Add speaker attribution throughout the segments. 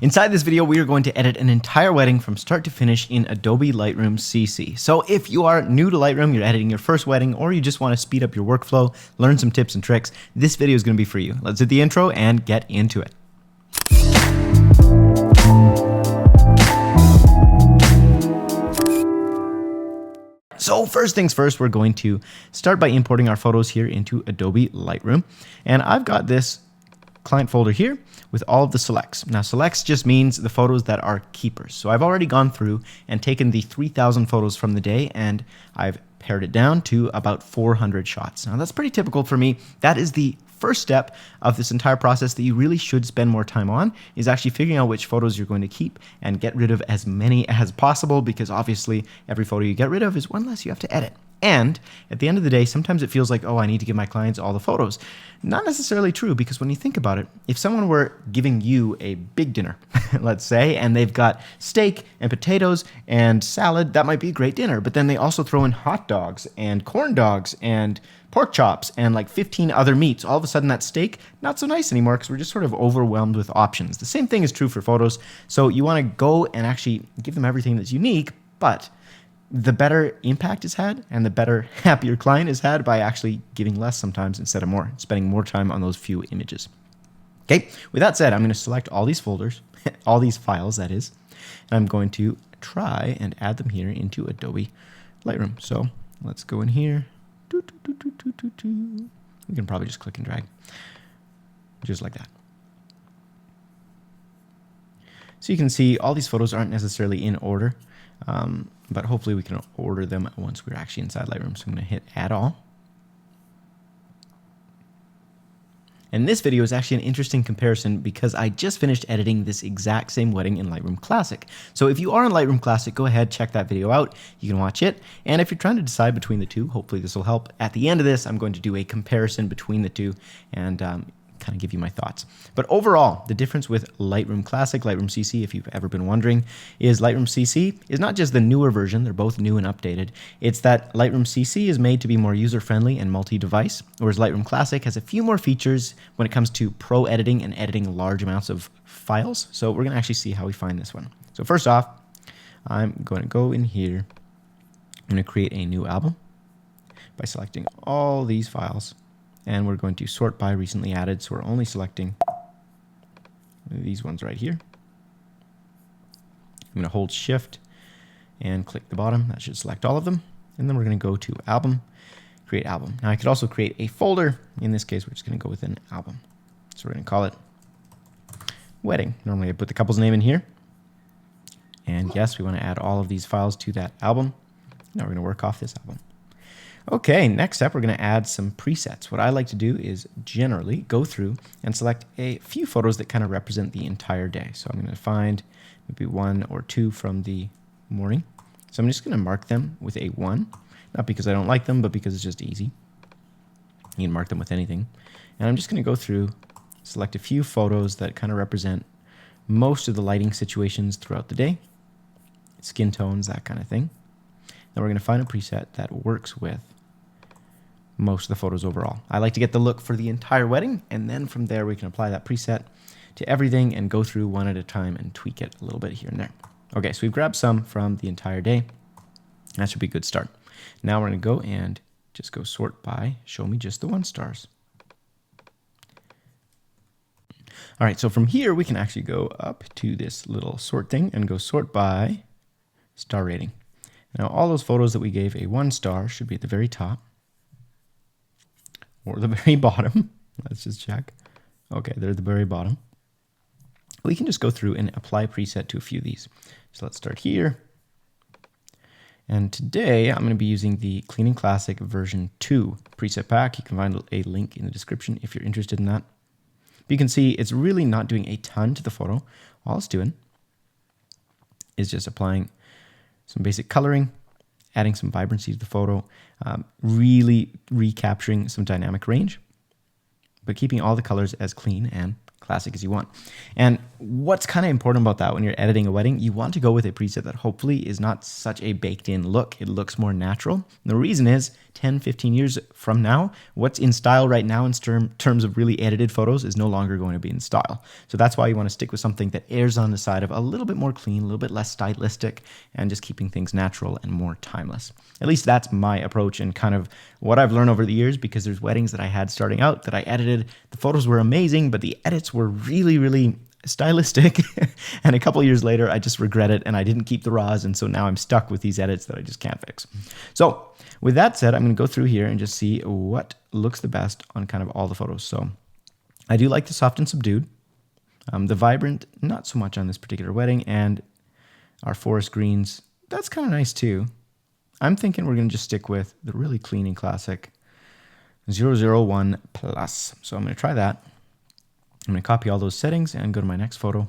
Speaker 1: Inside this video, we are going to edit an entire wedding from start to finish in Adobe Lightroom CC. So if you are new to Lightroom, you're editing your first wedding, or you just want to speed up your workflow, learn some tips and tricks, this video is going to be for you. Let's hit the intro and get into it. So first things first, we're going to start by importing our photos here into Adobe Lightroom. And I've got this client folder here with all of the selects. Now selects just means the photos that are keepers. So I've already gone through and taken the 3,000 photos from the day and I've pared it down to about 400 shots. Now that's pretty typical for me. That is the first step of this entire process that you really should spend more time on, is actually figuring out which photos you're going to keep and get rid of as many as possible, because obviously every photo you get rid of is one less you have to edit. And at the end of the day, sometimes it feels like, oh, I need to give my clients all the photos. Not necessarily true, because when you think about it, if someone were giving you a big dinner, let's say, and they've got steak and potatoes and salad, that might be a great dinner. But then they also throw in hot dogs and corn dogs and pork chops and like 15 other meats. All of a sudden that steak, not so nice anymore, because we're just sort of overwhelmed with options. The same thing is true for photos. So you want to go and actually give them everything that's unique, but the better impact is had and the better happier client is had by actually giving less sometimes instead of more, spending more time on those few images. Okay, with that said, I'm going to select all these folders, all these files that is, and I'm going to try and add them here into Adobe Lightroom. So let's go in here. We can probably just click and drag, just like that. So you can see all these photos aren't necessarily in order, but hopefully we can order them once we're actually inside Lightroom. So I'm going to hit Add All. And this video is actually an interesting comparison because I just finished editing this exact same wedding in Lightroom Classic. So if you are in Lightroom Classic, go ahead, check that video out. You can watch it. And if you're trying to decide between the two, hopefully this will help. At the end of this, I'm going to do a comparison between the two and kind of give you my thoughts. But overall, the difference with Lightroom Classic, Lightroom CC, if you've ever been wondering, is Lightroom CC is not just the newer version, they're both new and updated. It's that Lightroom CC is made to be more user-friendly and multi-device, whereas Lightroom Classic has a few more features when it comes to pro editing and editing large amounts of files. So we're going to actually see how we find this one. So first off, I'm going to go in here. I'm going to create a new album by selecting all these files. And we're going to sort by recently added, so we're only selecting these ones right here. I'm going to hold Shift and click the bottom. That should select all of them. And then we're going to go to Album, Create Album. Now I could also create a folder. In this case, we're just going to go with an album. So we're going to call it Wedding. Normally I put the couple's name in here. And yes, we want to add all of these files to that album. Now we're going to work off this album. Okay, next up, we're going to add some presets. What I like to do is generally go through and select a few photos that kind of represent the entire day. So I'm going to find maybe one or two from the morning. So I'm just going to mark them with a 1, not because I don't like them, but because it's just easy. You can mark them with anything. And I'm just going to go through, select a few photos that kind of represent most of the lighting situations throughout the day, skin tones, that kind of thing. Then we're going to find a preset that works with most of the photos overall. I like to get the look for the entire wedding, and then from there we can apply that preset to everything and go through one at a time and tweak it a little bit here and there. Okay, so we've grabbed some from the entire day. That should be a good start. Now we're going to go and just go sort by, show me just the 1 stars. All right, so from here we can actually go up to this little sort thing and go sort by star rating. Now, all those photos that we gave a 1 star should be at the very top or the very bottom. Let's just check. Okay, they're at the very bottom. We can just go through and apply preset to a few of these. So let's start here. And today I'm going to be using the Cleaning Classic version 2 preset pack. You can find a link in the description if you're interested in that. But you can see it's really not doing a ton to the photo. All it's doing is just applying some basic coloring, adding some vibrancy to the photo, really recapturing some dynamic range, but keeping all the colors as clean and classic as you want. And what's kind of important about that when you're editing a wedding, you want to go with a preset that hopefully is not such a baked in look. It looks more natural. And the reason is 10, 15 years from now, what's in style right now in terms of really edited photos is no longer going to be in style. So that's why you want to stick with something that errs on the side of a little bit more clean, a little bit less stylistic, and just keeping things natural and more timeless. At least that's my approach and kind of what I've learned over the years, because there's weddings that I had starting out that I edited. The photos were amazing, but the edits were really, really stylistic. And a couple of years later, I just regret it and I didn't keep the raws. And so now I'm stuck with these edits that I just can't fix. So with that said, I'm going to go through here and just see what looks the best on kind of all the photos. So I do like the soft and subdued. The vibrant, not so much on this particular wedding. And our forest greens, that's kind of nice too. I'm thinking we're going to just stick with the really clean and classic 001 plus. So I'm going to try that. I'm going to copy all those settings and go to my next photo.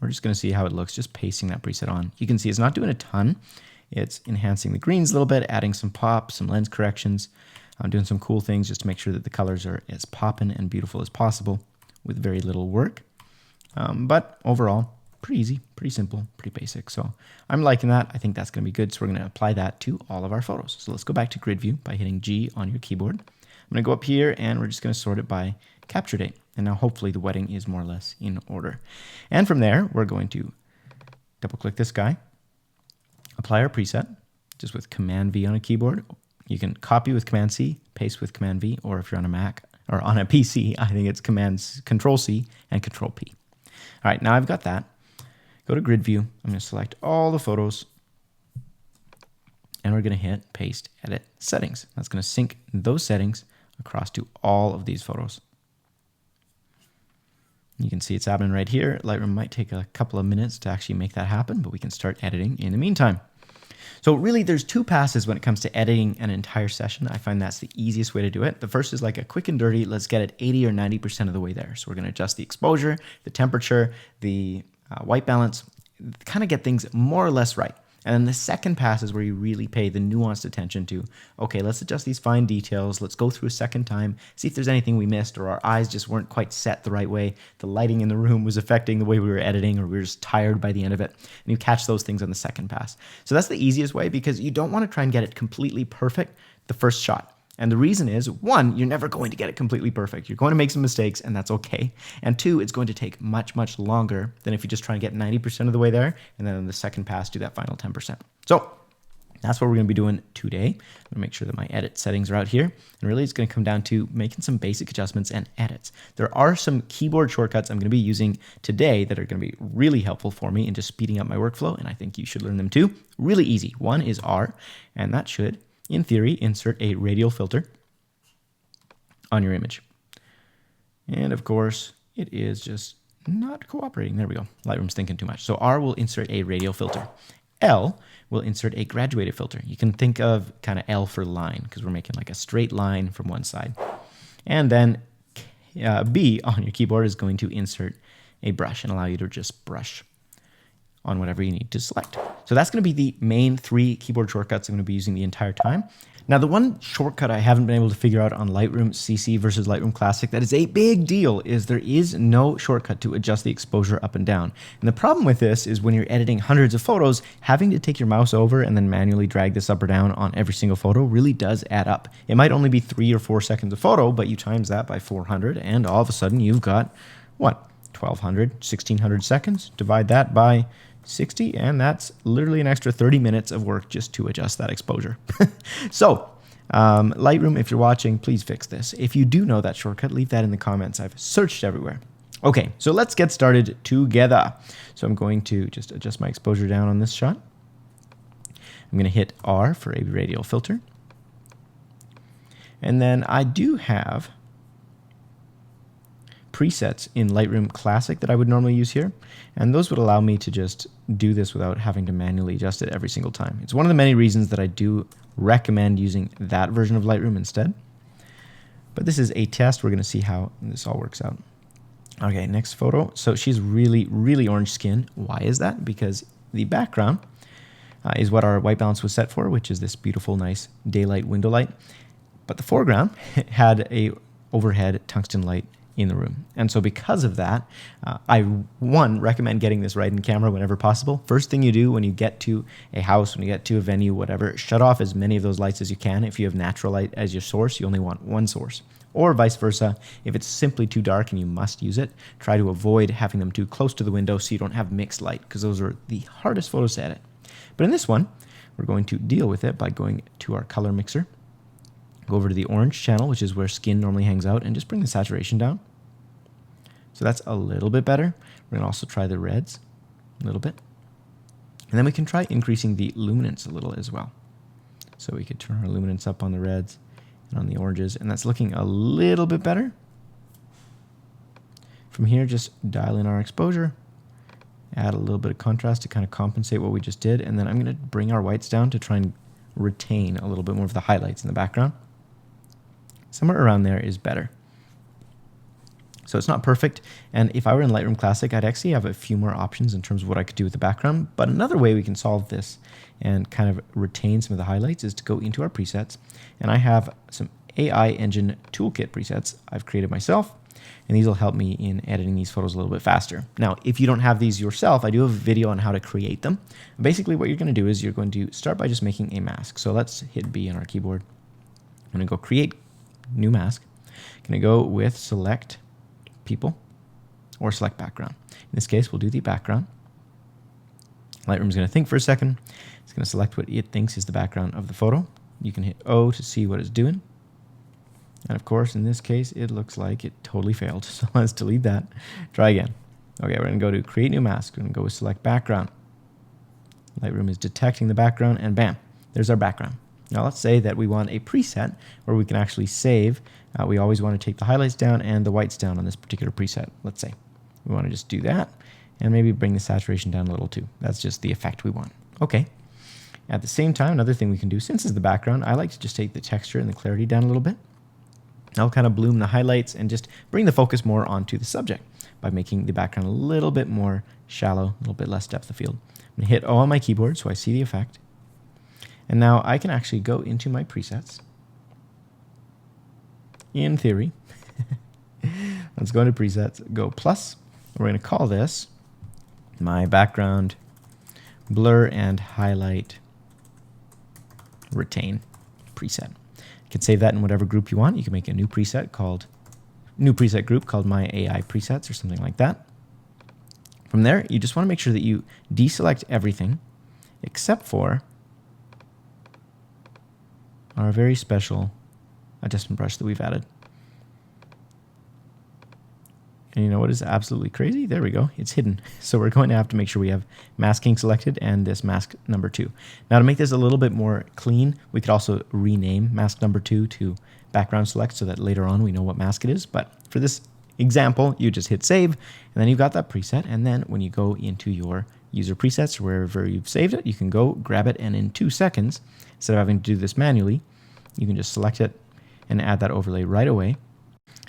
Speaker 1: We're just going to see how it looks, just pasting that preset on. You can see it's not doing a ton. It's enhancing the greens a little bit, adding some pop, some lens corrections. I'm doing some cool things just to make sure that the colors are as poppin' and beautiful as possible with very little work. But overall, pretty easy, pretty simple, pretty basic. So I'm liking that. I think that's going to be good. So we're going to apply that to all of our photos. So let's go back to grid view by hitting G on your keyboard. I'm going to go up here and we're just going to sort it by capture date. And now hopefully the wedding is more or less in order. And from there, we're going to double click this guy, apply our preset just with Command V on a keyboard. You can copy with Command C, paste with Command V, or if you're on a Mac or on a PC, I think it's Control C and Control P. All right, now I've got that. Go to grid view. I'm going to select all the photos and we're going to hit paste, edit settings. That's going to sync those settings across to all of these photos. You can see it's happening right here. Lightroom might take a couple of minutes to actually make that happen, but we can start editing in the meantime. So really there's two passes when it comes to editing an entire session. I find that's the easiest way to do it. The first is like a quick and dirty, let's get it 80 or 90% of the way there. So we're going to adjust the exposure, the temperature, the white balance, kind of get things more or less right. And then the second pass is where you really pay the nuanced attention to, okay, let's adjust these fine details. Let's go through a second time, see if there's anything we missed or our eyes just weren't quite set the right way. The lighting in the room was affecting the way we were editing or we were just tired by the end of it. And you catch those things on the second pass. So that's the easiest way because you don't want to try and get it completely perfect the first shot. And the reason is, one, you're never going to get it completely perfect. You're going to make some mistakes, and that's okay. And two, it's going to take much, much longer than if you just try and get 90% of the way there, and then on the second pass, do that final 10%. So that's what we're going to be doing today. I'm going to make sure that my edit settings are out here. And really, it's going to come down to making some basic adjustments and edits. There are some keyboard shortcuts I'm going to be using today that are going to be really helpful for me in just speeding up my workflow, and I think you should learn them too. Really easy. One is R, and that should, in theory, insert a radial filter on your image. And of course, it is just not cooperating. There we go. Lightroom's thinking too much. So R will insert a radial filter. L will insert a graduated filter. You can think of kind of L for line because we're making like a straight line from one side. And then B on your keyboard is going to insert a brush and allow you to just brush on whatever you need to select. So that's going to be the main three keyboard shortcuts I'm going to be using the entire time. Now, the one shortcut I haven't been able to figure out on Lightroom CC versus Lightroom Classic that is a big deal is there is no shortcut to adjust the exposure up and down. And the problem with this is when you're editing hundreds of photos, having to take your mouse over and then manually drag this up or down on every single photo really does add up. It might only be 3 or 4 seconds of photo, but you times that by 400 and all of a sudden you've got, what, 1,200, 1,600 seconds? Divide that by 60, and that's literally an extra 30 minutes of work just to adjust that exposure. So, Lightroom, if you're watching, please fix this. If you do know that shortcut, leave that in the comments. I've searched everywhere. Okay, so let's get started together. So I'm going to just adjust my exposure down on this shot. I'm going to hit R for a radial filter. And then I do have presets in Lightroom Classic that I would normally use here, and those would allow me to just do this without having to manually adjust it every single time. It's one of the many reasons that I do recommend using that version of Lightroom instead. But this is a test. We're going to see how this all works out. Okay, next photo. So she's really, really orange skin. Why is that? Because the background is what our white balance was set for, which is this beautiful, nice daylight window light. But the foreground had a overhead tungsten light in the room. And so because of that, I recommend getting this right in camera whenever possible. First thing you do when you get to a house, when you get to a venue, whatever, shut off as many of those lights as you can. If you have natural light as your source, you only want one source. Or vice versa, if it's simply too dark and you must use it, try to avoid having them too close to the window so you don't have mixed light, because those are the hardest photos to edit. But in this one, we're going to deal with it by going to our color mixer, go over to the orange channel, which is where skin normally hangs out, and just bring the saturation down. So that's a little bit better. We're going to also try the reds a little bit. And then we can try increasing the luminance a little as well. So we could turn our luminance up on the reds and on the oranges, and that's looking a little bit better. From here, just dial in our exposure, add a little bit of contrast to kind of compensate what we just did, and then I'm going to bring our whites down to try and retain a little bit more of the highlights in the background. Somewhere around there is better. So it's not perfect, and if I were in Lightroom Classic, I'd actually have a few more options in terms of what I could do with the background. But another way we can solve this and kind of retain some of the highlights is to go into our presets, and I have some AI Engine Toolkit presets I've created myself, and these will help me in editing these photos a little bit faster. Now, if you don't have these yourself, I do have a video on how to create them. Basically, what you're going to do is you're going to start by just making a mask. So let's hit B on our keyboard. I'm going to go create new mask. I'm going to go with select people or select background. In this case, we'll do the background. Lightroom's going to think for a second. It's going to select what it thinks is the background of the photo. You can hit O to see what it's doing. And of course, in this case, it looks like it totally failed. So let's delete that. Try again. Okay, we're going to go to create new mask. We're going to go with select background. Lightroom is detecting the background, and bam, there's our background. Now let's say that we want a preset where we can actually save. We always want to take the highlights down and the whites down on this particular preset. Let's say we want to just do that and maybe bring the saturation down a little too. That's just the effect we want. Okay. At the same time, another thing we can do, since it's the background, I like to just take the texture and the clarity down a little bit. I'll kind of bloom the highlights and just bring the focus more onto the subject by making the background a little bit more shallow, a little bit less depth of field. I'm going to hit O on my keyboard so I see the effect. And now I can actually go into my presets. In theory, let's go into presets, go plus. We're going to call this my background blur and highlight retain preset. You can save that in whatever group you want. You can make a new preset group called my AI presets or something like that. From there, you just want to make sure that you deselect everything except for our very special adjustment brush that we've added. And you know what is absolutely crazy? There we go. It's hidden. So we're going to have to make sure we have masking selected and this mask number 2. Now to make this a little bit more clean, we could also rename mask number 2 to background select so that later on we know what mask it is. But for this example, you just hit save and then you've got that preset. And then when you go into your user presets or wherever you've saved it, you can go grab it, and in 2 seconds, instead of having to do this manually, you can just select it and add that overlay right away.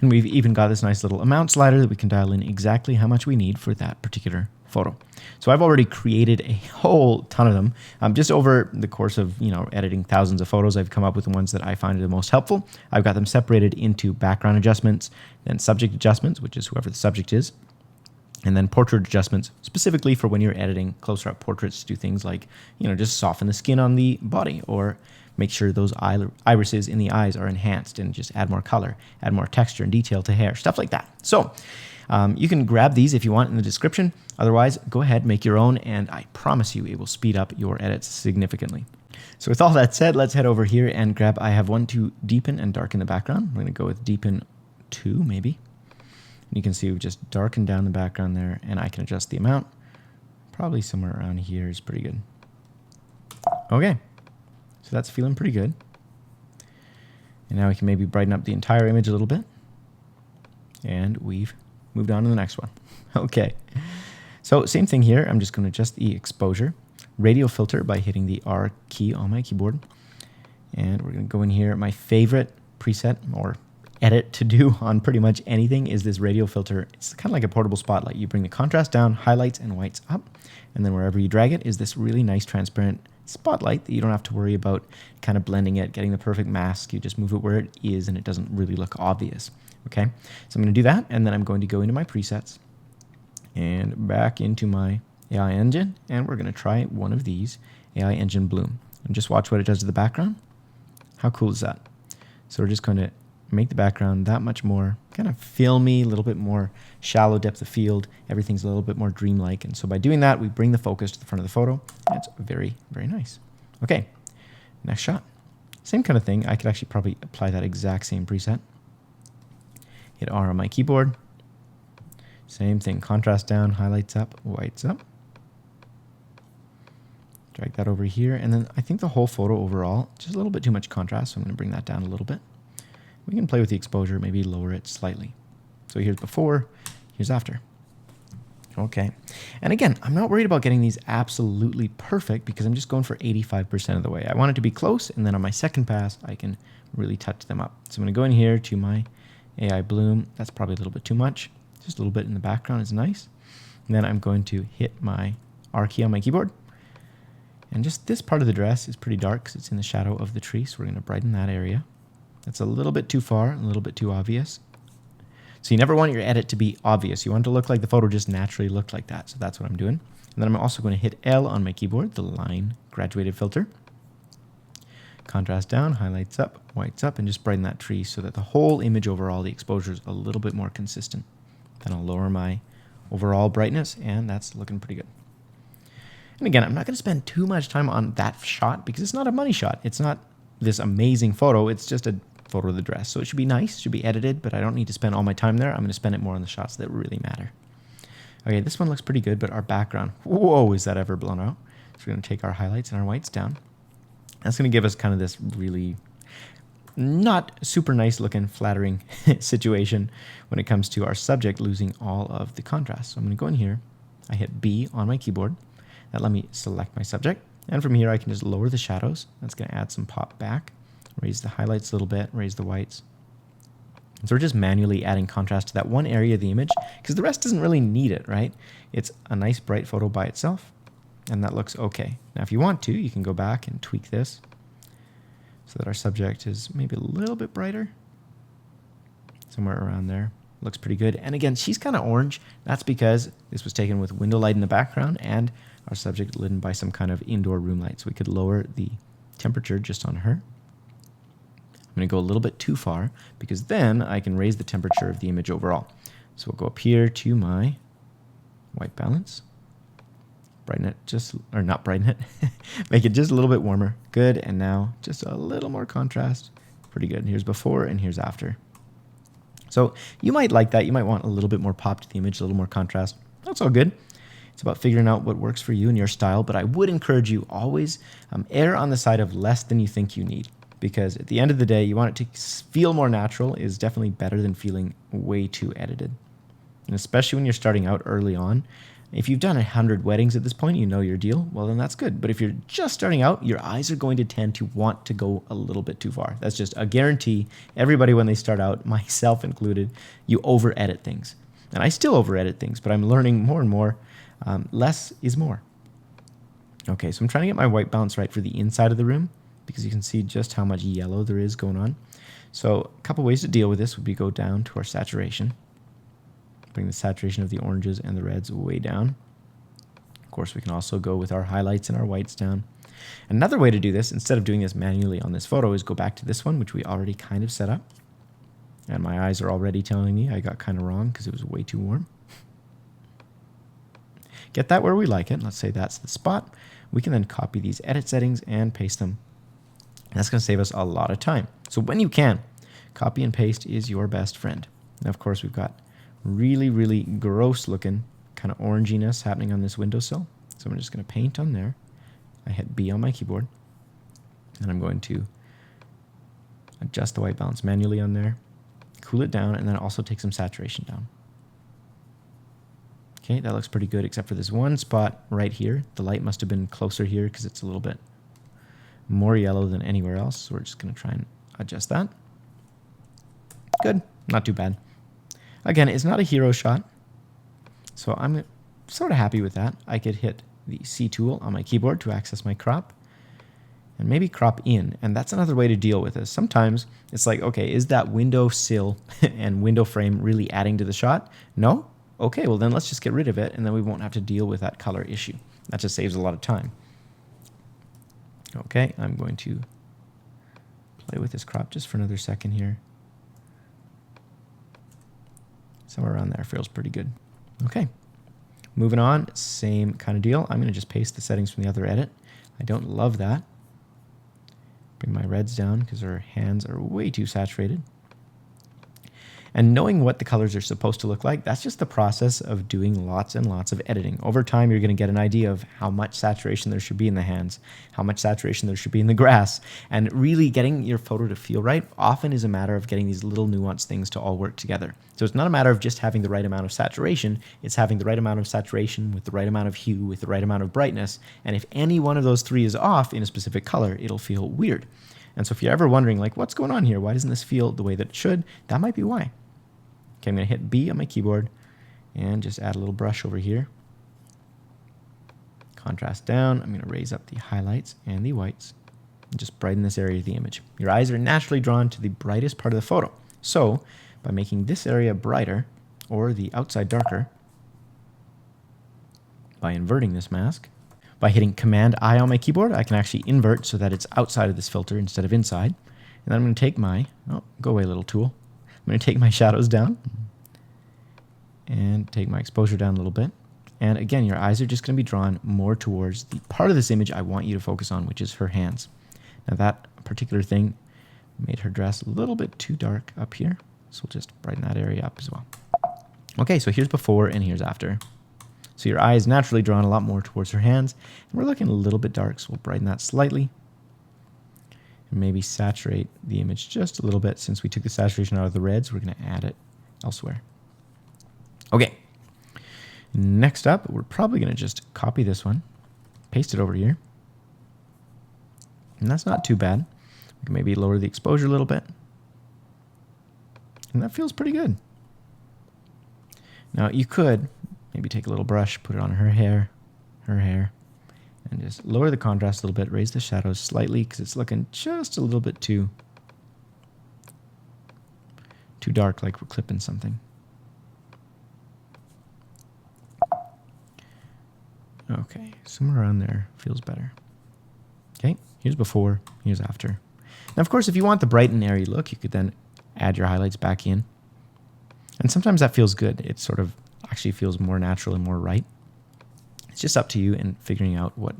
Speaker 1: And we've even got this nice little amount slider that we can dial in exactly how much we need for that particular photo. So I've already created a whole ton of them. Just over the course of editing thousands of photos, I've come up with the ones that I find the most helpful. I've got them separated into background adjustments, then subject adjustments, which is whoever the subject is, and then portrait adjustments, specifically for when you're editing closer up portraits to do things like, just soften the skin on the body, or make sure those irises in the eyes are enhanced and just add more color, add more texture and detail to hair, stuff like that. So you can grab these if you want in the description. Otherwise, go ahead, make your own, and I promise you it will speed up your edits significantly. So with all that said, let's head over here and grab, I have one to deepen and darken the background. I'm going to go with deepen 2 maybe. And you can see we've just darkened down the background there, and I can adjust the amount. Probably somewhere around here is pretty good. Okay. So that's feeling pretty good. And now we can maybe brighten up the entire image a little bit. And we've moved on to the next one. Okay. So same thing here. I'm just going to adjust the exposure. Radio filter by hitting the R key on my keyboard. And we're going to go in here. My favorite preset or edit to do on pretty much anything is this radio filter. It's kind of like a portable spotlight. You bring the contrast down, highlights and whites up. And then wherever you drag it is this really nice transparent spotlight that you don't have to worry about kind of blending it, getting the perfect mask. You just move it where it is and it doesn't really look obvious. Okay, so I'm going to do that, and then I'm going to go into my presets and back into my AI engine, and we're going to try one of these, AI engine bloom, and just watch what it does to the background. How cool is that? So we're just going to make the background that much more kind of filmy, a little bit more shallow depth of field. Everything's a little bit more dreamlike. And so by doing that, we bring the focus to the front of the photo. It's very, very nice. Okay, next shot. Same kind of thing. I could actually probably apply that exact same preset. Hit R on my keyboard. Same thing, contrast down, highlights up, whites up. Drag that over here. And then I think the whole photo overall, just a little bit too much contrast. So I'm going to bring that down a little bit. We can play with the exposure, maybe lower it slightly. So here's before, here's after. Okay. And again, I'm not worried about getting these absolutely perfect because I'm just going for 85% of the way. I want it to be close, and then on my second pass, I can really touch them up. So I'm going to go in here to my AI bloom. That's probably a little bit too much. Just a little bit in the background is nice. And then I'm going to hit my R key on my keyboard. And just this part of the dress is pretty dark because it's in the shadow of the tree. So we're going to brighten that area. That's a little bit too far, a little bit too obvious. So you never want your edit to be obvious. You want it to look like the photo just naturally looked like that. So that's what I'm doing. And then I'm also going to hit L on my keyboard, the line graduated filter. Contrast down, highlights up, whites up, and just brighten that tree so that the whole image overall, the exposure is a little bit more consistent. Then I'll lower my overall brightness, and that's looking pretty good. And again, I'm not going to spend too much time on that shot because it's not a money shot. It's not this amazing photo. It's just a photo of the dress. So it should be nice, should be edited, but I don't need to spend all my time there. I'm going to spend it more on the shots that really matter. Okay, this one looks pretty good, but our background, whoa, is that ever blown out? So we're going to take our highlights and our whites down. That's going to give us kind of this really not super nice looking, flattering situation when it comes to our subject losing all of the contrast. So I'm going to go in here. I hit B on my keyboard. That let me select my subject. And from here, I can just lower the shadows. That's going to add some pop back. Raise the highlights a little bit, raise the whites. And so we're just manually adding contrast to that one area of the image because the rest doesn't really need it, right? It's a nice bright photo by itself, and that looks okay. Now, if you want to, you can go back and tweak this so that our subject is maybe a little bit brighter. Somewhere around there. Looks pretty good. And again, she's kind of orange. That's because this was taken with window light in the background and our subject lit by some kind of indoor room light. So we could lower the temperature just on her. I'm going to go a little bit too far because then I can raise the temperature of the image overall. So we'll go up here to my white balance. Brighten it just, or not brighten it, make it just a little bit warmer. Good. And now just a little more contrast. Pretty good. Here's before and here's after. So you might like that. You might want a little bit more pop to the image, a little more contrast. That's all good. It's about figuring out what works for you and your style. But I would encourage you always err on the side of less than you think you need. Because at the end of the day, you want it to feel more natural is definitely better than feeling way too edited. And especially when you're starting out early on. If you've done 100 weddings at this point, you know your deal, well, then that's good. But if you're just starting out, your eyes are going to tend to want to go a little bit too far. That's just a guarantee. Everybody, when they start out, myself included, you over-edit things. And I still over-edit things, but I'm learning more and more. Less is more. Okay, so I'm trying to get my white balance right for the inside of the room because you can see just how much yellow there is going on. So a couple ways to deal with this would be go down to our saturation. Bring the saturation of the oranges and the reds way down. Of course, we can also go with our highlights and our whites down. Another way to do this, instead of doing this manually on this photo, is go back to this one, which we already kind of set up. And my eyes are already telling me I got kind of wrong because it was way too warm. Get that where we like it. Let's say that's the spot. We can then copy these edit settings and paste them. That's going to save us a lot of time. So when you can, copy and paste is your best friend. Now, of course, we've got really, really gross looking kind of oranginess happening on this windowsill. So I'm just going to paint on there. I hit B on my keyboard. And I'm going to adjust the white balance manually on there, cool it down, and then also take some saturation down. Okay, that looks pretty good except for this one spot right here. The light must have been closer here because it's a little bit more yellow than anywhere else. So we're just going to try and adjust that. Good, not too bad. Again, it's not a hero shot, so I'm sort of happy with that. I could hit the C tool on my keyboard to access my crop, and maybe crop in. And that's another way to deal with this. Sometimes it's like, okay, is that window sill and window frame really adding to the shot? No? Okay, well then let's just get rid of it, and then we won't have to deal with that color issue. That just saves a lot of time. Okay, I'm going to play with this crop just for another second here. Somewhere around there feels pretty good. Okay, moving on, same kind of deal. I'm going to just paste the settings from the other edit. I don't love that. Bring my reds down because our hands are way too saturated. And knowing what the colors are supposed to look like, that's just the process of doing lots and lots of editing. Over time, you're going to get an idea of how much saturation there should be in the hands, how much saturation there should be in the grass, and really getting your photo to feel right often is a matter of getting these little nuanced things to all work together. So it's not a matter of just having the right amount of saturation, it's having the right amount of saturation with the right amount of hue, with the right amount of brightness, and if any one of those three is off in a specific color, it'll feel weird. And so if you're ever wondering, like, what's going on here? Why doesn't this feel the way that it should? That might be why. Okay, I'm going to hit B on my keyboard and just add a little brush over here. Contrast down. I'm going to raise up the highlights and the whites and just brighten this area of the image. Your eyes are naturally drawn to the brightest part of the photo. So by making this area brighter or the outside darker, by inverting this mask, by hitting Command I on my keyboard, I can actually invert so that it's outside of this filter instead of inside. And then I'm going to take my, oh, go away little tool. I'm going to take my shadows down and take my exposure down a little bit. And again, your eyes are just going to be drawn more towards the part of this image I want you to focus on, which is her hands. Now that particular thing made her dress a little bit too dark up here. So we'll just brighten that area up as well. Okay, so here's before and here's after. So your eye is naturally drawn a lot more towards her hands. And we're looking a little bit dark, so we'll brighten that slightly. And maybe saturate the image just a little bit. Since we took the saturation out of the reds, we're going to add it elsewhere. Okay. Next up, we're probably going to just copy this one, paste it over here. And that's not too bad. We can maybe lower the exposure a little bit. And that feels pretty good. Now you could maybe take a little brush, put it on her hair, and just lower the contrast a little bit, raise the shadows slightly because it's looking just a little bit too dark, like we're clipping something. Okay, somewhere around there feels better. Okay, here's before, here's after. Now, of course, if you want the bright and airy look, you could then add your highlights back in. And sometimes that feels good. It sort of actually feels more natural and more right. It's just up to you in figuring out what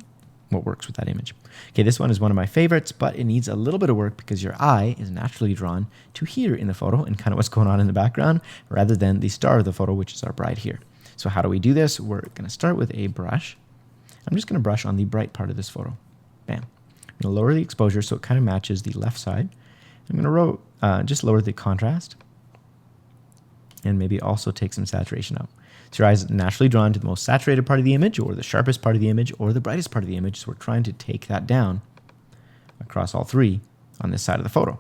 Speaker 1: works with that image. Okay, this one is one of my favorites, but it needs a little bit of work because your eye is naturally drawn to here in the photo and kind of what's going on in the background rather than the star of the photo, which is our bride here. So how do we do this? We're going to start with a brush. I'm just going to brush on the bright part of this photo. Bam. I'm going to lower the exposure so it kind of matches the left side. I'm going to just lower the contrast and maybe also take some saturation out. So your eyes are naturally drawn to the most saturated part of the image or the sharpest part of the image or the brightest part of the image. So we're trying to take that down across all three on this side of the photo.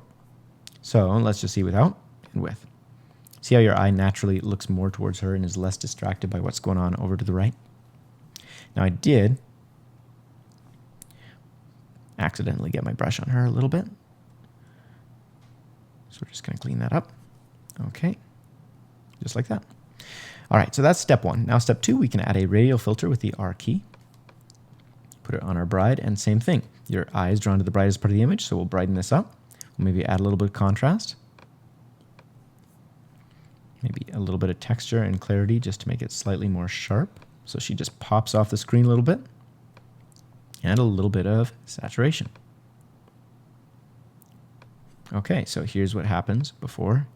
Speaker 1: So let's just see without and with. See how your eye naturally looks more towards her and is less distracted by what's going on over to the right? Now I did accidentally get my brush on her a little bit. So we're just going to clean that up. Okay, just like that. All right, so that's step one. Now step two, we can add a radial filter with the R key. Put it on our bride, and same thing. Your eye is drawn to the brightest part of the image, so we'll brighten this up. We'll maybe add a little bit of contrast. Maybe a little bit of texture and clarity just to make it slightly more sharp. So she just pops off the screen a little bit. And a little bit of saturation. Okay, so here's what happens before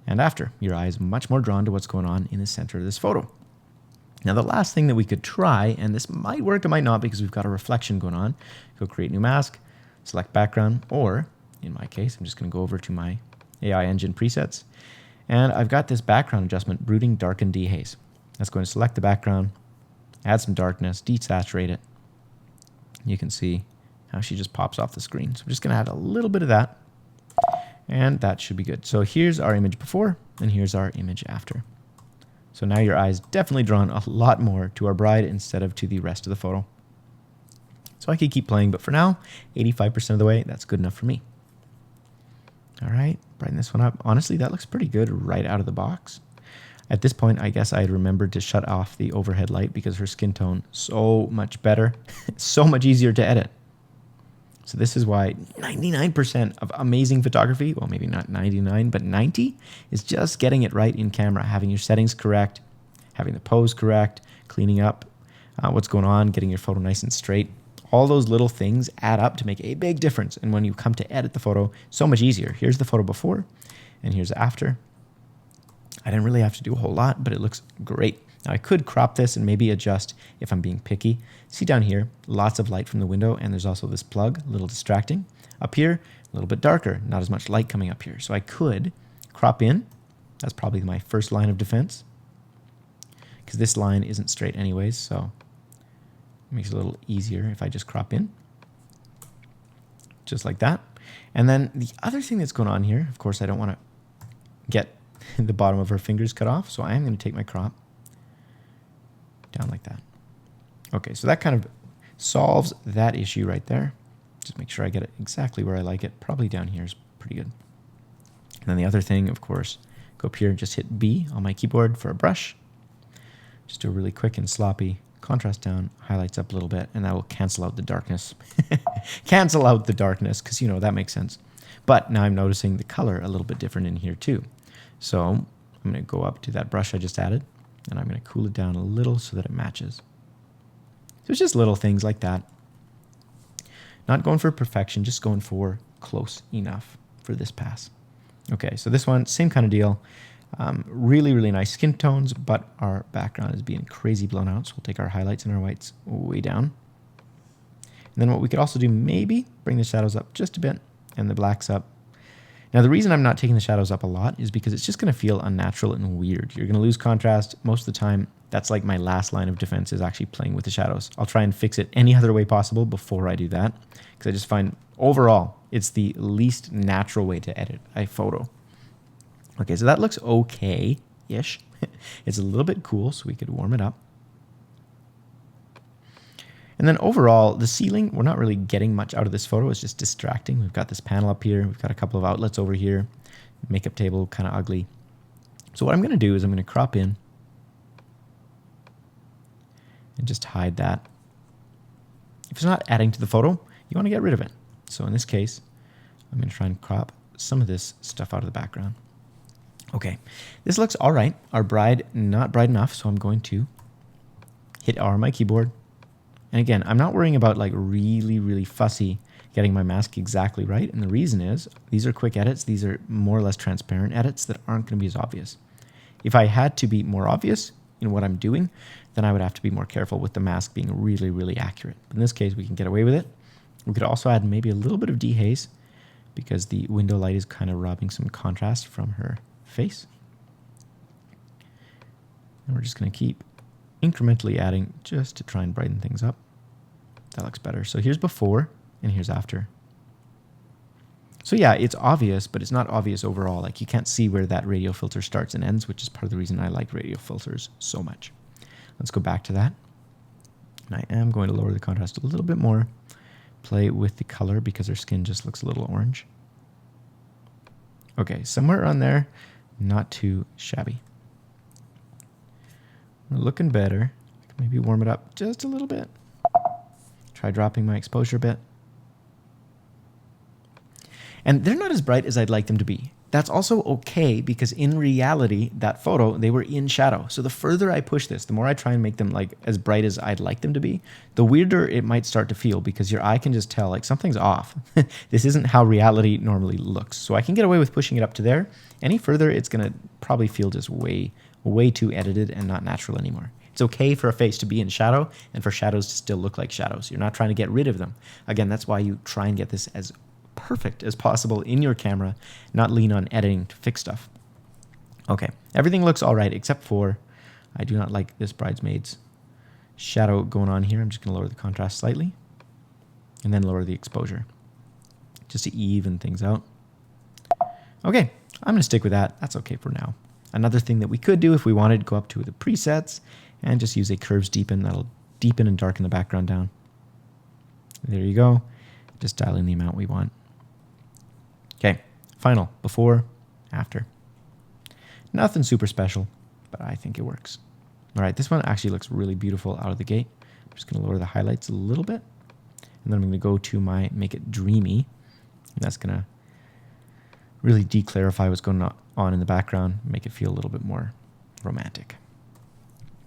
Speaker 1: and after. Your eye is much more drawn to what's going on in the center of this photo. Now the last thing that we could try, and this might work, it might not because we've got a reflection going on. Go create new mask, select background, or in my case, I'm just going to go over to my AI engine presets. And I've got this background adjustment, brooding, darken, dehaze. That's going to select the background, add some darkness, desaturate it. You can see how she just pops off the screen. So I'm just going to add a little bit of that. And that should be good. So here's our image before, and here's our image after. So now your eye's definitely drawn a lot more to our bride instead of to the rest of the photo. So I could keep playing, but for now, 85% of the way, that's good enough for me. All right, brighten this one up. Honestly, that looks pretty good right out of the box. At this point, I guess I had remembered to shut off the overhead light because her skin tone so much better, so much easier to edit. So this is why 99% of amazing photography, well, maybe not 99, but 90, is just getting it right in camera, having your settings correct, having the pose correct, cleaning up what's going on, getting your photo nice and straight. All those little things add up to make a big difference. And when you come to edit the photo, so much easier. Here's the photo before, and here's after. I didn't really have to do a whole lot, but it looks great. Now I could crop this and maybe adjust if I'm being picky. See down here, lots of light from the window, and there's also this plug, a little distracting. Up here, a little bit darker, not as much light coming up here. So I could crop in. That's probably my first line of defense, because this line isn't straight anyways, so it makes it a little easier if I just crop in. Just like that. And then the other thing that's going on here, of course, I don't want to get the bottom of her fingers cut off, so I am going to take my crop down like that. Okay, so that kind of solves that issue right there. Just make sure I get it exactly where I like it. Probably down here is pretty good. And then the other thing, of course, go up here and just hit B on my keyboard for a brush. Just do a really quick and sloppy contrast down, highlights up a little bit, and that will cancel out the darkness. Cancel out the darkness, because, you know, that makes sense. But now I'm noticing the color a little bit different in here too. So I'm going to go up to that brush I just added, and I'm going to cool it down a little so that it matches. So it's just little things like that. Not going for perfection, just going for close enough for this pass. Okay, so this one, same kind of deal. Really, really nice skin tones, but our background is being crazy blown out, so we'll take our highlights and our whites way down. And then what we could also do, maybe bring the shadows up just a bit and the blacks up. Now, the reason I'm not taking the shadows up a lot is because it's just going to feel unnatural and weird. You're going to lose contrast most of the time. That's like my last line of defense, is actually playing with the shadows. I'll try and fix it any other way possible before I do that, because I just find overall it's the least natural way to edit a photo. Okay, so that looks okay-ish. It's a little bit cool, so we could warm it up. And then overall, the ceiling, we're not really getting much out of this photo. It's just distracting. We've got this panel up here. We've got a couple of outlets over here. Makeup table, kind of ugly. So what I'm going to do is I'm going to crop in and just hide that. If it's not adding to the photo, you want to get rid of it. So in this case, I'm going to try and crop some of this stuff out of the background. Okay, this looks all right. Our bride, not bright enough, so I'm going to hit R on my keyboard. And again, I'm not worrying about like really, really fussy getting my mask exactly right. And the reason is these are quick edits. These are more or less transparent edits that aren't going to be as obvious. If I had to be more obvious in what I'm doing, then I would have to be more careful with the mask being really, really accurate. But in this case, we can get away with it. We could also add maybe a little bit of dehaze because the window light is kind of robbing some contrast from her face. And we're just going to keep incrementally adding just to try and brighten things up. That looks better. So here's before and here's after. So yeah, it's obvious, but it's not obvious overall. Like you can't see where that radio filter starts and ends, which is part of the reason I like radio filters so much. Let's go back to that. And I am going to lower the contrast a little bit more, play with the color because her skin just looks a little orange. Okay, somewhere around there, not too shabby. We're looking better. I can maybe warm it up just a little bit. Try dropping my exposure a bit. And they're not as bright as I'd like them to be. That's also okay because in reality, that photo, they were in shadow. So the further I push this, the more I try and make them like as bright as I'd like them to be, the weirder it might start to feel because your eye can just tell like something's off. This isn't how reality normally looks. So I can get away with pushing it up to there. Any further, it's going to probably feel just way too edited and not natural anymore. It's okay for a face to be in shadow and for shadows to still look like shadows. You're not trying to get rid of them. Again, that's why you try and get this as perfect as possible in your camera, not lean on editing to fix stuff. Okay, everything looks all right except for I do not like this bridesmaid's shadow going on here. I'm just going to lower the contrast slightly and then lower the exposure just to even things out. Okay, I'm going to stick with that. That's okay for now. Another thing that we could do if we wanted, go up to the presets and just use a curves deepen. That'll deepen and darken the background down. There you go. Just dial in the amount we want. Okay, final, before, after. Nothing super special, but I think it works. All right, this one actually looks really beautiful out of the gate. I'm just gonna lower the highlights a little bit. And then I'm gonna go to my Make It Dreamy. And that's gonna really declarify what's going on in the background, make it feel a little bit more romantic.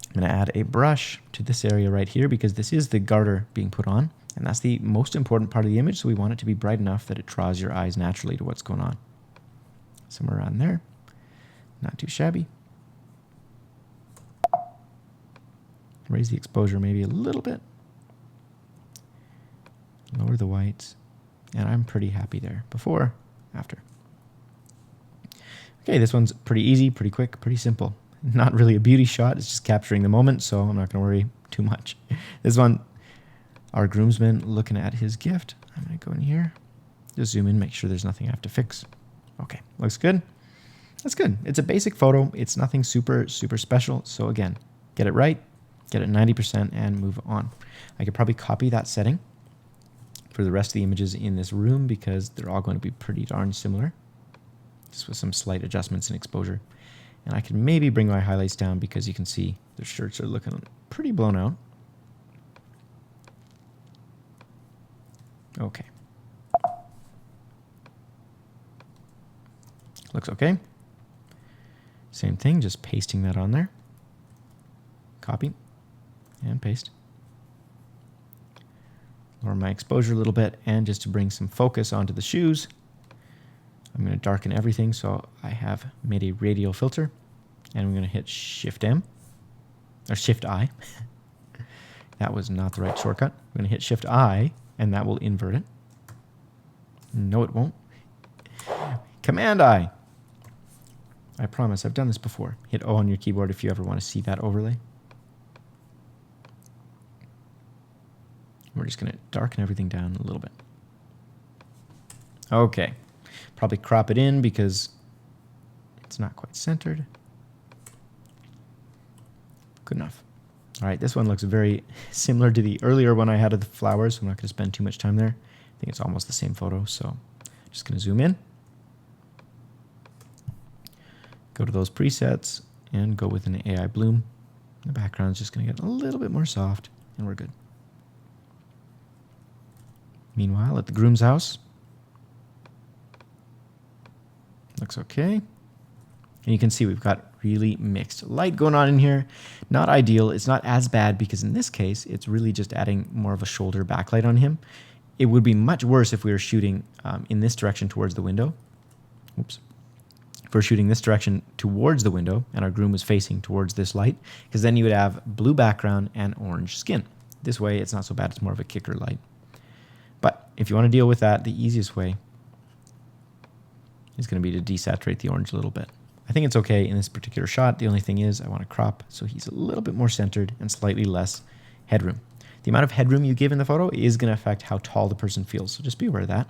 Speaker 1: I'm gonna add a brush to this area right here because this is the garter being put on. And that's the most important part of the image, so we want it to be bright enough that it draws your eyes naturally to what's going on. Somewhere around there. Not too shabby. Raise the exposure maybe a little bit. Lower the whites. And I'm pretty happy there. Before, after. Okay, this one's pretty easy, pretty quick, pretty simple. Not really a beauty shot, it's just capturing the moment, so I'm not gonna worry too much. This one, our groomsman looking at his gift. I'm gonna go in here, just zoom in, make sure there's nothing I have to fix. Okay, looks good. That's good. It's a basic photo. It's nothing super special. So again, get it right, get it 90% and move on. I could probably copy that setting for the rest of the images in this room because they're all going to be pretty darn similar. Just with some slight adjustments in exposure. And I can maybe bring my highlights down because you can see the shirts are looking pretty blown out. Okay. Looks okay. Same thing, just pasting that on there. Copy and paste. Lower my exposure a little bit, and just to bring some focus onto the shoes, I'm going to darken everything. So I have made a radial filter, and I'm going to hit Shift M or Shift I. That was not the right shortcut. I'm going to hit Shift I, and that will invert it. No, it won't. Command I. I promise, I've done this before. Hit O on your keyboard if you ever want to see that overlay. We're just going to darken everything down a little bit. Okay. Probably crop it in because it's not quite centered. Good enough. All right, this one looks very similar to the earlier one I had of the flowers, so I'm not going to spend too much time there. I think it's almost the same photo, so I'm just going to zoom in. Go to those presets and go with an AI bloom. The background's just going to get a little bit more soft, and we're good. Meanwhile, at the groom's house, looks okay. And you can see we've got really mixed light going on in here. Not ideal. It's not as bad because in this case, it's really just adding more of a shoulder backlight on him. It would be much worse if we were shooting in this direction towards the window. Oops. If we're shooting this direction towards the window and our groom was facing towards this light, because then you would have blue background and orange skin. This way, it's not so bad. It's more of a kicker light. But if you want to deal with that, the easiest way is going to be to desaturate the orange a little bit. I think it's okay in this particular shot. The only thing is I want to crop so he's a little bit more centered and slightly less headroom. The amount of headroom you give in the photo is going to affect how tall the person feels, so just be aware of that.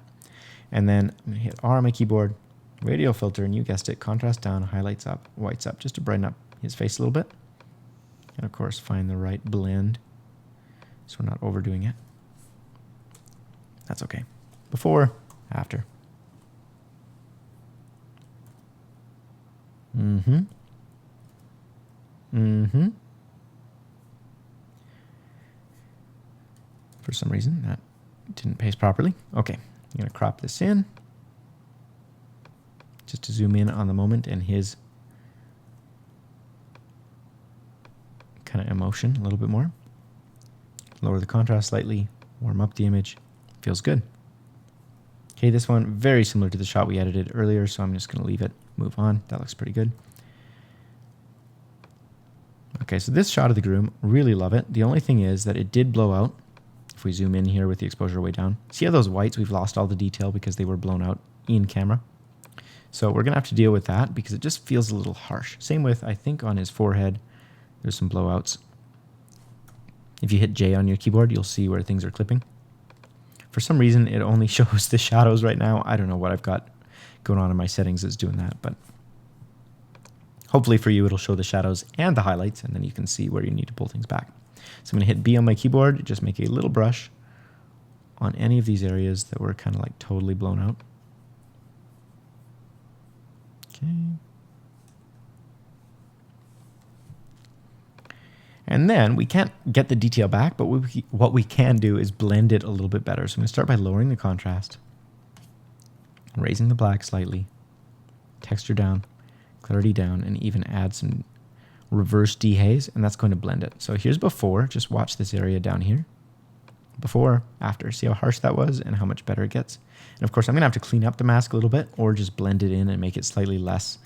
Speaker 1: And then I'm going to hit R on my keyboard, radial filter, and you guessed it, contrast down, highlights up, whites up, just to brighten up his face a little bit. And of course, find the right blend so we're not overdoing it. That's okay. Before, after. For some reason, that didn't paste properly. Okay, I'm going to crop this in just to zoom in on the moment and his kind of emotion a little bit more. Lower the contrast slightly, warm up the image. Feels good. Okay, this one, very similar to the shot we edited earlier, so I'm just going to leave it, move on. That looks pretty good. Okay, so this shot of the groom, really love it. The only thing is that it did blow out. If we zoom in here with the exposure way down. See how those whites, we've lost all the detail because they were blown out in camera. So we're going to have to deal with that because it just feels a little harsh. Same with, I think, on his forehead, there's some blowouts. If you hit J on your keyboard, you'll see where things are clipping. For some reason, it only shows the shadows right now. I don't know what I've got going on in my settings that's doing that, but hopefully for you, it'll show the shadows and the highlights, and then you can see where you need to pull things back. So I'm going to hit B on my keyboard, just make a little brush, on any of these areas that were kind of like totally blown out. Okay. And then we can't get the detail back, but what we can do is blend it a little bit better. So I'm going to start by lowering the contrast, raising the black slightly, texture down, clarity down, and even add some reverse dehaze, and that's going to blend it. So here's before. Just watch this area down here. Before, after. See how harsh that was and how much better it gets. And of course, I'm going to have to clean up the mask a little bit or just blend it in and make it slightly less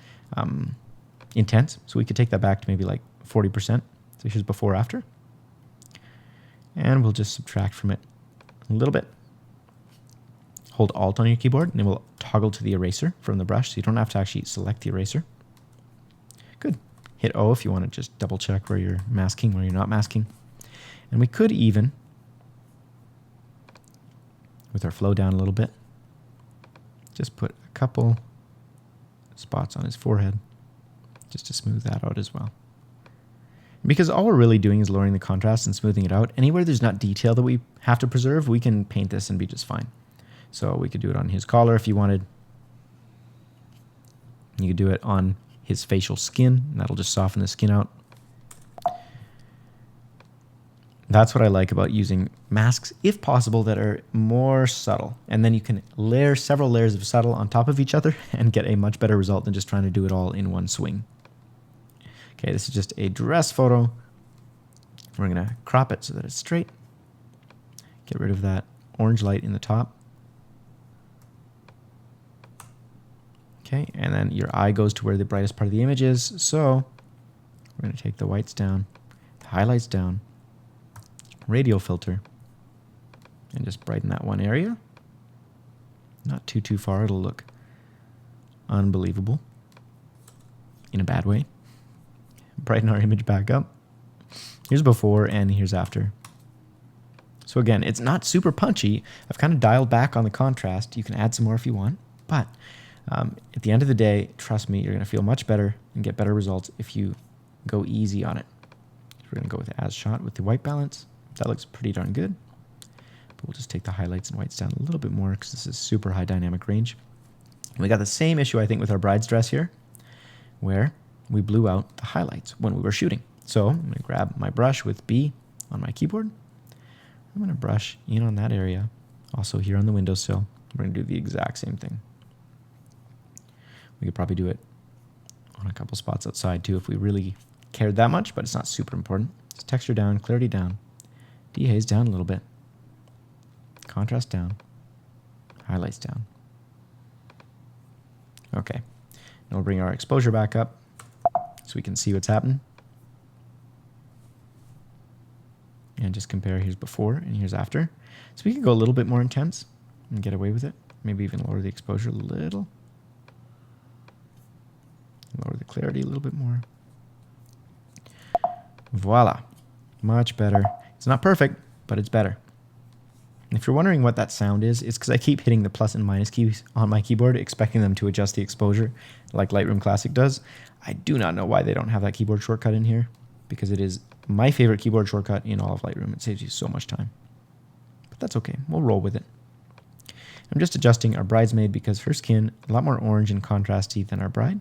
Speaker 1: intense. So we could take that back to maybe like 40%. So here's before, after. And we'll just subtract from it a little bit. Hold Alt on your keyboard, and it will toggle to the eraser from the brush, so you don't have to actually select the eraser. Good. Hit O if you want to just double check where you're masking, where you're not masking. And we could even, with our flow down a little bit, just put a couple spots on his forehead just to smooth that out as well. Because all we're really doing is lowering the contrast and smoothing it out. Anywhere there's not detail that we have to preserve, we can paint this and be just fine. So we could do it on his collar if you wanted. You could do it on his facial skin, and that'll just soften the skin out. That's what I like about using masks, if possible, that are more subtle. And then you can layer several layers of subtle on top of each other and get a much better result than just trying to do it all in one swing. Okay, this is just a dress photo. We're going to crop it so that it's straight. Get rid of that orange light in the top. Okay, and then your eye goes to where the brightest part of the image is. So we're going to take the whites down, the highlights down, radial filter, and just brighten that one area. Not too far, it'll look unbelievable in a bad way. Brighten our image back up. Here's before and here's after. So again, it's not super punchy. I've kind of dialed back on the contrast. You can add some more if you want, but at the end of the day, trust me, you're going to feel much better and get better results if you go easy on it. So we're going to go with as shot with the white balance. That looks pretty darn good. But we'll just take the highlights and whites down a little bit more because this is super high dynamic range. And we got the same issue, I think, with our bride's dress here, where we blew out the highlights when we were shooting. So I'm going to grab my brush with B on my keyboard. I'm going to brush in on that area. Also here on the windowsill, we're going to do the exact same thing. We could probably do it on a couple spots outside too if we really cared that much, but it's not super important. Just texture down, clarity down, dehaze down a little bit, contrast down, highlights down. Okay, now we'll bring our exposure back up so we can see what's happening. And just compare here's before and here's after. So we can go a little bit more intense and get away with it. Maybe even lower the exposure a little. Lower the clarity a little bit more. Voila. Much better. It's not perfect, but it's better. And if you're wondering what that sound is, it's because I keep hitting the plus and minus keys on my keyboard, expecting them to adjust the exposure like Lightroom Classic does. I do not know why they don't have that keyboard shortcut in here, because it is my favorite keyboard shortcut in all of Lightroom. It saves you so much time. But that's okay. We'll roll with it. I'm just adjusting our bridesmaid because her skin a lot more orange and contrasty than our bride.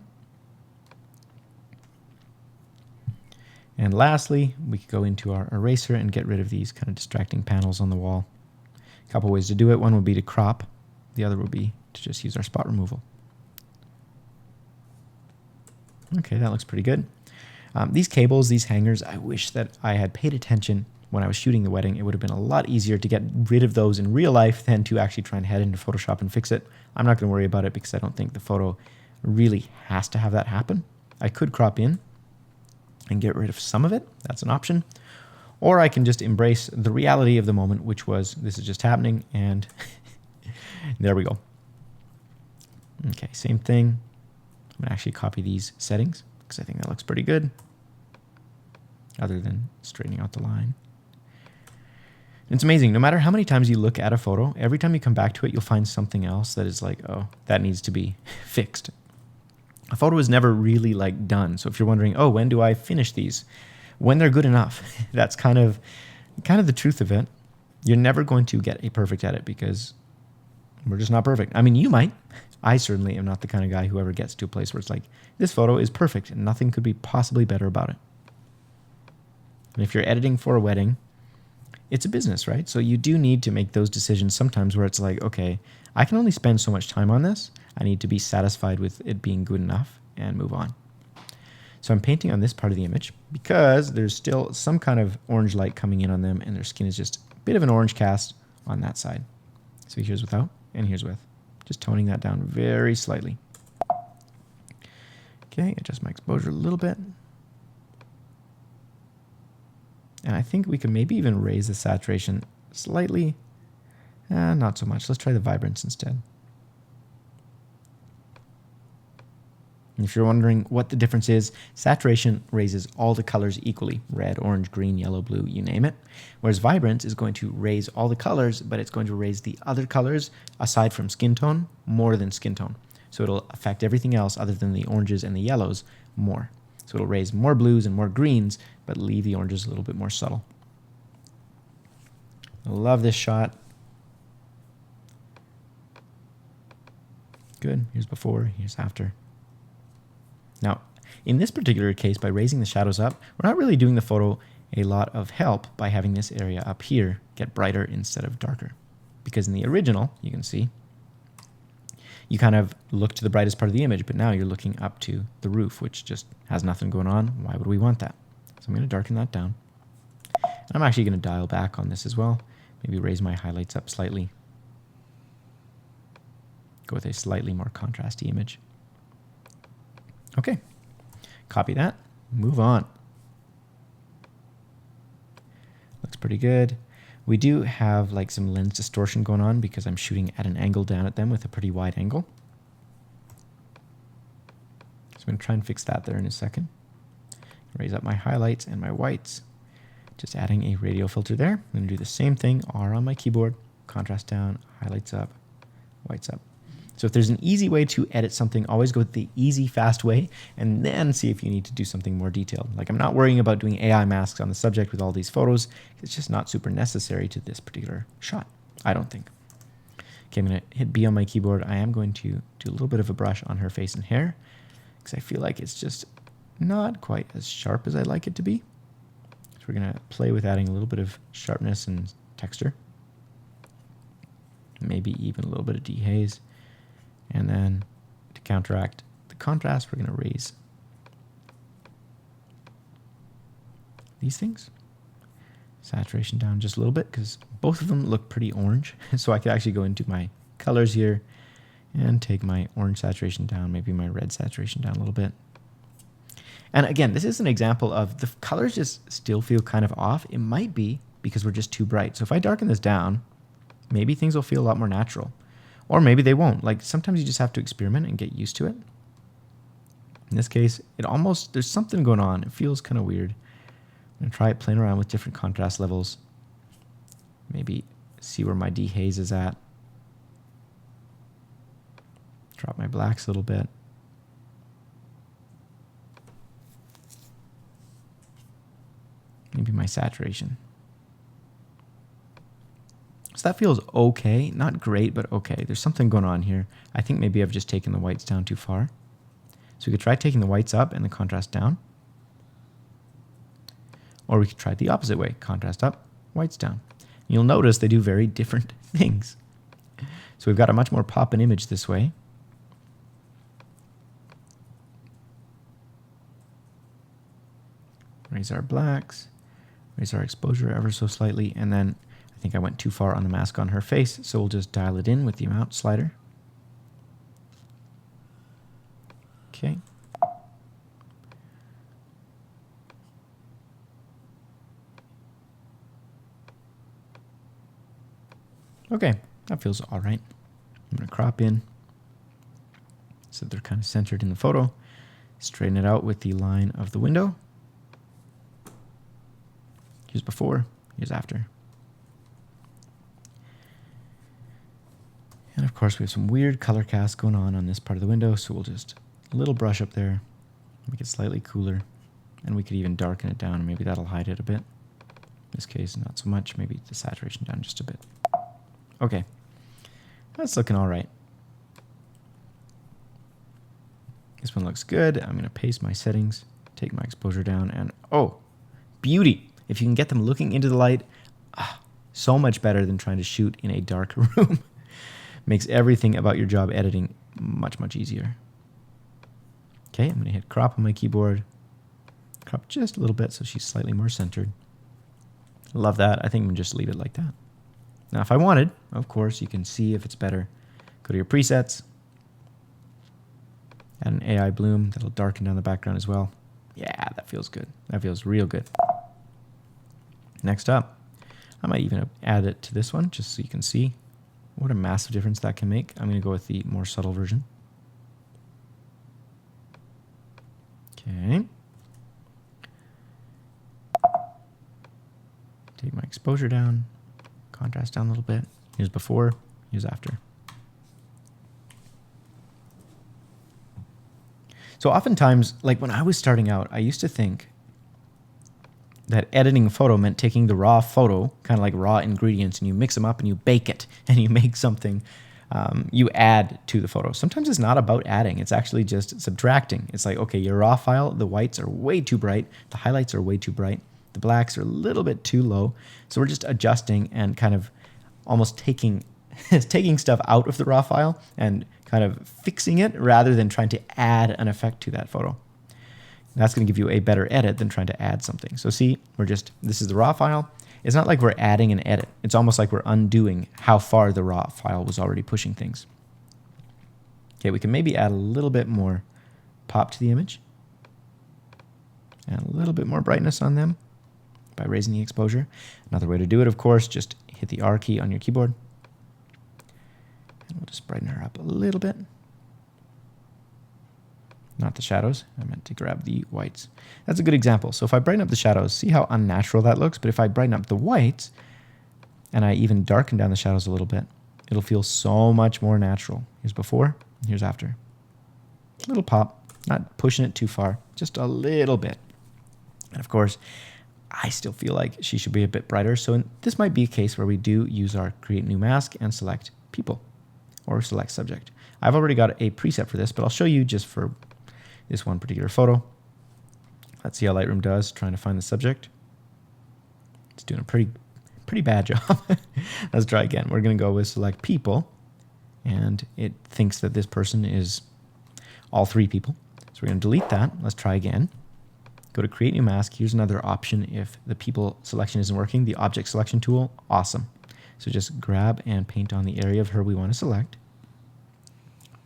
Speaker 1: And lastly, we could go into our eraser and get rid of these kind of distracting panels on the wall. A couple ways to do it. One would be to crop. The other would be to just use our spot removal. Okay, that looks pretty good. These cables, these hangers, I wish that I had paid attention when I was shooting the wedding. It would have been a lot easier to get rid of those in real life than to actually try and head into Photoshop and fix it. I'm not going to worry about it because I don't think the photo really has to have that happen. I could crop in and get rid of some of it. That's an option. Or I can just embrace the reality of the moment, which was this is just happening, and there we go. Okay, same thing. I'm going to actually copy these settings because I think that looks pretty good, other than straightening out the line. It's amazing. No matter how many times you look at a photo, every time you come back to it, you'll find something else that is like, oh, that needs to be fixed. A photo is never really like done. So if you're wondering, oh, when do I finish these? When they're good enough. That's kind of the truth of it. You're never going to get a perfect edit because we're just not perfect. I mean, you might. I certainly am not the kind of guy who ever gets to a place where it's like, this photo is perfect and nothing could be possibly better about it. And if you're editing for a wedding, it's a business, right? So you do need to make those decisions sometimes where it's like, okay, I can only spend so much time on this. I need to be satisfied with it being good enough and move on. So I'm painting on this part of the image because there's still some kind of orange light coming in on them and their skin is just a bit of an orange cast on that side. So here's without and here's with. Just toning that down very slightly. Okay, adjust my exposure a little bit. And I think we can maybe even raise the saturation slightly. Not so much. Let's try the vibrance instead. And if you're wondering what the difference is, saturation raises all the colors equally. Red, orange, green, yellow, blue, you name it. Whereas vibrance is going to raise all the colors, but it's going to raise the other colors, aside from skin tone, more than skin tone. So it'll affect everything else other than the oranges and the yellows more. So it'll raise more blues and more greens, but leave the oranges a little bit more subtle. I love this shot. Good. Here's before, here's after. Now, in this particular case, by raising the shadows up, we're not really doing the photo a lot of help by having this area up here get brighter instead of darker. Because in the original, you can see, you kind of look to the brightest part of the image, but now you're looking up to the roof, which just has nothing going on. Why would we want that? So I'm going to darken that down. And I'm actually going to dial back on this as well. Maybe raise my highlights up slightly. Go with a slightly more contrasty image. Okay, copy that, move on. Looks pretty good. We do have like some lens distortion going on because I'm shooting at an angle down at them with a pretty wide angle. So I'm going to try and fix that there in a second. Raise up my highlights and my whites. Just adding a radial filter there. I'm going to do the same thing, R on my keyboard, contrast down, highlights up, whites up. So if there's an easy way to edit something, always go with the easy, fast way, and then see if you need to do something more detailed. Like I'm not worrying about doing AI masks on the subject with all these photos. It's just not super necessary to this particular shot, I don't think. Okay, I'm going to hit B on my keyboard. I am going to do a little bit of a brush on her face and hair because I feel like it's just not quite as sharp as I'd like it to be. So we're going to play with adding a little bit of sharpness and texture. Maybe even a little bit of dehaze. And then to counteract the contrast, we're going to raise these things. Saturation down just a little bit because both of them look pretty orange. So I could actually go into my colors here and take my orange saturation down, maybe my red saturation down a little bit. And again, this is an example of the colors just still feel kind of off. It might be because we're just too bright. So if I darken this down, maybe things will feel a lot more natural. Or maybe they won't. Like sometimes you just have to experiment and get used to it. In this case, there's something going on. It feels kind of weird. I'm going to try it playing around with different contrast levels. Maybe see where my dehaze is at. Drop my blacks a little bit. Maybe my saturation. So that feels okay. Not great, but okay. There's something going on here. I think maybe I've just taken the whites down too far. So we could try taking the whites up and the contrast down. Or we could try it the opposite way. Contrast up, whites down. You'll notice they do very different things. So we've got a much more pop-in image this way. Raise our blacks. Raise our exposure ever so slightly. And then I think I went too far on the mask on her face, so we'll just dial it in with the amount slider. Okay. Okay, that feels all right. I'm going to crop in so they're kind of centered in the photo. Straighten it out with the line of the window. Here's before, here's after. And of course we have some weird color cast going on this part of the window, so we'll just a little brush up there, make it slightly cooler, and we could even darken it down and maybe that'll hide it a bit. In this case, not so much. Maybe the saturation down just a bit. Okay, that's looking all right. This one looks good. I'm going to paste my settings, take my exposure down, and oh, beauty. If you can get them looking into the light, so much better than trying to shoot in a dark room. Makes everything about your job editing much, much easier. Okay, I'm going to hit crop on my keyboard. Crop just a little bit so she's slightly more centered. Love that. I think I'm going to just leave it like that. Now, if I wanted, of course, you can see if it's better. Go to your presets. Add an AI bloom. That'll darken down the background as well. Yeah, that feels good. That feels real good. Next up, I might even add it to this one just so you can see what a massive difference that can make. I'm going to go with the more subtle version. Okay. Take my exposure down, contrast down a little bit. Here's before, here's after. So oftentimes, like when I was starting out, I used to think that editing a photo meant taking the raw photo, kind of like raw ingredients, and you mix them up and you bake it and you make something you add to the photo. Sometimes it's not about adding. It's actually just subtracting. It's like, okay, your raw file, the whites are way too bright. The highlights are way too bright. The blacks are a little bit too low. So we're just adjusting and kind of almost taking stuff out of the raw file and kind of fixing it rather than trying to add an effect to that photo. That's going to give you a better edit than trying to add something. So see, this is the raw file. It's not like we're adding an edit. It's almost like we're undoing how far the raw file was already pushing things. Okay, we can maybe add a little bit more pop to the image and a little bit more brightness on them by raising the exposure. Another way to do it, of course, just hit the R key on your keyboard. And we'll just brighten her up a little bit. Not the shadows. I meant to grab the whites. That's a good example. So if I brighten up the shadows, see how unnatural that looks? But if I brighten up the whites and I even darken down the shadows a little bit, it'll feel so much more natural. Here's before, here's after. A little pop, not pushing it too far, just a little bit. And of course, I still feel like she should be a bit brighter. So this might be a case where we do use our create new mask and select people or select subject. I've already got a preset for this, but I'll show you just for this one particular photo. Let's see how Lightroom does trying to find the subject. It's doing a pretty bad job. Let's try again. We're going to go with select people, and it thinks that this person is all three people. So we're going to delete that. Let's try again. Go to create new mask. Here's another option if the people selection isn't working. The object selection tool, awesome. So just grab and paint on the area of her we want to select.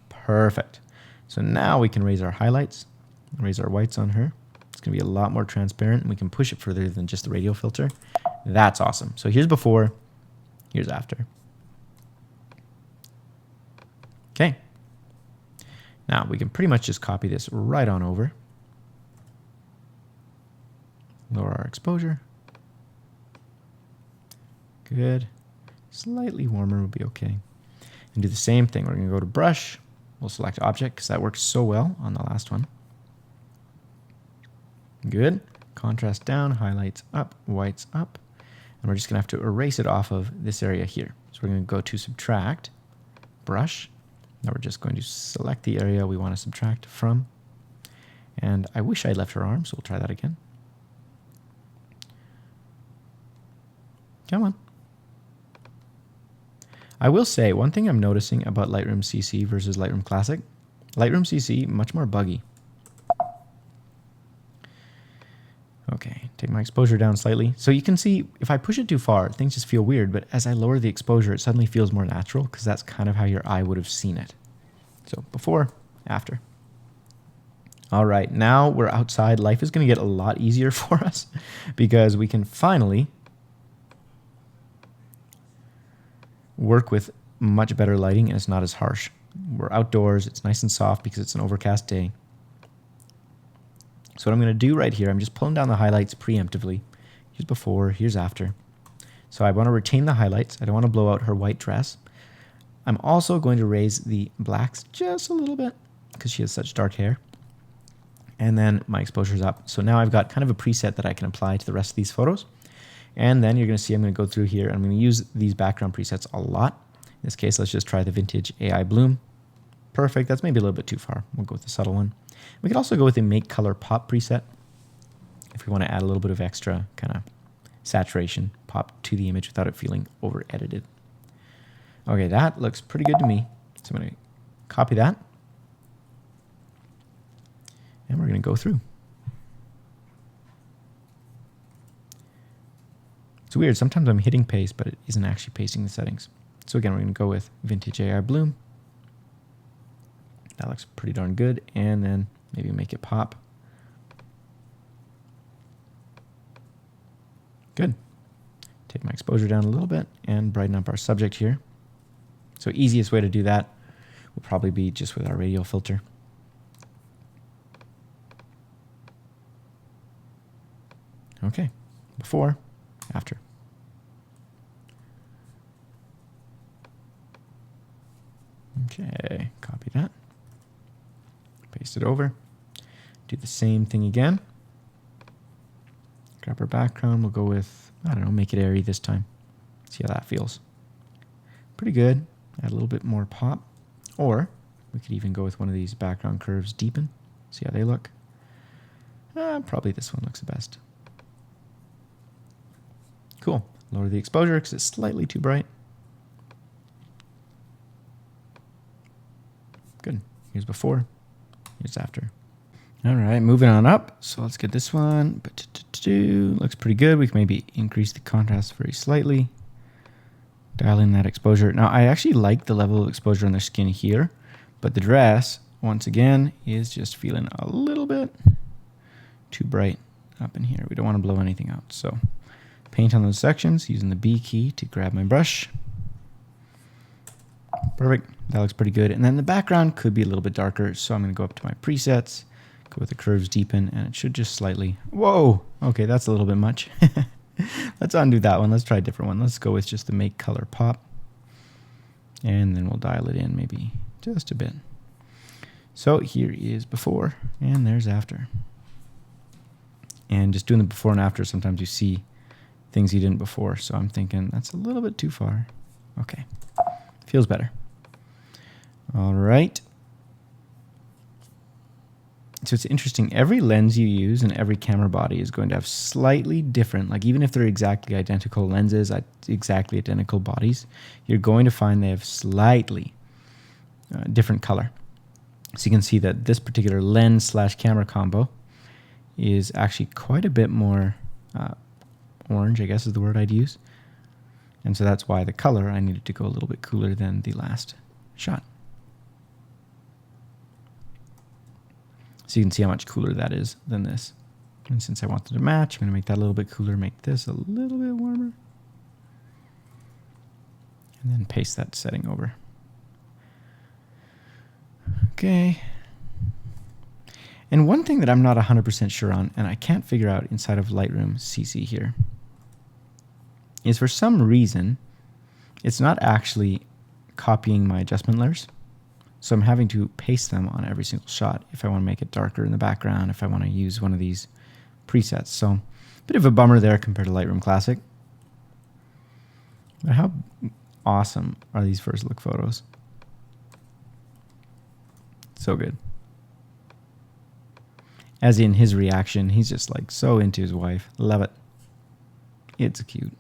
Speaker 1: Perfect. So now we can raise our highlights, raise our whites on her. It's going to be a lot more transparent, and we can push it further than just the radio filter. That's awesome. So here's before, here's after. Okay. Now we can pretty much just copy this right on over. Lower our exposure. Good. Slightly warmer would be okay. And do the same thing. We're going to go to brush. We'll select object because that works so well on the last one. Good. Contrast down, highlights up, whites up. And we're just going to have to erase it off of this area here. So we're going to go to subtract, brush. Now we're just going to select the area we want to subtract from. And I wish I left her arm, so we'll try that again. Come on. I will say, one thing I'm noticing about Lightroom CC versus Lightroom Classic, Lightroom CC, much more buggy. Okay, take my exposure down slightly. So you can see, if I push it too far, things just feel weird, but as I lower the exposure, it suddenly feels more natural, because that's kind of how your eye would have seen it. So before, after. All right, now we're outside. Life is going to get a lot easier for us, because we can finally work with much better lighting, and it's not as harsh. We're outdoors, it's nice and soft because it's an overcast day. So what I'm going to do right here, I'm just pulling down the highlights preemptively. Here's before, here's after. So I want to retain the highlights. I don't want to blow out her white dress. I'm also going to raise the blacks just a little bit because she has such dark hair. And then my exposure's up. So now I've got kind of a preset that I can apply to the rest of these photos. And then you're going to see I'm going to go through here. I'm going to use these background presets a lot. In this case, let's just try the Vintage AI Bloom. Perfect. That's maybe a little bit too far. We'll go with the subtle one. We could also go with the Make Color Pop preset if we want to add a little bit of extra kind of saturation pop to the image without it feeling over edited. Okay, that looks pretty good to me. So I'm going to copy that. And we're going to go through. It's weird. Sometimes I'm hitting paste, but it isn't actually pasting the settings. So again, we're going to go with Vintage AI Bloom. That looks pretty darn good. And then maybe make it pop. Good. Take my exposure down a little bit and brighten up our subject here. So easiest way to do that will probably be just with our radial filter. Okay, before, after. Okay, copy that. Paste it over. Do the same thing again. Grab our background. We'll go with, I don't know, make it airy this time. See how that feels. Pretty good. Add a little bit more pop. Or we could even go with one of these background curves, deepen. See how they look. Probably this one looks the best. Cool. Lower the exposure because it's slightly too bright. Good. Here's before. Here's after. All right, moving on up. So let's get this one. Looks pretty good. We can maybe increase the contrast very slightly. Dial in that exposure. Now, I actually like the level of exposure on their skin here, but the dress, once again, is just feeling a little bit too bright up in here. We don't want to blow anything out. So paint on those sections using the B key to grab my brush. Perfect. That looks pretty good. And then the background could be a little bit darker, so I'm going to go up to my presets, go with the curves deepen, and it should just slightly... Whoa! Okay, that's a little bit much. Let's undo that one. Let's try a different one. Let's go with just the Make Color Pop. And then we'll dial it in maybe just a bit. So here is before, and there's after. And just doing the before and after, sometimes you see things you didn't before. So I'm thinking that's a little bit too far. Okay. Feels better. All right. So it's interesting. Every lens you use and every camera body is going to have slightly different, like even if they're exactly identical lenses, exactly identical bodies, you're going to find they have slightly different color. So you can see that this particular lens / camera combo is actually quite a bit more orange, I guess is the word I'd use. And so that's why the color, I needed to go a little bit cooler than the last shot. So you can see how much cooler that is than this. And since I wanted to match, I'm going to make that a little bit cooler, make this a little bit warmer. And then paste that setting over. Okay. And one thing that I'm not 100% sure on, and I can't figure out inside of Lightroom CC here, is for some reason, it's not actually copying my adjustment layers. So I'm having to paste them on every single shot if I want to make it darker in the background, if I want to use one of these presets. So a bit of a bummer there compared to Lightroom Classic. But how awesome are these first look photos? So good. As in his reaction, he's just like so into his wife. Love it. It's cute.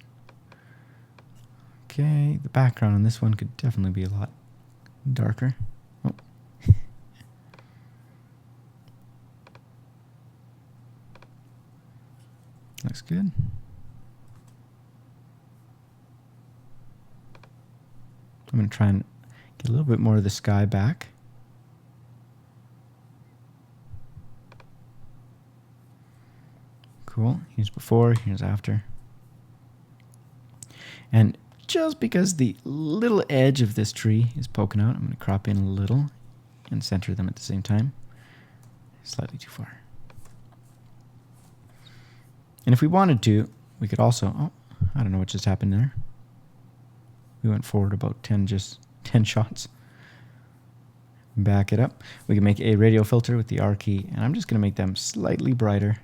Speaker 1: Okay, the background on this one could definitely be a lot darker. Oh. Looks good. I'm going to try and get a little bit more of the sky back. Cool. Here's before, here's after. And just because the little edge of this tree is poking out, I'm going to crop in a little and center them at the same time. Slightly too far. And if we wanted to, we could also, oh, I don't know what just happened there. We went forward about 10 shots. Back it up. We can make a radial filter with the R key, and I'm just going to make them slightly brighter.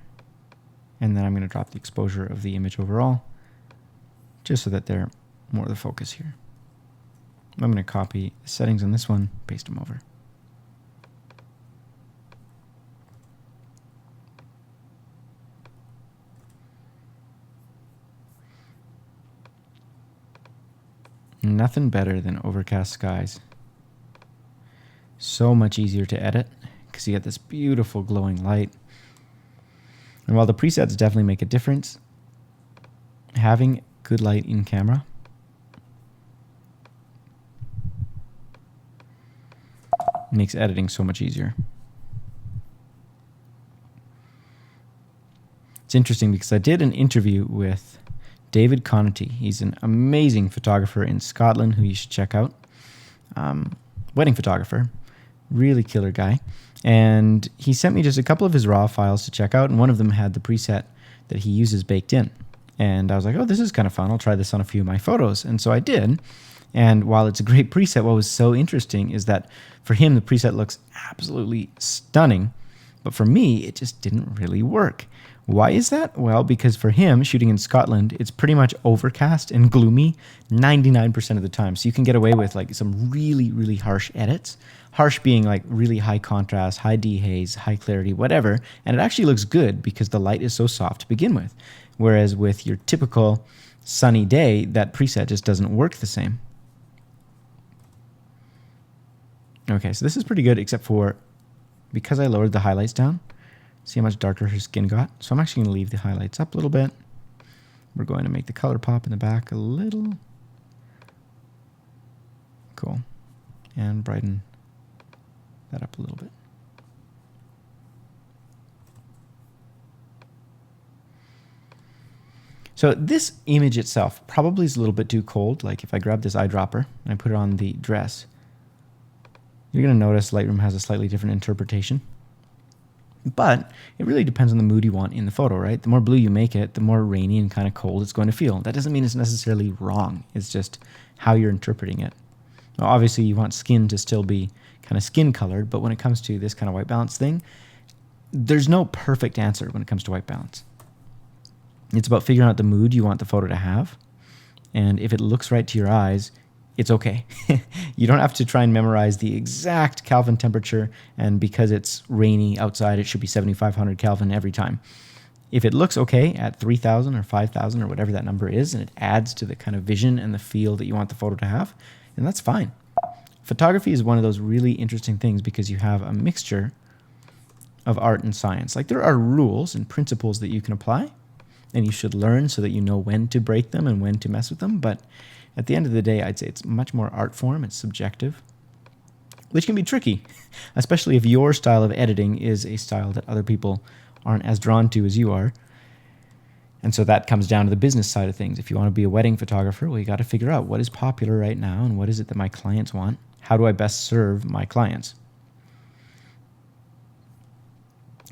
Speaker 1: And then I'm going to drop the exposure of the image overall just so that they're more the focus here. I'm going to copy the settings on this one, paste them over. Nothing better than overcast skies. So much easier to edit because you get this beautiful glowing light. And while the presets definitely make a difference, having good light in camera makes editing so much easier. It's interesting because I did an interview with David Conity. He's an amazing photographer in Scotland who you should check out. Wedding photographer, really killer guy. And he sent me just a couple of his raw files to check out, and one of them had the preset that he uses baked in. And I was like, oh, this is kind of fun. I'll try this on a few of my photos. And so I did. And while it's a great preset, what was so interesting is that for him, the preset looks absolutely stunning. But for me, it just didn't really work. Why is that? Well, because for him, shooting in Scotland, it's pretty much overcast and gloomy 99% of the time. So you can get away with like some really, really harsh edits. Harsh being like really high contrast, high dehaze, high clarity, whatever. And it actually looks good because the light is so soft to begin with. Whereas with your typical sunny day, that preset just doesn't work the same. Okay, so this is pretty good except for because I lowered the highlights down. See how much darker her skin got? So I'm actually going to leave the highlights up a little bit. We're going to make the color pop in the back a little. Cool. And brighten that up a little bit. So this image itself probably is a little bit too cold. Like if I grab this eyedropper and I put it on the dress, you're going to notice Lightroom has a slightly different interpretation. But it really depends on the mood you want in the photo, right? The more blue you make it, the more rainy and kind of cold it's going to feel. That doesn't mean it's necessarily wrong. It's just how you're interpreting it. Now, obviously, you want skin to still be kind of skin colored, but when it comes to this kind of white balance thing, there's no perfect answer when it comes to white balance. It's about figuring out the mood you want the photo to have. And if it looks right to your eyes, it's okay. You don't have to try and memorize the exact Kelvin temperature, and because it's rainy outside, it should be 7,500 Kelvin every time. If it looks okay at 3,000 or 5,000 or whatever that number is, and it adds to the kind of vision and the feel that you want the photo to have, then that's fine. Photography is one of those really interesting things because you have a mixture of art and science. Like there are rules and principles that you can apply, and you should learn so that you know when to break them and when to mess with them, but at the end of the day, I'd say it's much more art form, it's subjective, which can be tricky, especially if your style of editing is a style that other people aren't as drawn to as you are. And so that comes down to the business side of things. If you want to be a wedding photographer, well, you got to figure out what is popular right now and what is it that my clients want. How do I best serve my clients?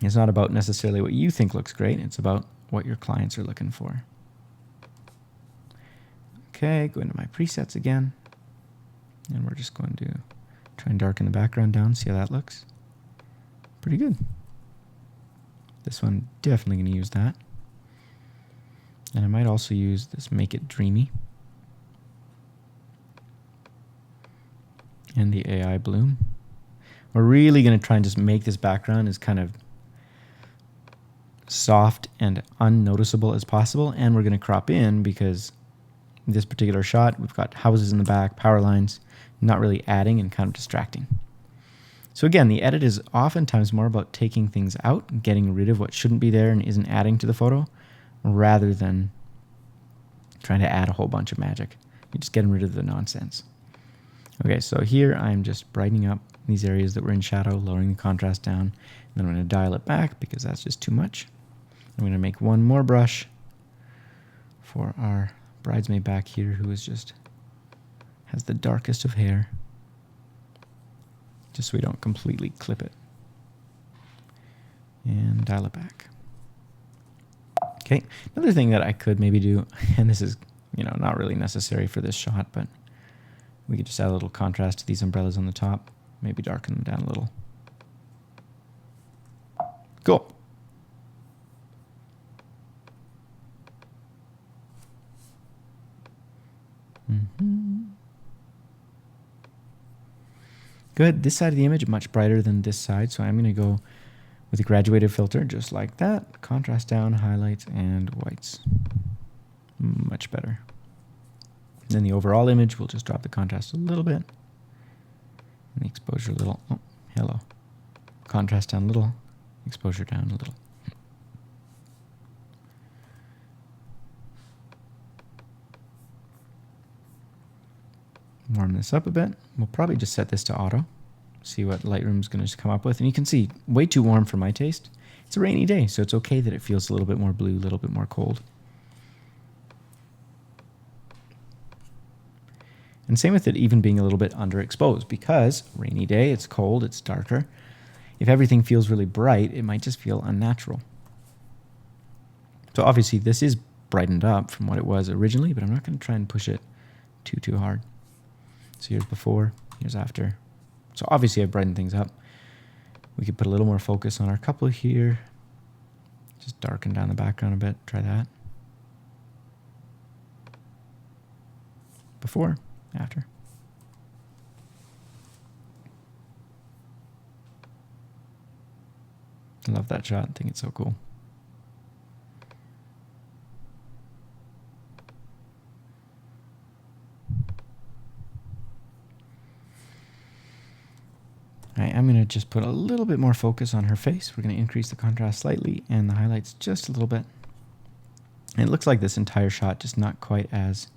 Speaker 1: It's not about necessarily what you think looks great. It's about what your clients are looking for. Okay, go into my presets again. And we're just going to try and darken the background down, see how that looks. Pretty good. This one, definitely going to use that. And I might also use this Make It Dreamy. And the AI Bloom. We're really going to try and just make this background as kind of soft and unnoticeable as possible. And we're going to crop in because this particular shot, we've got houses in the back, power lines, not really adding and kind of distracting. So again, the edit is oftentimes more about taking things out, getting rid of what shouldn't be there and isn't adding to the photo, rather than trying to add a whole bunch of magic. You're just getting rid of the nonsense. Okay, so here I'm just brightening up these areas that were in shadow, lowering the contrast down, and then I'm going to dial it back because that's just too much. I'm going to make one more brush for our bridesmaid back here who is just has the darkest of hair, just so we don't completely clip it, and dial it back. Okay, another thing that I could maybe do, and this is not really necessary for this shot, but we could just add a little contrast to these umbrellas on the top, maybe darken them down a little. Cool. Good. This side of the image much brighter than this side, so I'm going to go with a graduated filter just like that. Contrast down, highlights, and whites. Much better. Then the overall image, we'll just drop the contrast a little bit. And the exposure a little. Oh, hello. Contrast down a little, exposure down a little. Warm this up a bit. We'll probably just set this to auto. See what Lightroom's going to come up with. And you can see, way too warm for my taste. It's a rainy day, so it's okay that it feels a little bit more blue, a little bit more cold. And same with it even being a little bit underexposed, because rainy day, it's cold, it's darker. If everything feels really bright, it might just feel unnatural. So obviously this is brightened up from what it was originally, but I'm not going to try and push it too hard. So here's before, here's after. So obviously I've brightened things up. We could put a little more focus on our couple here. Just darken down the background a bit, try that. Before, after. I love that shot, I think it's so cool. Alright, I'm going to just put a little bit more focus on her face. We're going to increase the contrast slightly and the highlights just a little bit. And it looks like this entire shot just not quite as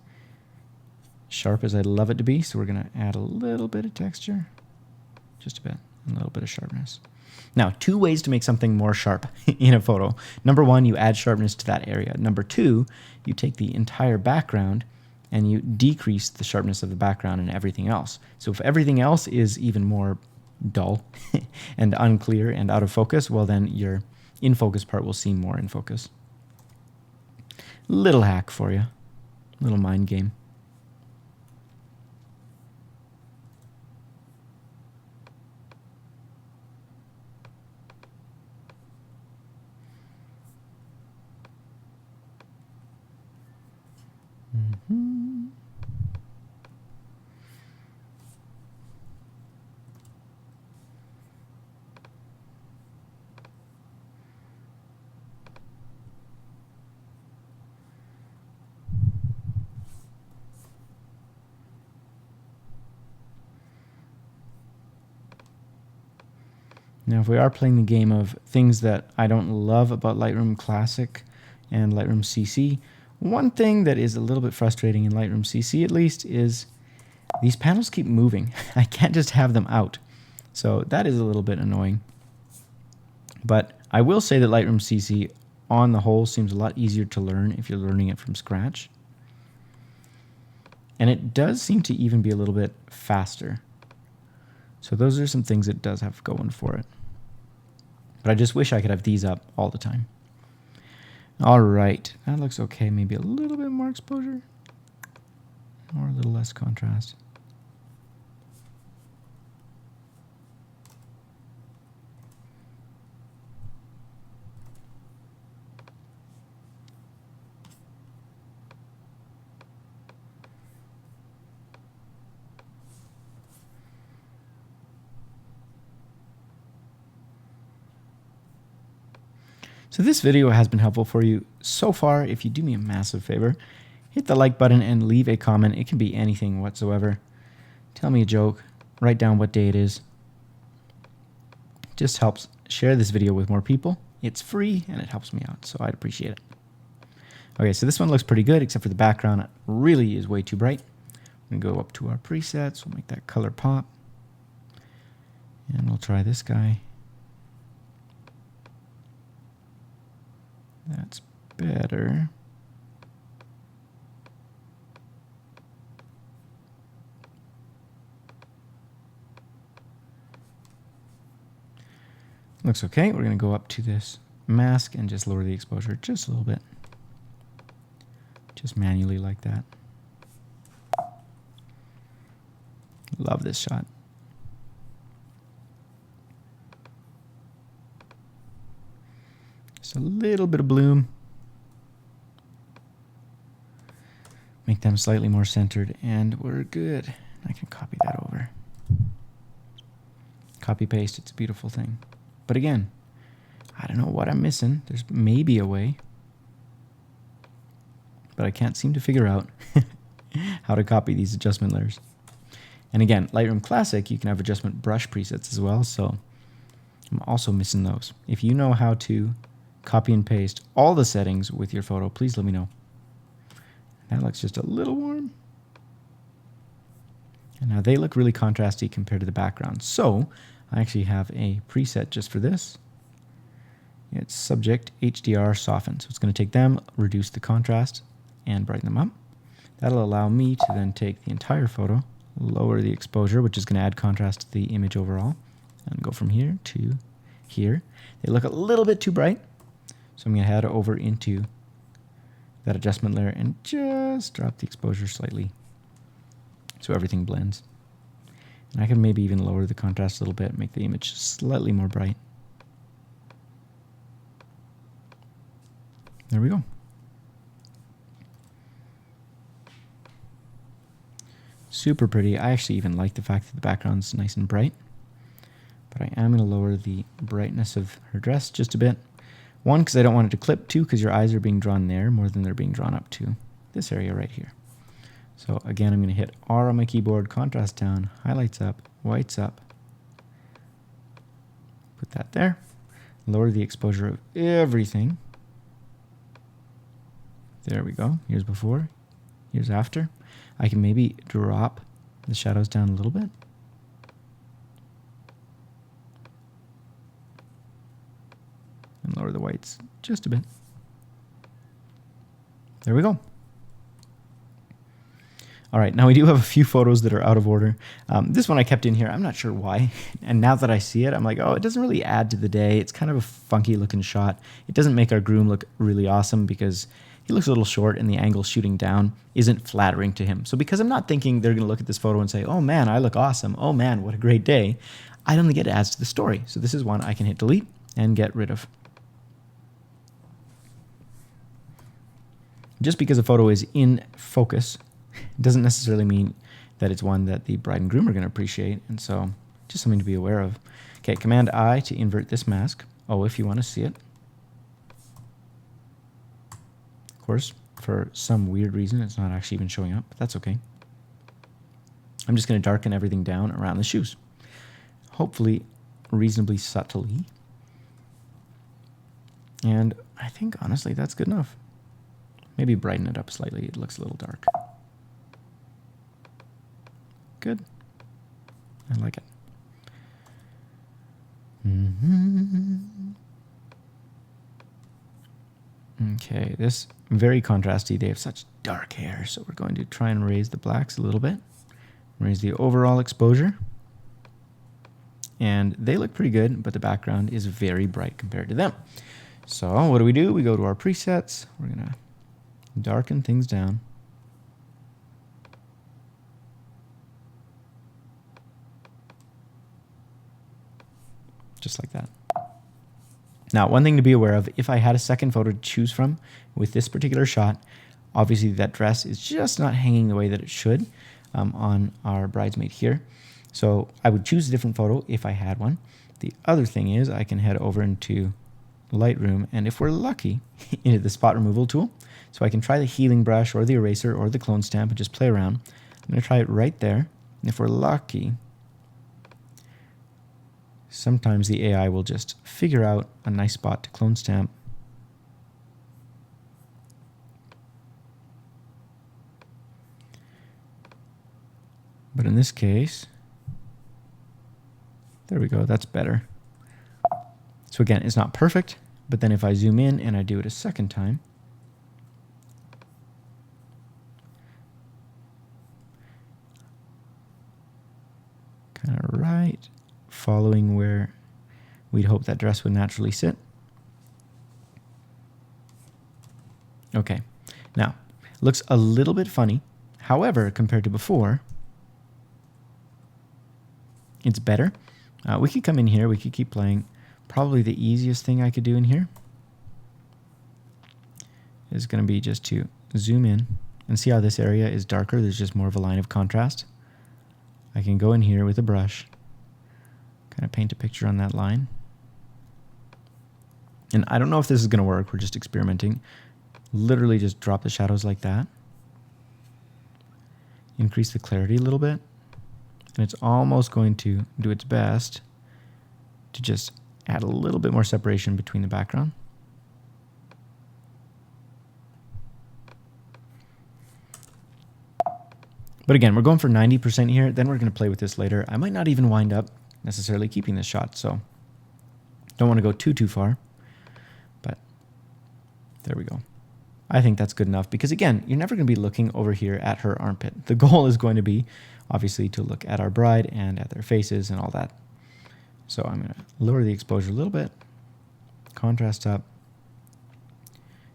Speaker 1: sharp as I'd love it to be, so we're going to add a little bit of texture, just a bit, and a little bit of sharpness. Now, 2 ways to make something more sharp in a photo. Number 1, you add sharpness to that area. Number 2, you take the entire background and you decrease the sharpness of the background and everything else. So if everything else is even more dull and unclear and out of focus, well then your in focus part will seem more in focus. Little hack for you, little mind game. Now, if we are playing the game of things that I don't love about Lightroom Classic and Lightroom CC, one thing that is a little bit frustrating in Lightroom CC at least is these panels keep moving. I can't just have them out. So that is a little bit annoying. But I will say that Lightroom CC on the whole seems a lot easier to learn if you're learning it from scratch. And it does seem to even be a little bit faster. So those are some things it does have going for it. But I just wish I could have these up all the time. All right, that looks okay. Maybe a little bit more exposure or a little less contrast. So this video has been helpful for you so far. If you do me a massive favor, hit the like button and leave a comment. It can be anything whatsoever. Tell me a joke, write down what day it is. Just helps share this video with more people. It's free and it helps me out, so I'd appreciate it. Okay, so this one looks pretty good, except for the background. It really is way too bright. I'm gonna go up to our presets. We'll make that color pop. And we'll try this guy. That's better. Looks okay. We're going to go up to this mask and just lower the exposure just a little bit. Just manually like that. Love this shot. Just a little bit of bloom. Make them slightly more centered, and we're good. I can copy that over. Copy paste, it's a beautiful thing. But again, I don't know what I'm missing. There's maybe a way, but I can't seem to figure out how to copy these adjustment layers. And again, Lightroom Classic, you can have adjustment brush presets as well, so I'm also missing those. If you know how to copy and paste all the settings with your photo, please let me know. That looks just a little warm. And now they look really contrasty compared to the background. So I actually have a preset just for this. It's subject HDR soften. So it's going to take them, reduce the contrast, and brighten them up. That'll allow me to then take the entire photo, lower the exposure, which is going to add contrast to the image overall, and go from here to here. They look a little bit too bright, so I'm going to head over into that adjustment layer and just drop the exposure slightly so everything blends. And I can maybe even lower the contrast a little bit, make the image slightly more bright. There we go. Super pretty. I actually even like the fact that the background's nice and bright. But I am going to lower the brightness of her dress just a bit. One, because I don't want it to clip. Two, because your eyes are being drawn there more than they're being drawn up to this area right here. So again, I'm going to hit R on my keyboard, contrast down, highlights up, whites up. Put that there. Lower the exposure of everything. There we go. Here's before, here's after. I can maybe drop the shadows down a little bit. And lower the whites just a bit. There we go. All right, now we do have a few photos that are out of order. This one I kept in here. I'm not sure why. And now that I see it, I'm like, oh, it doesn't really add to the day. It's kind of a funky looking shot. It doesn't make our groom look really awesome because he looks a little short and the angle shooting down isn't flattering to him. So because I'm not thinking they're going to look at this photo and say, oh man, I look awesome. Oh man, what a great day. I don't think it adds to the story. So this is one I can hit delete and get rid of. Just because a photo is in focus doesn't necessarily mean that it's one that the bride and groom are going to appreciate. And so just something to be aware of. Okay, Command I to invert this mask. Oh, if you want to see it. Of course, for some weird reason, it's not actually even showing up, but that's okay. I'm just going to darken everything down around the shoes. Hopefully reasonably subtly. And I think, honestly, that's good enough. Maybe brighten it up slightly. It looks a little dark. Good. I like it. Okay, this very contrasty. They have such dark hair, so we're going to try and raise the blacks a little bit. Raise the overall exposure. And they look pretty good, but the background is very bright compared to them. So what do? We go to our presets. We're going to darken things down. Just like that. Now, one thing to be aware of, if I had a second photo to choose from with this particular shot, obviously that dress is just not hanging the way that it should on our bridesmaid here. So I would choose a different photo if I had one. The other thing is I can head over into Lightroom, and if we're lucky, into the spot removal tool. So I can try the healing brush or the eraser or the clone stamp and just play around. I'm going to try it right there. And if we're lucky, sometimes the AI will just figure out a nice spot to clone stamp. But in this case, there we go, that's better. So again, it's not perfect, but then if I zoom in and I do it a second time, kind of right, following where we'd hope that dress would naturally sit. Okay, now, looks a little bit funny. However, compared to before, it's better. We could come in here, we could keep playing. Probably the easiest thing I could do in here is going to be just to zoom in And see how this area is darker? There's just more of a line of contrast. I can go in here with a brush, kind of paint a picture on that line. And I don't know if this is going to work. We're just experimenting. Literally just drop the shadows like that. Increase the clarity a little bit. And it's almost going to do its best to just add a little bit more separation between the background. But again, we're going for 90% here. Then we're going to play with this later. I might not even wind up necessarily keeping this shot, so don't want to go too far. But there we go. I think that's good enough because, again, you're never going to be looking over here at her armpit. The goal is going to be, obviously, to look at our bride and at their faces and all that. So I'm going to lower the exposure a little bit, contrast up,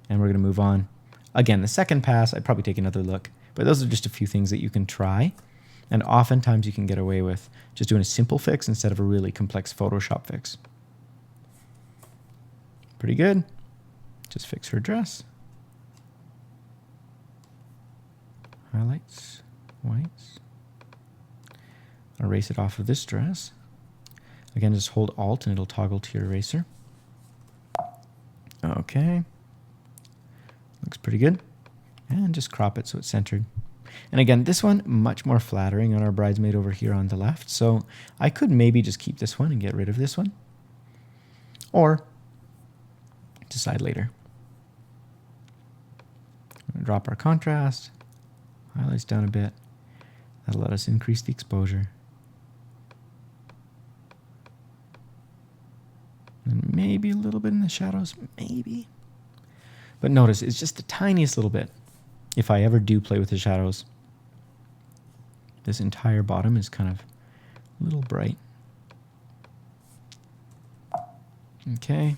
Speaker 1: and we're going to move on. Again, the second pass, I'd probably take another look. But those are just a few things that you can try. And oftentimes you can get away with just doing a simple fix instead of a really complex Photoshop fix. Pretty good. Just fix her dress. Highlights, whites. Erase it off of this dress. Again, just hold Alt and it'll toggle to your eraser. Okay. Looks pretty good. And just crop it so it's centered. And again, this one, much more flattering on our bridesmaid over here on the left. So I could maybe just keep this one and get rid of this one. Or decide later. Drop our contrast. Highlights down a bit. That'll let us increase the exposure. And maybe a little bit in the shadows, maybe. But notice, it's just the tiniest little bit. If I ever do play with the shadows, this entire bottom is kind of a little bright. Okay.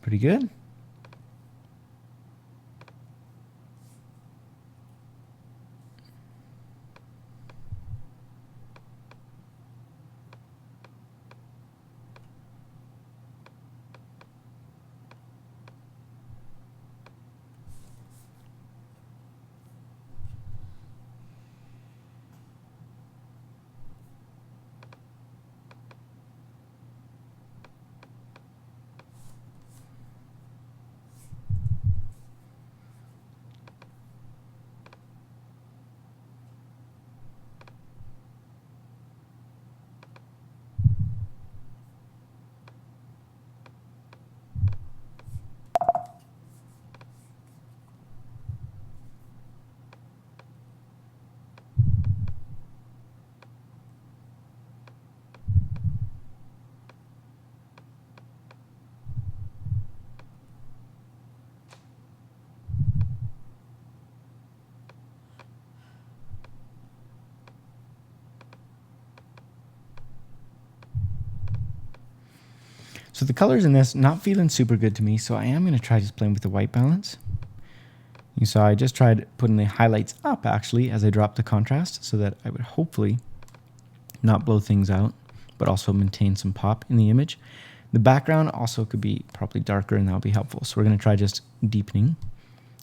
Speaker 1: Pretty good. So the colors in this, not feeling super good to me, so I am going to try just playing with the white balance. You saw I just tried putting the highlights up, actually, as I dropped the contrast, so that I would hopefully not blow things out, but also maintain some pop in the image. The background also could be probably darker, and that will be helpful. So we're going to try just deepening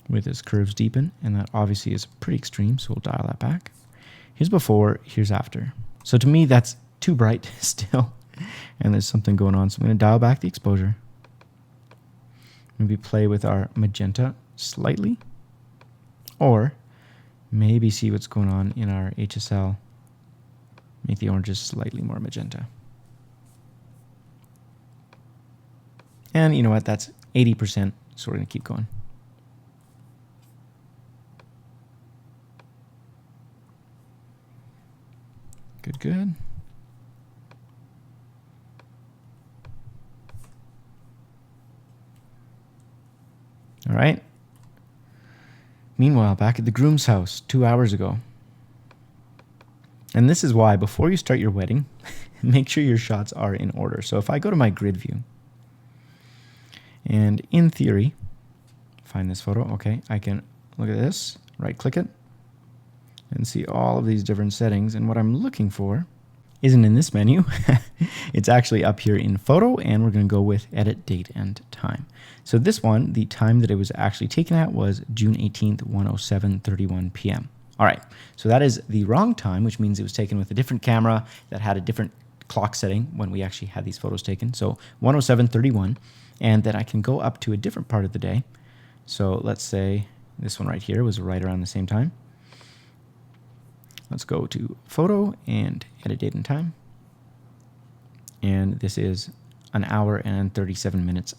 Speaker 1: with this curves deepen, and that obviously is pretty extreme, so we'll dial that back. Here's before, here's after. So to me, that's too bright still. And there's something going on, so I'm going to dial back the exposure. Maybe play with our magenta slightly, or maybe see what's going on in our HSL. Make the oranges slightly more magenta. And you know what, that's 80%, so we're going to keep going. Good, good. All right. Meanwhile, back at the groom's house 2 hours ago. And this is why, before you start your wedding, make sure your shots are in order. So if I go to my grid view, and in theory, find this photo, okay, I can look at this, right click it, and see all of these different settings. And what I'm looking for isn't in this menu. It's actually up here in photo, and we're going to go with edit date and time. So this one, the time that it was actually taken at was June 18th, 1:07:31 p.m. All right, so that is the wrong time, which means it was taken with a different camera that had a different clock setting when we actually had these photos taken. So 1:07:31, and then I can go up to a different part of the day. So let's say this one right here was right around the same time. Let's go to photo and edit date and time. And this is an hour and 37 minutes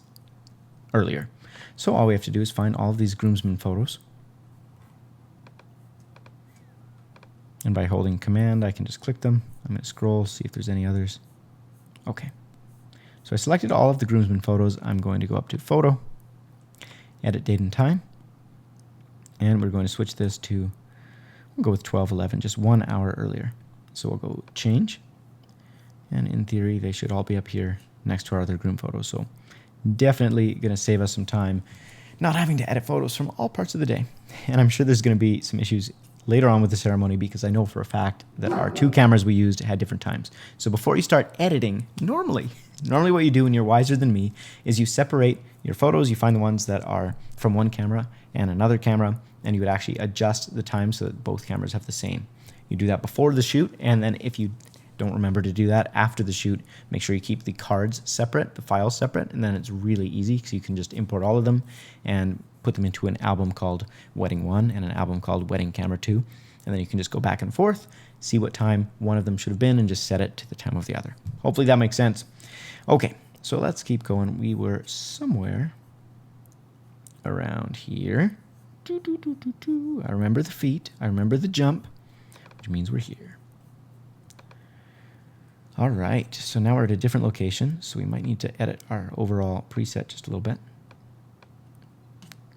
Speaker 1: earlier. So all we have to do is find all of these groomsmen photos. And by holding command, I can just click them. I'm going to scroll, see if there's any others. Okay. So I selected all of the groomsmen photos. I'm going to go up to photo, edit date and time. And we're going to switch this to, we'll go with 12:11, just 1 hour earlier. So we'll go change. And in theory, they should all be up here next to our other groom photos. So definitely going to save us some time not having to edit photos from all parts of the day. And I'm sure there's going to be some issues later on with the ceremony, because I know for a fact that our two cameras we used had different times. So before you start editing, normally what you do when you're wiser than me is you separate your photos, you find the ones that are from one camera and another camera, and you would actually adjust the time so that both cameras have the same. You do that before the shoot, and then if you don't remember to do that after the shoot, make sure you keep the cards separate, the files separate, and then it's really easy because you can just import all of them and put them into an album called Wedding 1 and an album called Wedding Camera 2. And then you can just go back and forth, see what time one of them should have been, and just set it to the time of the other. Hopefully that makes sense. Okay, so let's keep going. We were somewhere around here. I remember the feet. I remember the jump, which means we're here. All right, so now we're at a different location, so we might need to edit our overall preset just a little bit.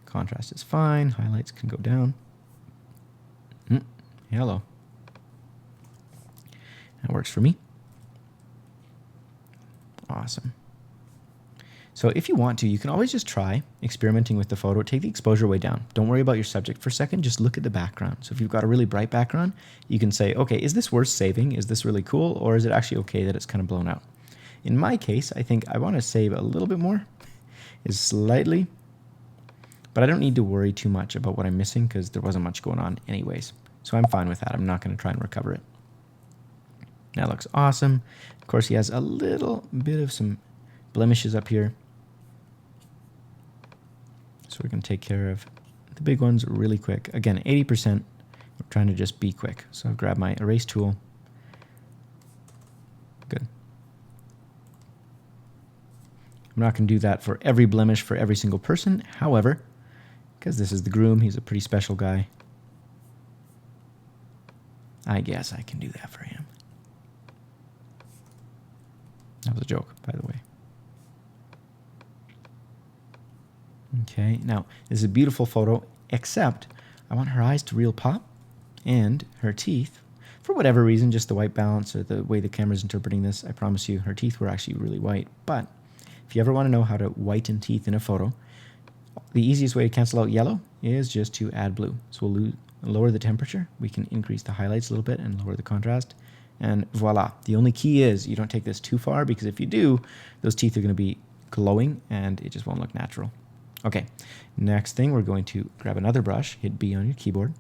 Speaker 1: Contrast is fine. Highlights can go down. Hello. That works for me. Awesome. So if you want to, you can always just try experimenting with the photo. Take the exposure way down. Don't worry about your subject for a second. Just look at the background. So if you've got a really bright background, you can say, okay, is this worth saving? Is this really cool? Or is it actually okay that it's kind of blown out? In my case, I think I want to save a little bit more, is slightly, but I don't need to worry too much about what I'm missing because there wasn't much going on anyways. So I'm fine with that. I'm not going to try and recover it. That looks awesome. Of course, he has a little bit of some blemishes up here. So we're going to take care of the big ones really quick. Again, 80%, we're trying to just be quick. So I'll grab my erase tool. Good. I'm not going to do that for every blemish for every single person. However, because this is the groom, he's a pretty special guy, I guess I can do that for him. That was a joke, by the way. Okay, now this is a beautiful photo, except I want her eyes to real pop and her teeth, for whatever reason, just the white balance or the way the camera's interpreting this, I promise you her teeth were actually really white. But if you ever want to know how to whiten teeth in a photo, the easiest way to cancel out yellow is just to add blue. So we'll lower the temperature, we can increase the highlights a little bit and lower the contrast, and voila. The only key is you don't take this too far, because if you do, those teeth are going to be glowing and it just won't look natural. Okay, next thing, we're going to grab another brush, hit B on your keyboard,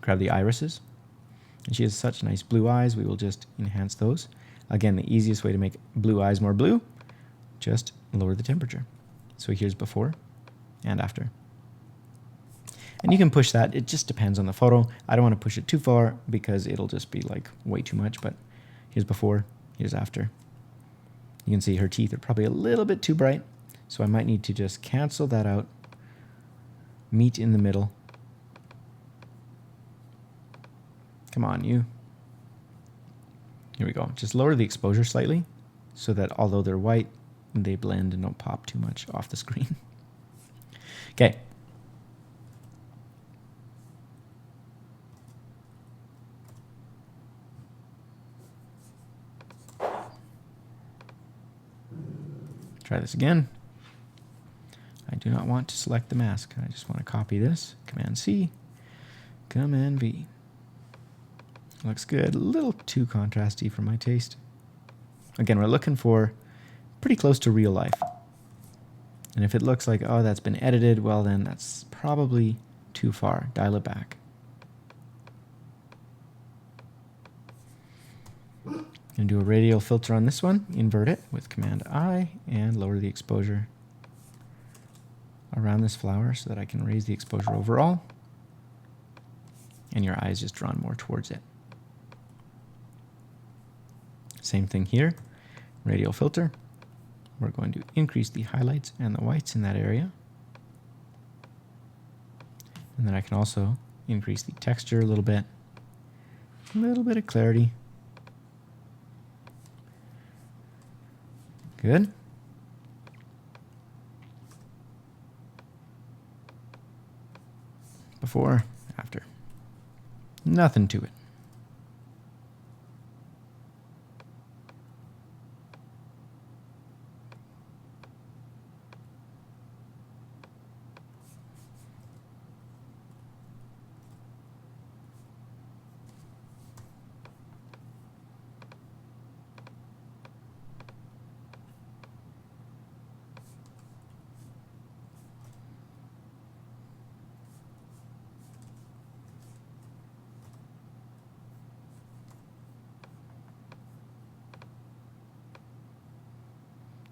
Speaker 1: grab the irises, and she has such nice blue eyes, we will just enhance those. Again, the easiest way to make blue eyes more blue, just lower the temperature. So here's before and after. And you can push that, it just depends on the photo. I don't want to push it too far because it'll just be like way too much, but here's before, here's after. You can see her teeth are probably a little bit too bright, so I might need to just cancel that out, meet in the middle. Come on, you. Here we go. Just lower the exposure slightly so that although they're white, they blend and don't pop too much off the screen. Okay. Try this again. I do not want to select the mask. I just want to copy this, Command C, Command V. Looks good. A little too contrasty for my taste. Again, we're looking for pretty close to real life. And if it looks like, oh, that's been edited, well then that's probably too far. Dial it back. Gonna do a radial filter on this one, invert it with Command I, and lower the exposure around this flower so that I can raise the exposure overall. And your eye is just drawn more towards it. Same thing here, radial filter. We're going to increase the highlights and the whites in that area. And then I can also increase the texture a little bit of clarity. Good. Before, after. Nothing to it.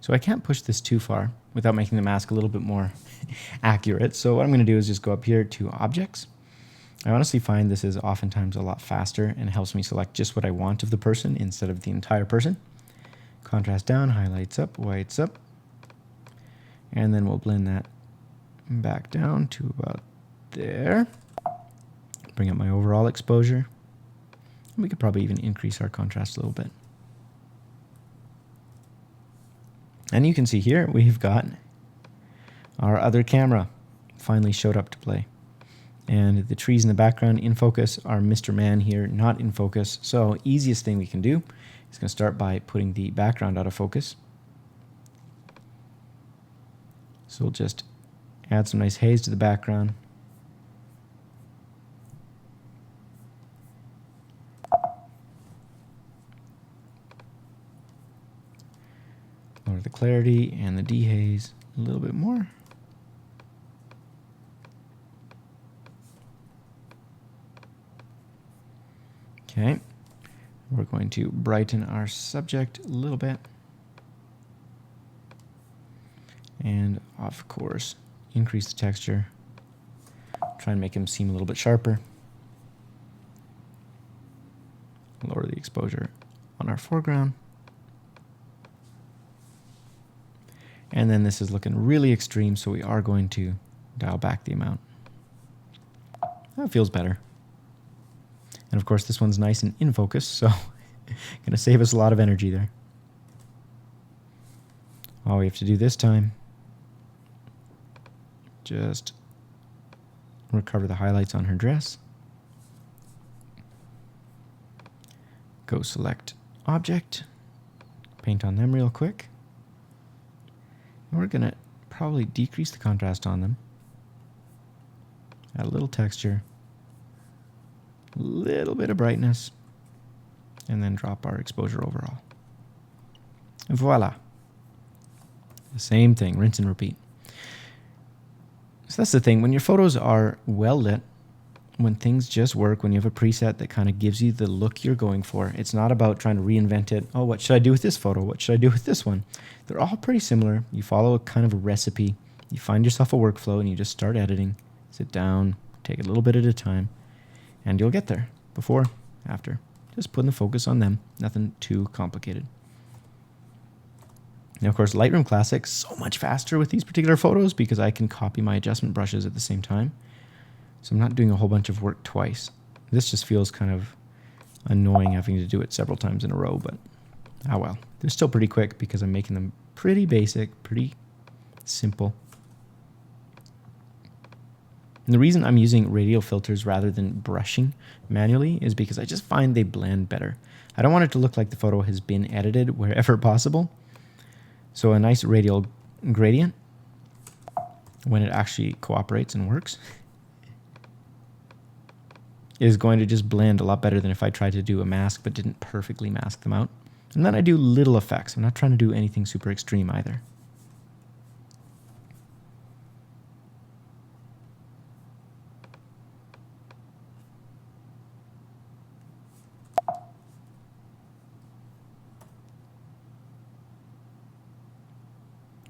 Speaker 1: So I can't push this too far without making the mask a little bit more accurate. So what I'm going to do is just go up here to Objects. I honestly find this is oftentimes a lot faster and helps me select just what I want of the person instead of the entire person. Contrast down, highlights up, whites up. And then we'll blend that back down to about there. Bring up my overall exposure. We could probably even increase our contrast a little bit. And you can see here we've got our other camera finally showed up to play. And the trees in the background in focus are Mr. Man here, not in focus. So easiest thing we can do is going to start by putting the background out of focus. So we'll just add some nice haze to the background. Lower the clarity and the dehaze a little bit more. Okay, we're going to brighten our subject a little bit. And of course, increase the texture. Try and make him seem a little bit sharper. Lower the exposure on our foreground. And then this is looking really extreme, so we are going to dial back the amount. That feels better. And of course, this one's nice and in focus, so gonna save us a lot of energy there. All we have to do this time, just recover the highlights on her dress. Go select Object, paint on them real quick. We're going to probably decrease the contrast on them. Add a little texture. A little bit of brightness. And then drop our exposure overall. And voila. The same thing, rinse and repeat. So that's the thing. When your photos are well lit, when things just work, when you have a preset that kind of gives you the look you're going for, it's not about trying to reinvent it. Oh, what should I do with this photo? What should I do with this one? They're all pretty similar. You follow a kind of a recipe. You find yourself a workflow and you just start editing. Sit down, take a little bit at a time, and you'll get there. Before, after. Just putting the focus on them. Nothing too complicated. Now, of course, Lightroom Classic, so much faster with these particular photos because I can copy my adjustment brushes at the same time. So I'm not doing a whole bunch of work twice. This just feels kind of annoying having to do it several times in a row, but ah well. They're still pretty quick because I'm making them pretty basic, pretty simple. And the reason I'm using radial filters rather than brushing manually is because I just find they blend better. I don't want it to look like the photo has been edited wherever possible. So a nice radial gradient, when it actually cooperates and works, is going to just blend a lot better than if I tried to do a mask but didn't perfectly mask them out. And then I do little effects. I'm not trying to do anything super extreme either.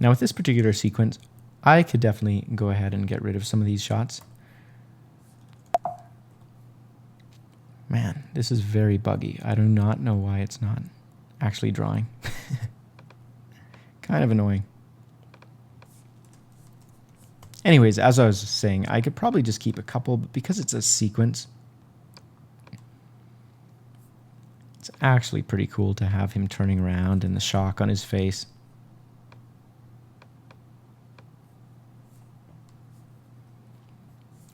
Speaker 1: Now with this particular sequence, I could definitely go ahead and get rid of some of these shots. Man, this is very buggy. I do not know why it's not actually drawing. Kind of annoying. Anyways, as I was saying, I could probably just keep a couple, but because it's a sequence, it's actually pretty cool to have him turning around and the shock on his face.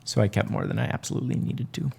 Speaker 1: So I kept more than I absolutely needed to.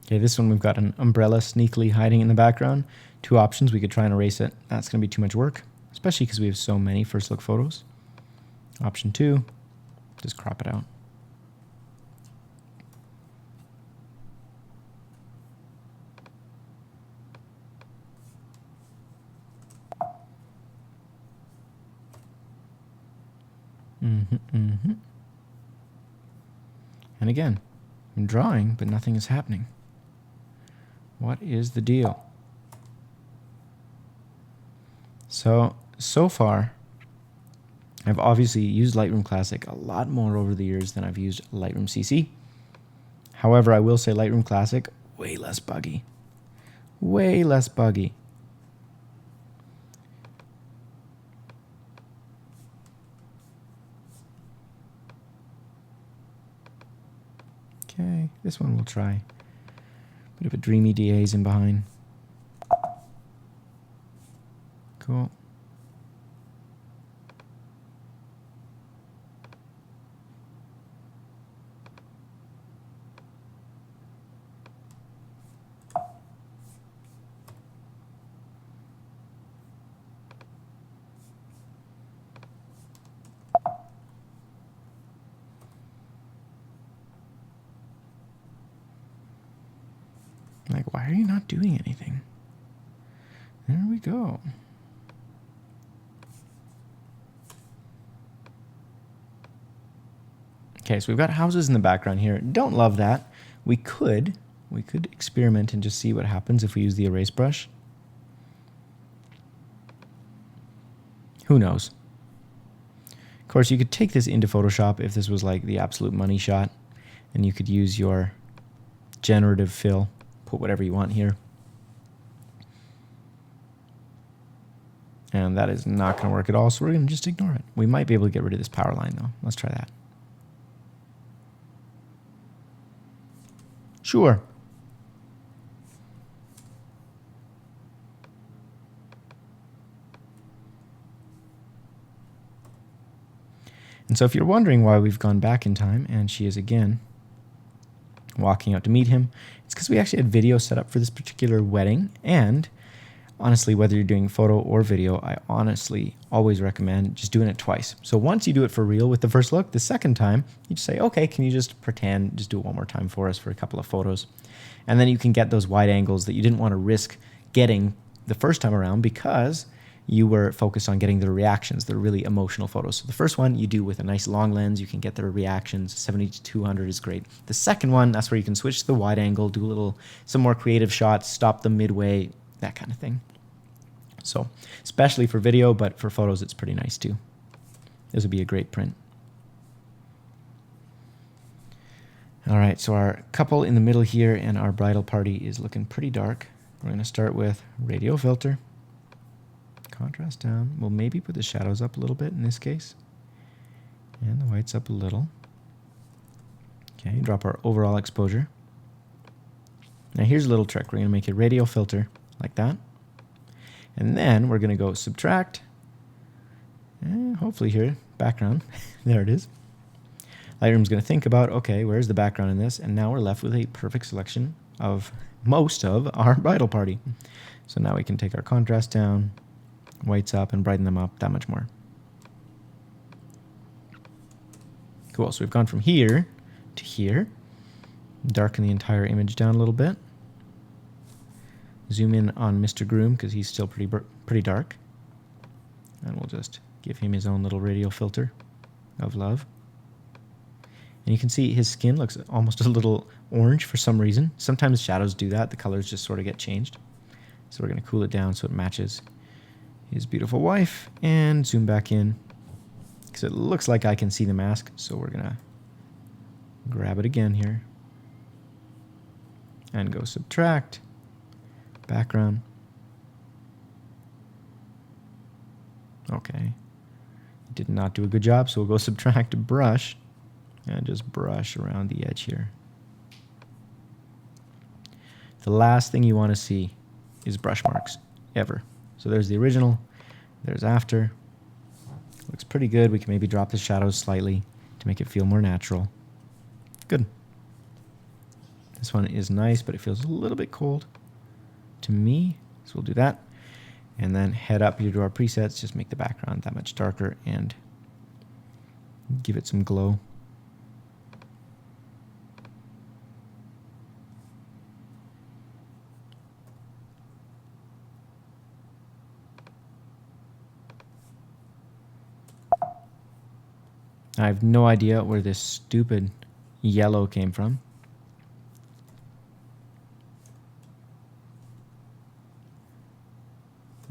Speaker 1: Okay, this one we've got an umbrella sneakily hiding in the background. Two options, we could try and erase it. That's going to be too much work, especially because we have so many first look photos. Option 2, just crop it out. And again, I'm drawing, but nothing is happening. What is the deal? So far, I've obviously used Lightroom Classic a lot more over the years than I've used Lightroom CC. However, I will say Lightroom Classic, way less buggy. Way less buggy. Okay, this one we'll try. Bit of a dreamy DA's in behind. Cool. Like, why are you not doing anything? There we go. Okay, so we've got houses in the background here. Don't love that. We could experiment and just see what happens if we use the erase brush. Who knows? Of course, you could take this into Photoshop if this was like the absolute money shot, and you could use your generative fill. Put whatever you want here. And that is not going to work at all, so we're going to just ignore it. We might be able to get rid of this power line, though. Let's try that. Sure. And so if you're wondering why we've gone back in time, and she is again walking out to meet him, it's because we actually had video set up for this particular wedding. And honestly, whether you're doing photo or video, I honestly always recommend just doing it twice. So once you do it for real with the first look, the second time you just say, okay, can you just pretend, just do it one more time for us for a couple of photos. And then you can get those wide angles that you didn't want to risk getting the first time around because you were focused on getting the reactions, the really emotional photos. So the first one you do with a nice long lens, you can get the reactions. 70-200 is great. The second one, that's where you can switch to the wide angle, do some more creative shots, stop them midway, that kind of thing. So especially for video, but for photos, it's pretty nice too. This would be a great print. All right, so our couple in the middle here and our bridal party is looking pretty dark. We're going to start with radio filter. Contrast down. We'll maybe put the shadows up a little bit in this case. And the whites up a little. Okay, drop our overall exposure. Now here's a little trick. We're going to make a radio filter like that. And then we're going to go subtract. And hopefully here, background. There it is. Lightroom's going to think about, okay, where's the background in this? And now we're left with a perfect selection of most of our bridal party. So now we can take our contrast down, whites up, and brighten them up that much more. Cool, so we've gone from here to here. Darken the entire image down a little bit. Zoom in on Mr. Groom because he's still pretty dark. And we'll just give him his own little radial filter of love. And you can see his skin looks almost a little orange for some reason. Sometimes shadows do that. The colors just sort of get changed. So we're going to cool it down so it matches his beautiful wife. And zoom back in because it looks like I can see the mask. So we're going to grab it again here. And go subtract. Background. Okay. Did not do a good job, so we'll go subtract brush. And just brush around the edge here. The last thing you want to see is brush marks, ever. So there's the original, there's after. Looks pretty good. We can maybe drop the shadows slightly to make it feel more natural. Good. This one is nice, but it feels a little bit cold to me. So we'll do that. And then head up here to our presets, just make the background that much darker and give it some glow. I have no idea where this stupid yellow came from.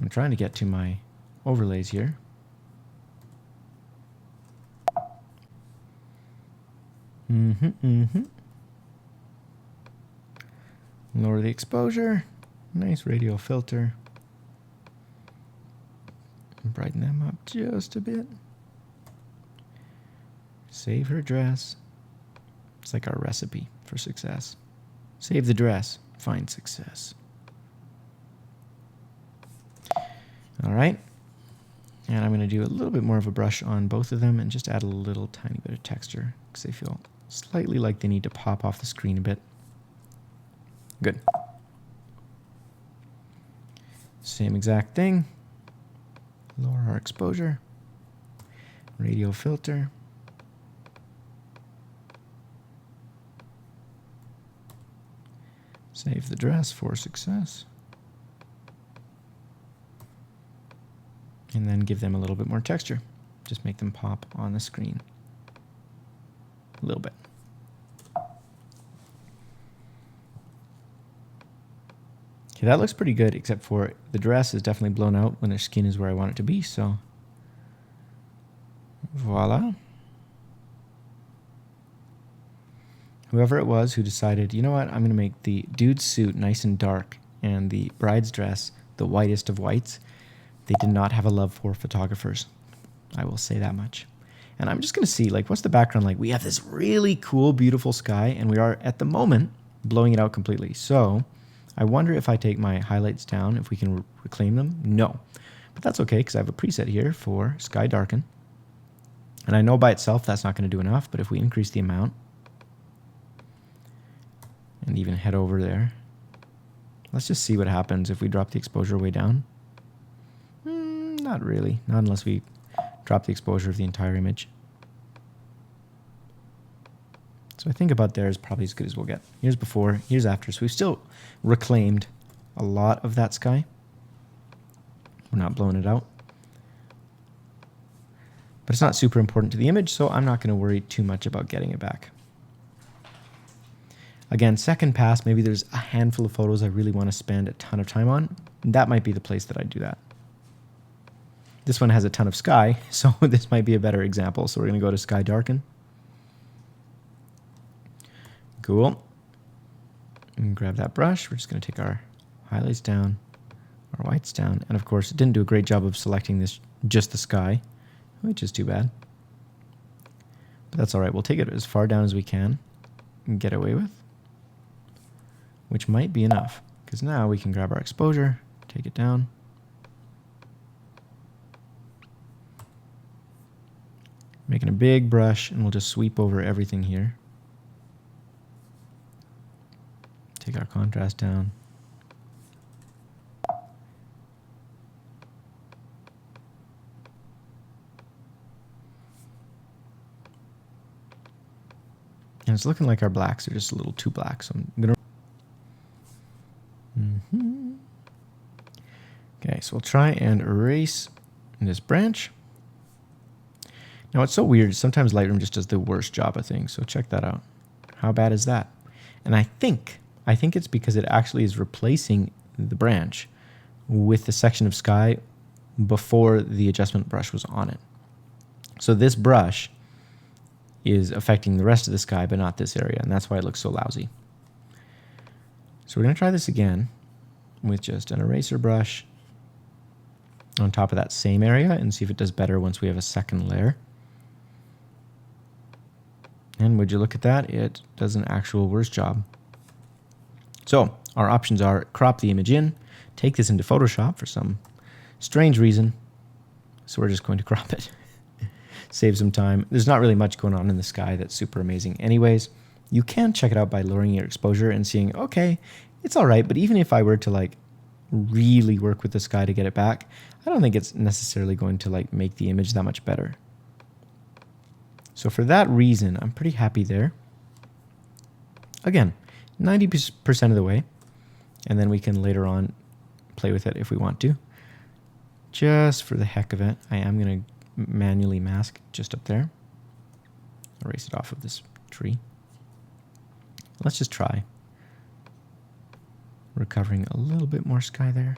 Speaker 1: I'm trying to get to my overlays here. Lower the exposure. Nice radial filter. Brighten them up just a bit. Save her dress. It's like our recipe for success. Save the dress, find success. All right. And I'm going to do a little bit more of a brush on both of them and just add a little tiny bit of texture because they feel slightly like they need to pop off the screen a bit. Good. Same exact thing. Lower our exposure. Radial filter. Save the dress for success. And then give them a little bit more texture. Just make them pop on the screen. A little bit. Okay, that looks pretty good, except for the dress is definitely blown out when their skin is where I want it to be, so voila. Whoever it was who decided, you know what, I'm going to make the dude's suit nice and dark and the bride's dress the whitest of whites, they did not have a love for photographers. I will say that much. And I'm just going to see, like, what's the background like? We have this really cool, beautiful sky, and we are, at the moment, blowing it out completely. So I wonder if I take my highlights down, if we can reclaim them. No. But that's okay, because I have a preset here for Sky Darken. And I know by itself that's not going to do enough, but if we increase the amount, and even head over there, let's just see what happens if we drop the exposure way down. Not really. Not unless we drop the exposure of the entire image. So I think about there is probably as good as we'll get. Here's before, here's after. So we've still reclaimed a lot of that sky. We're not blowing it out. But it's not super important to the image, so I'm not going to worry too much about getting it back. Again, second pass, maybe there's a handful of photos I really want to spend a ton of time on. That might be the place that I do that. This one has a ton of sky, so this might be a better example. So we're going to go to Sky Darken. Cool. And grab that brush. We're just going to take our highlights down, our whites down. And of course, it didn't do a great job of selecting this, just the sky, which is too bad. But that's all right. We'll take it as far down as we can and get away with, which might be enough. Because now we can grab our exposure, take it down, Making a big brush, and we'll just sweep over everything here. Take our contrast down. And it's looking like our blacks are just a little too black, so I'm gonna... Okay, so we'll try and erase this branch. Now what's so weird is sometimes Lightroom just does the worst job of things, so check that out. How bad is that? And I think it's because it actually is replacing the branch with the section of sky before the adjustment brush was on it. So this brush is affecting the rest of the sky, but not this area, and that's why it looks so lousy. So we're going to try this again with just an eraser brush on top of that same area and see if it does better once we have a second layer. And would you look at that? It does an actual worse job. So our options are crop the image in, take this into Photoshop for some strange reason. So we're just going to crop it. Save some time. There's not really much going on in the sky that's super amazing anyways. You can check it out by lowering your exposure and seeing, okay, it's all right, but even if I were to like really work with the sky to get it back, I don't think it's necessarily going to like make the image that much better. So for that reason, I'm pretty happy there. Again, 90% of the way, and then we can later on play with it if we want to. Just for the heck of it, I am going to manually mask just up there. Erase it off of this tree. Let's just try recovering a little bit more sky there.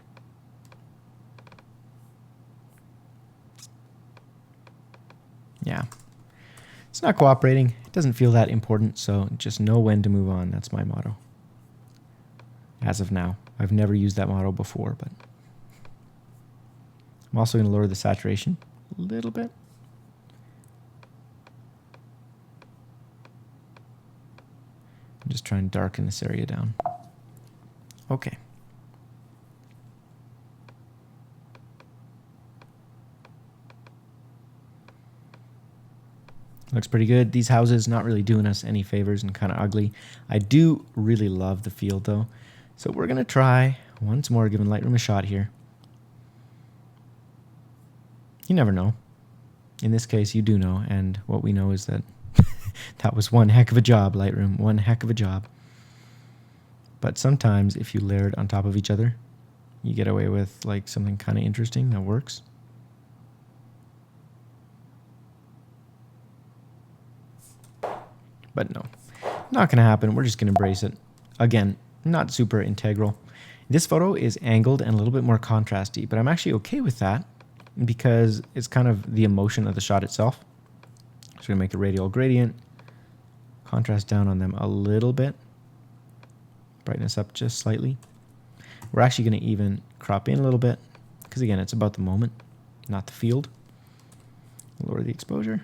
Speaker 1: Yeah. It's not cooperating. It doesn't feel that important, so just know when to move on. That's my motto. As of now. I've never used that motto before, but I'm also going to lower the saturation a little bit. I'm just trying to darken this area down. Okay. Looks pretty good. These houses not really doing us any favors and kind of ugly. I do really love the field though. So we're going to try once more, giving Lightroom a shot here. You never know. In this case, you do know. And what we know is that that was one heck of a job, Lightroom. One heck of a job. But sometimes if you layer it on top of each other, you get away with like something kind of interesting that works. But no, not going to happen. We're just going to embrace it. Again, not super integral. This photo is angled and a little bit more contrasty, but I'm actually okay with that because it's kind of the emotion of the shot itself. So we're going to make a radial gradient, contrast down on them a little bit, brightness up just slightly. We're actually going to even crop in a little bit because again, it's about the moment, not the field. Lower the exposure.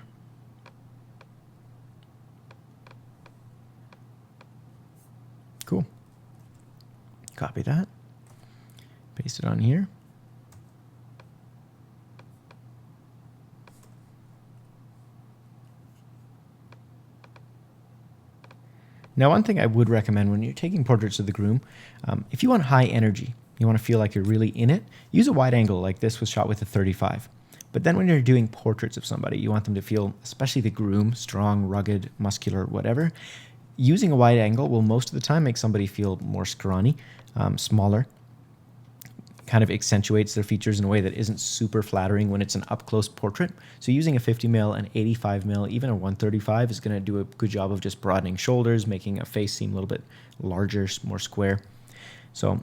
Speaker 1: Cool. Copy that. Paste it on here. Now, one thing I would recommend when you're taking portraits of the groom, if you want high energy, you want to feel like you're really in it, use a wide angle like this was shot with a 35. But then when you're doing portraits of somebody, you want them to feel, especially the groom, strong, rugged, muscular, whatever. Using a wide angle will most of the time make somebody feel more scrawny, smaller, kind of accentuates their features in a way that isn't super flattering when it's an up-close portrait. So using a 50mm, an 85mm, even a 135 is going to do a good job of just broadening shoulders, making a face seem a little bit larger, more square. So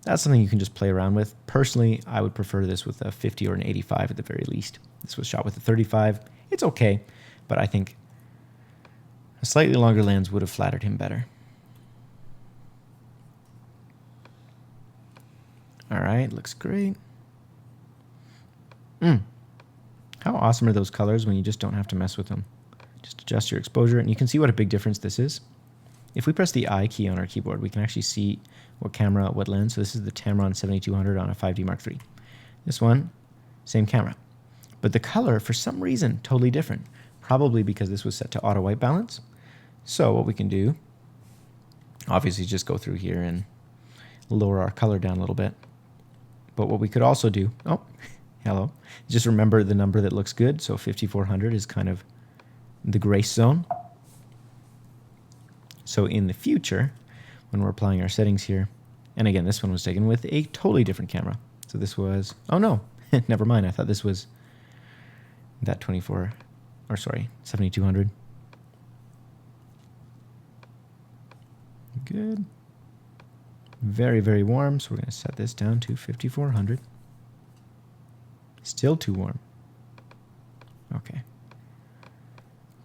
Speaker 1: that's something you can just play around with. Personally, I would prefer this with a 50 or an 85 at the very least. This was shot with a 35. It's okay, but I think a slightly longer lens would have flattered him better. All right, looks great. How awesome are those colors when you just don't have to mess with them? Just adjust your exposure, and you can see what a big difference this is. If we press the I key on our keyboard, we can actually see what camera, what lens. So this is the Tamron 7200 on a 5D Mark III. This one, same camera. But the color, for some reason, totally different. probably because this was set to auto white balance. So what we can do, obviously just go through here and lower our color down a little bit. But what we could also do, oh, hello, just remember the number that looks good. So 5400 is kind of the grace zone. So in the future, when we're applying our settings here, and again, this one was taken with a totally different camera. So this was, oh no, never mind. I thought this was that 7200. Good. Very, very warm. So we're going to set this down to 5400. Still too warm. Okay.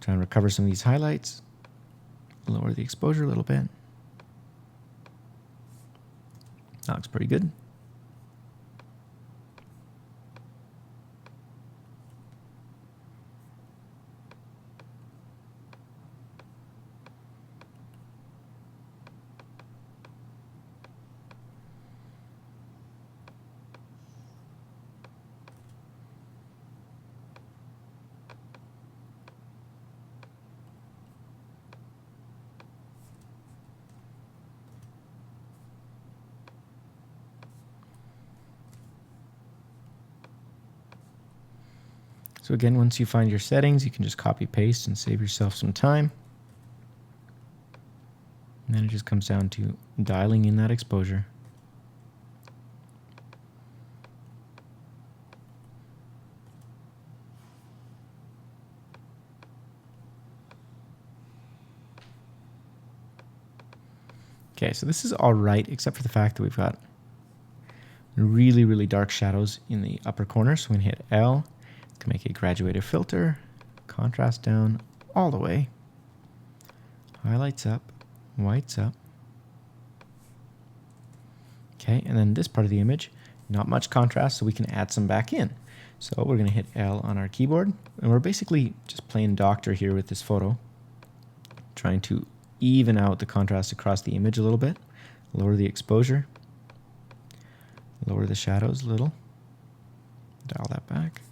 Speaker 1: Try and recover some of these highlights. Lower the exposure a little bit. That looks pretty good. So again, once you find your settings, you can just copy paste and save yourself some time. And then it just comes down to dialing in that exposure. Okay, so this is all right, except for the fact that we've got really, really dark shadows in the upper corner. So we can hit L. Can make a graduated filter, contrast down all the way, highlights up, whites up. Okay, and then this part of the image, not much contrast, so we can add some back in. So we're going to hit L on our keyboard, and we're basically just playing doctor here with this photo, trying to even out the contrast across the image a little bit, lower the exposure, lower the shadows a little, dial that back.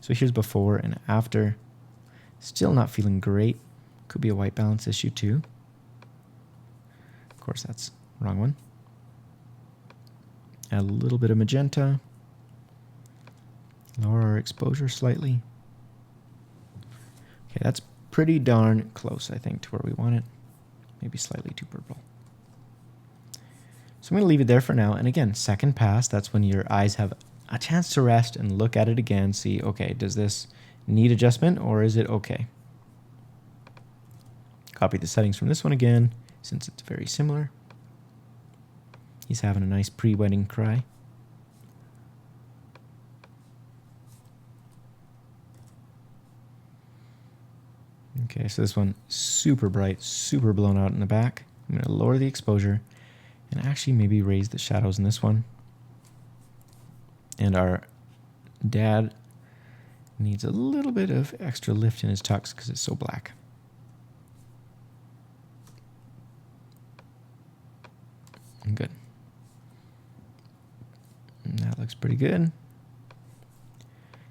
Speaker 1: So here's before and after. Still not feeling great. Could be a white balance issue too. Of course, that's the wrong one. Add a little bit of magenta. Lower our exposure slightly. Okay, that's pretty darn close, I think, to where we want it. Maybe slightly too purple. So I'm going to leave it there for now. And again, second pass, that's when your eyes have a chance to rest and look at it again, see, okay, does this need adjustment or is it okay? Copy the settings from this one again, since it's very similar. He's having a nice pre-wedding cry. Okay, so this one, super bright, super blown out in the back. I'm going to lower the exposure and actually maybe raise the shadows in this one. And our dad needs a little bit of extra lift in his tux because it's so black. Good. And that looks pretty good.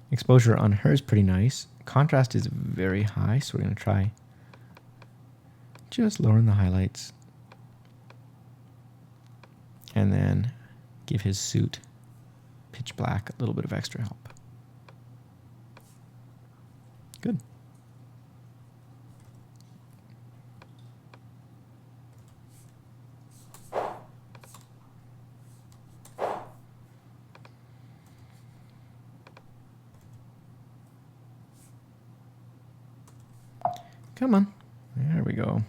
Speaker 1: Exposure on her is pretty nice. Contrast is very high, so we're going to try just lowering the highlights. And then give his suit pitch black a little bit of extra help. Good. Come on. There we go.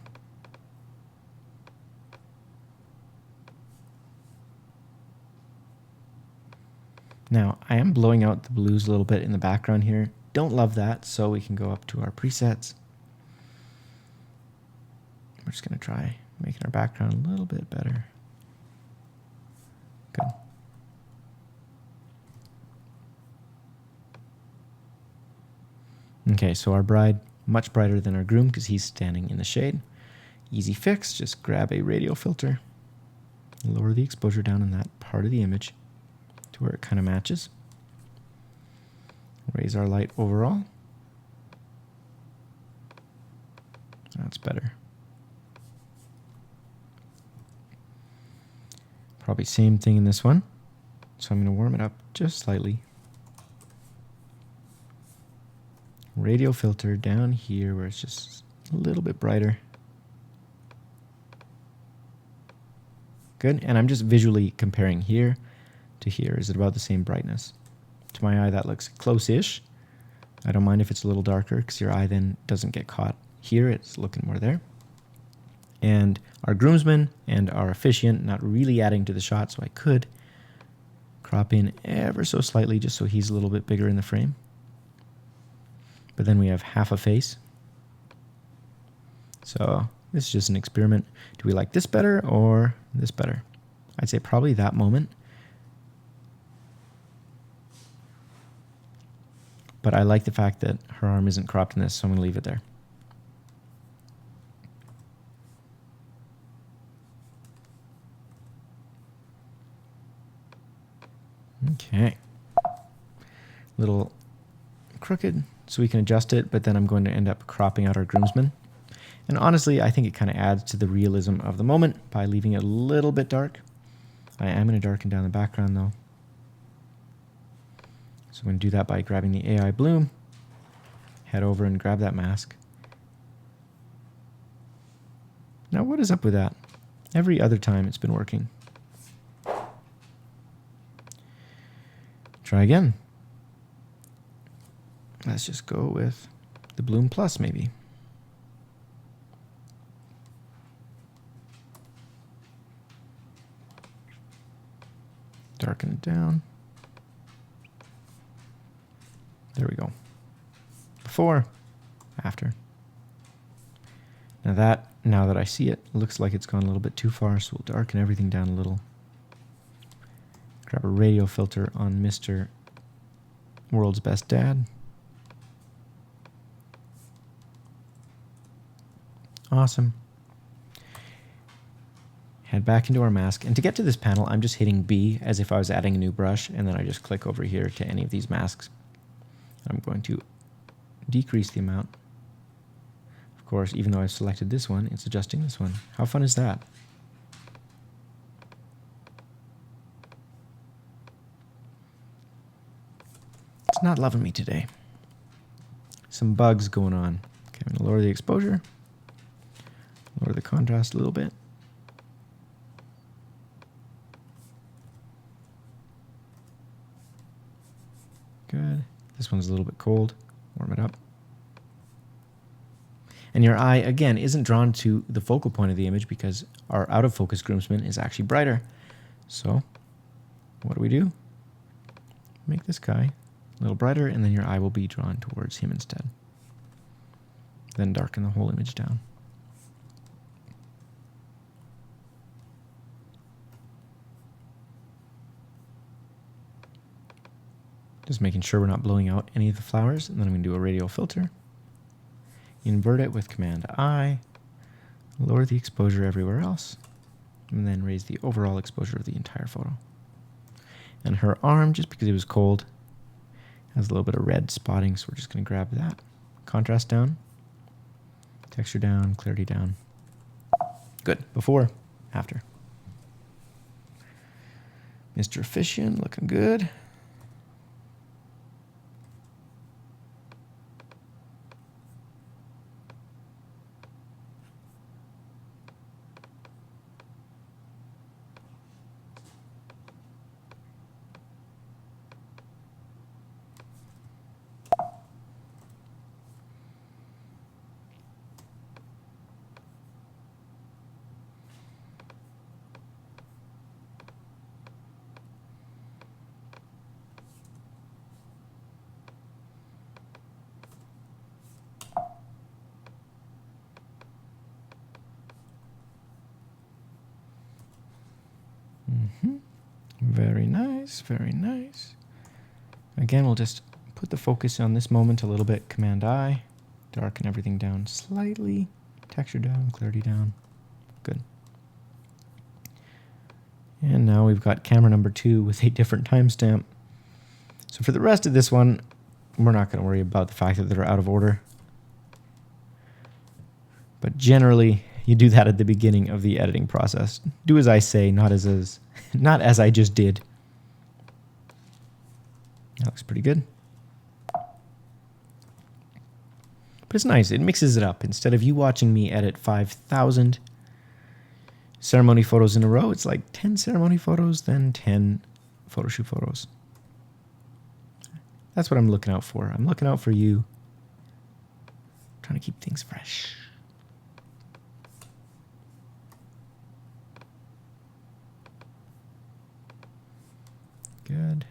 Speaker 1: Now, I am blowing out the blues a little bit in the background here. Don't love that, so we can go up to our presets. We're just going to try making our background a little bit better. Good. Okay, so our bride, much brighter than our groom because he's standing in the shade. Easy fix, just grab a radial filter, lower the exposure down in that part of the image to where it kind of matches. Raise our light overall. That's better. Probably same thing in this one. So I'm going to warm it up just slightly. Radial filter down here where it's just a little bit brighter. Good. And I'm just visually comparing here to here. Is it about the same brightness? To my eye, that looks close-ish. I don't mind if it's a little darker because your eye then doesn't get caught here. It's looking more there. And our groomsman and our officiant not really adding to the shot, so I could crop in ever so slightly just so he's a little bit bigger in the frame. But then we have half a face. So this is just an experiment. Do we like this better or this better? I'd say probably that moment. But I like the fact that her arm isn't cropped in this, so I'm going to leave it there. Okay. Little crooked, so we can adjust it, but then I'm going to end up cropping out our groomsman. And honestly, I think it kind of adds to the realism of the moment by leaving it a little bit dark. I am going to darken down the background though. So I'm going to do that by grabbing the AI bloom, head over and grab that mask. Now what is up with that? Every other time it's been working. Try again. Let's just go with the bloom plus maybe. Darken it down. There we go. Before, after. Now that I see it, looks like it's gone a little bit too far, so we'll darken everything down a little. Grab a radial filter on Mr. World's Best Dad. Awesome. Head back into our mask. And to get to this panel, I'm just hitting B as if I was adding a new brush, and then I just click over here to any of these masks. I'm going to decrease the amount. Of course, even though I've selected this one, it's adjusting this one. How fun is that? It's not loving me today. Some bugs going on. Okay, I'm going to lower the exposure. Lower the contrast a little bit. Good. This one's a little bit cold. Warm it up. And your eye, again, isn't drawn to the focal point of the image because our out of focus groomsman is actually brighter. So what do? Make this guy a little brighter, and then your eye will be drawn towards him instead. Then darken the whole image down. Just making sure we're not blowing out any of the flowers. And then I'm going to do a radial filter. Invert it with Command I. Lower the exposure everywhere else. And then raise the overall exposure of the entire photo. And her arm, just because it was cold, has a little bit of red spotting, so we're just going to grab that. Contrast down. Texture down. Clarity down. Good. Before. After. Mr. Efficient, looking good. Very nice, very nice. Again, we'll just put the focus on this moment a little bit. Command I, darken everything down slightly, texture down, clarity down. Good. And now we've got camera number 2 with a different timestamp. So for the rest of this one, we're not going to worry about the fact that they're out of order. But generally, you do that at the beginning of the editing process. Do as I say, not as not as I just did. That looks pretty good. But it's nice. It mixes it up. Instead of you watching me edit 5,000 ceremony photos in a row, it's like 10 ceremony photos, then 10 photo shoot photos. That's what I'm looking out for. I'm looking out for you. Trying to keep things fresh. Good.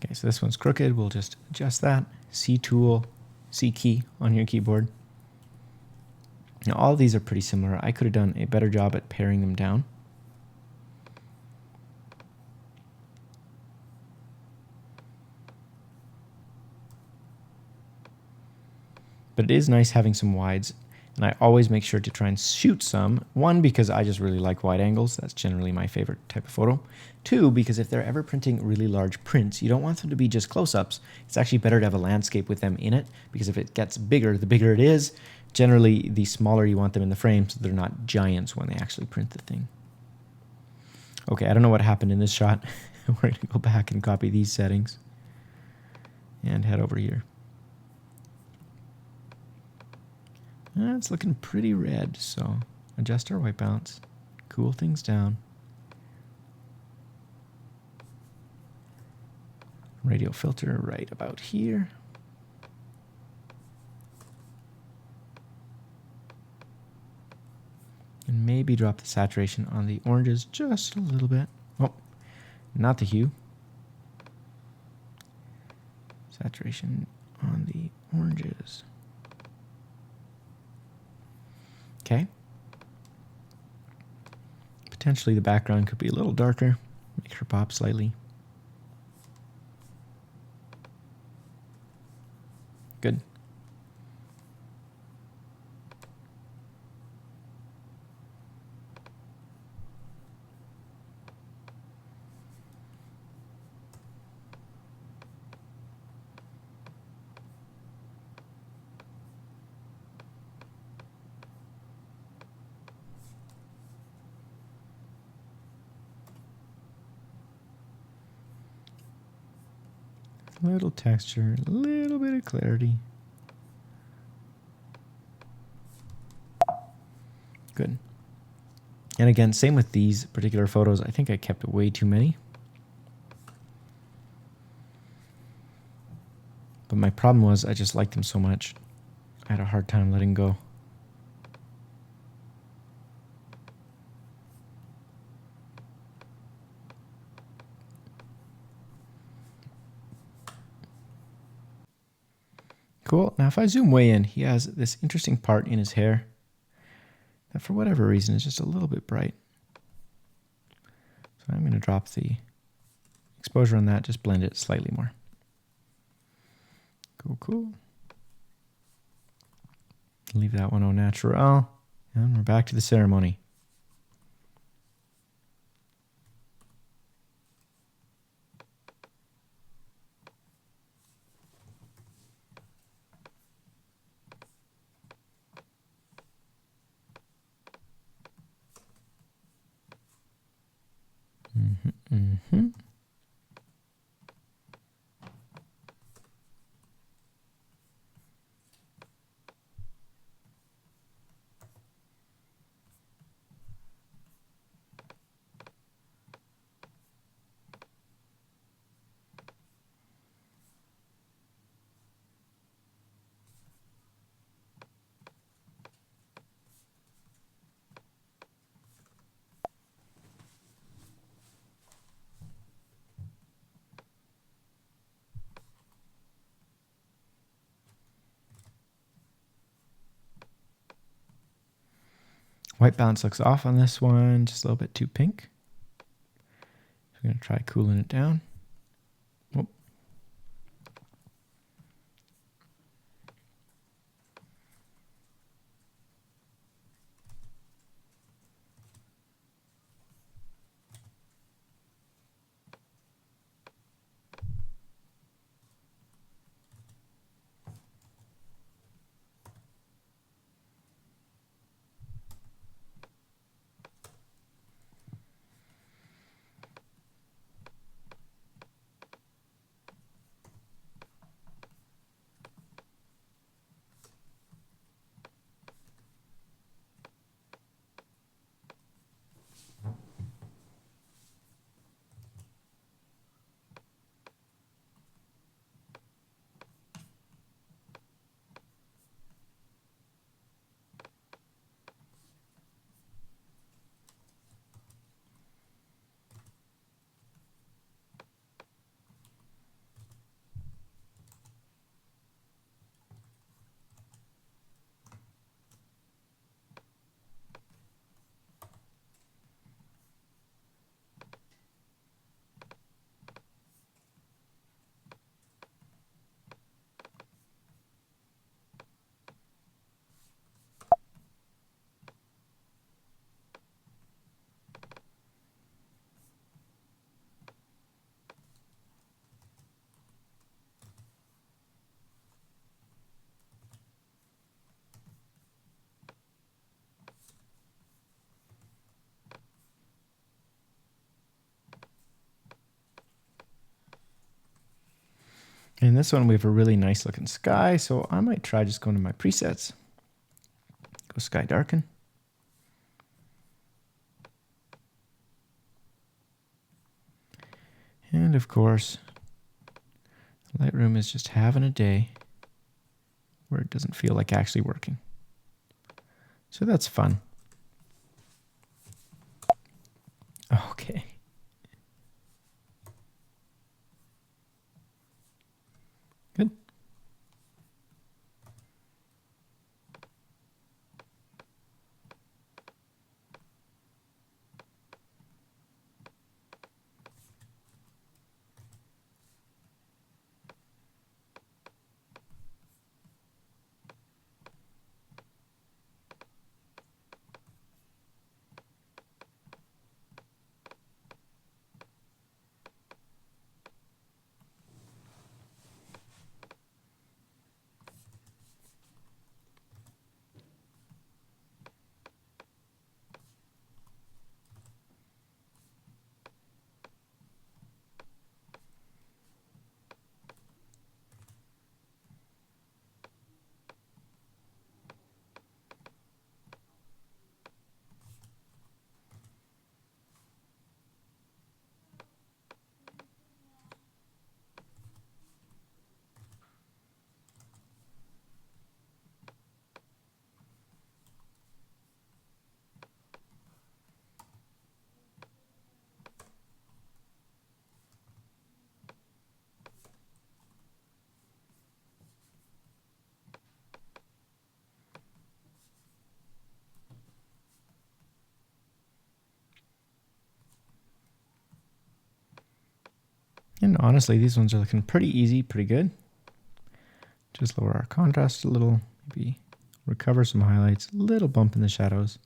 Speaker 1: Okay, so this one's crooked. We'll just adjust that. C tool, C key on your keyboard. Now all of these are pretty similar. I could have done a better job at paring them down. But it is nice having some wides, and I always make sure to try and shoot some. One, because I just really like wide angles. That's generally my favorite type of photo. Two, because if they're ever printing really large prints, you don't want them to be just close-ups. It's actually better to have a landscape with them in it, because if it gets bigger, the bigger it is. Generally, the smaller you want them in the frame, so they're not giants when they actually print the thing. Okay, I don't know what happened in this shot. We're going to go back and copy these settings and head over here. It's looking pretty red, so adjust our white balance, cool things down. Radial filter right about here. And maybe drop the saturation on the oranges just a little bit. Oh, not the hue. Saturation on the oranges. Okay. Potentially the background could be a little darker. Make her pop slightly. Good. Little texture, a little bit of clarity. Good. And again, same with these particular photos. I think I kept way too many. But my problem was I just liked them so much. I had a hard time letting go. Cool. Now if I zoom way in, he has this interesting part in his hair that for whatever reason is just a little bit bright. So I'm going to drop the exposure on that, just blend it slightly more. Cool, cool. Leave that one au naturel. And we're back to the ceremony. White balance looks off on this one, just a little bit too pink. I'm going to try cooling it down. Oh. In this one, we have a really nice looking sky, so I might try just going to my presets. Go sky darken. And of course, Lightroom is just having a day where it doesn't feel like actually working. So that's fun. Okay. Good. And honestly, these ones are looking pretty easy, pretty good. Just lower our contrast a little, maybe recover some highlights, a little bump in the shadows.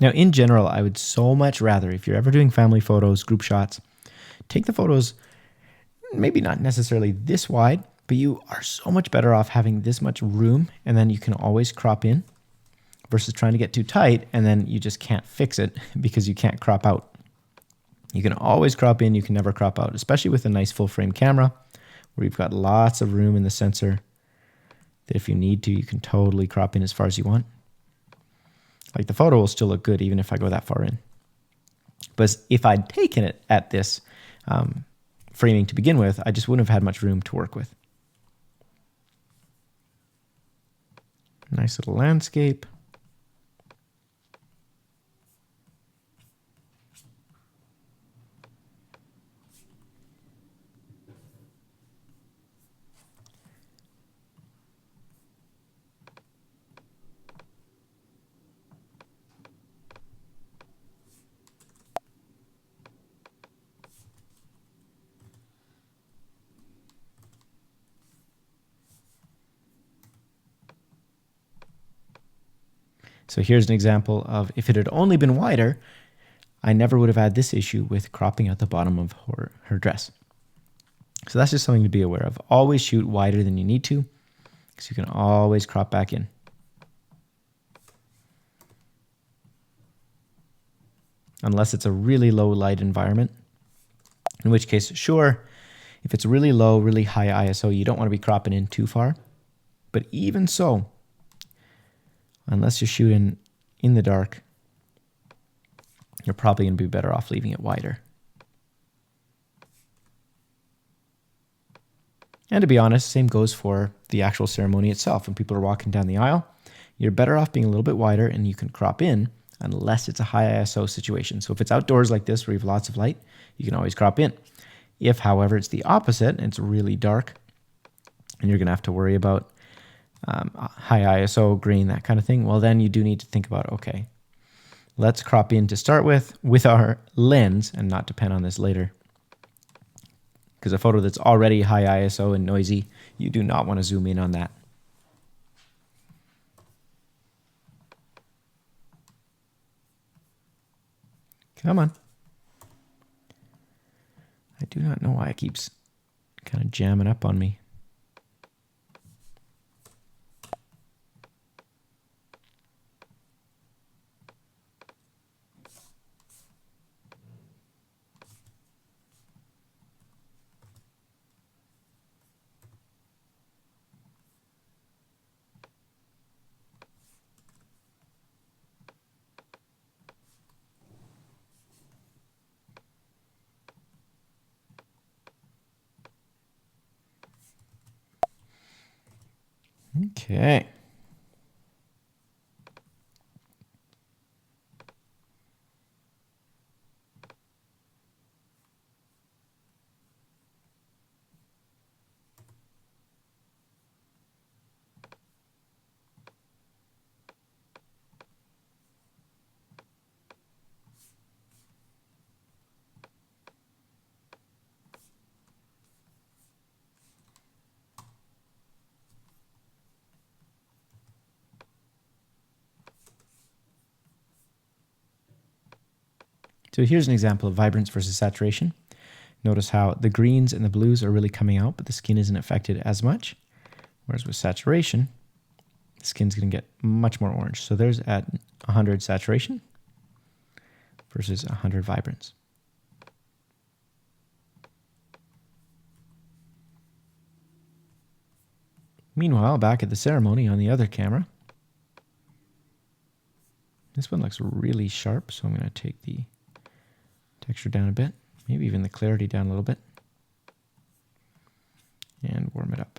Speaker 1: Now, in general, I would so much rather, if you're ever doing family photos, group shots, take the photos, maybe not necessarily this wide, but you are so much better off having this much room, and then you can always crop in, versus trying to get too tight, and then you just can't fix it because you can't crop out. You can always crop in, you can never crop out, especially with a nice full frame camera, where you've got lots of room in the sensor, that if you need to, you can totally crop in as far as you want. Like the photo will still look good even if I go that far in. But if I'd taken it at this framing to begin with, I just wouldn't have had much room to work with. Nice little landscape. So here's an example of if it had only been wider, I never would have had this issue with cropping out the bottom of her dress. So that's just something to be aware of. Always shoot wider than you need to, because you can always crop back in. Unless it's a really low light environment, in which case, sure, if it's really low, really high ISO, you don't want to be cropping in too far. But even so, unless you're shooting in the dark, you're probably going to be better off leaving it wider. And to be honest, same goes for the actual ceremony itself. When people are walking down the aisle, you're better off being a little bit wider and you can crop in unless it's a high ISO situation. So if it's outdoors like this where you have lots of light, you can always crop in. If, however, it's the opposite and it's really dark and you're going to have to worry about high ISO, green, that kind of thing, well, then you do need to think about, okay, let's crop in to start with our lens and not depend on this later. Because a photo that's already high ISO and noisy, you do not want to zoom in on that. Come on. I do not know why it keeps kind of jamming up on me. Okay. So here's an example of vibrance versus saturation. Notice how the greens and the blues are really coming out, but the skin isn't affected as much. Whereas with saturation, the skin's going to get much more orange. So there's at 100 saturation versus 100 vibrance. Meanwhile, back at the ceremony on the other camera, this one looks really sharp, so I'm going to take the texture down a bit, maybe even the clarity down a little bit, and warm it up.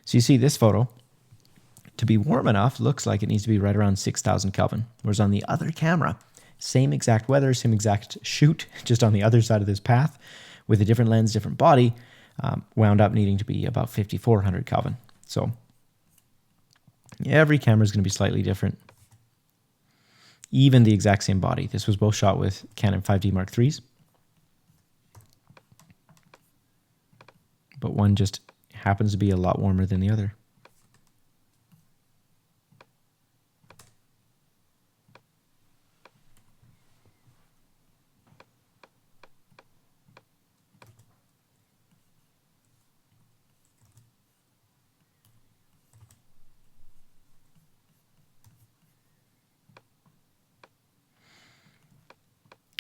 Speaker 1: So you see this photo, to be warm enough, looks like it needs to be right around 6,000 Kelvin, whereas on the other camera, same exact weather, same exact shoot, just on the other side of this path, with a different lens, different body, wound up needing to be about 5,400 Kelvin. So every camera is going to be slightly different. Even the exact same body. This was both shot with Canon 5D Mark IIIs. But one just happens to be a lot warmer than the other.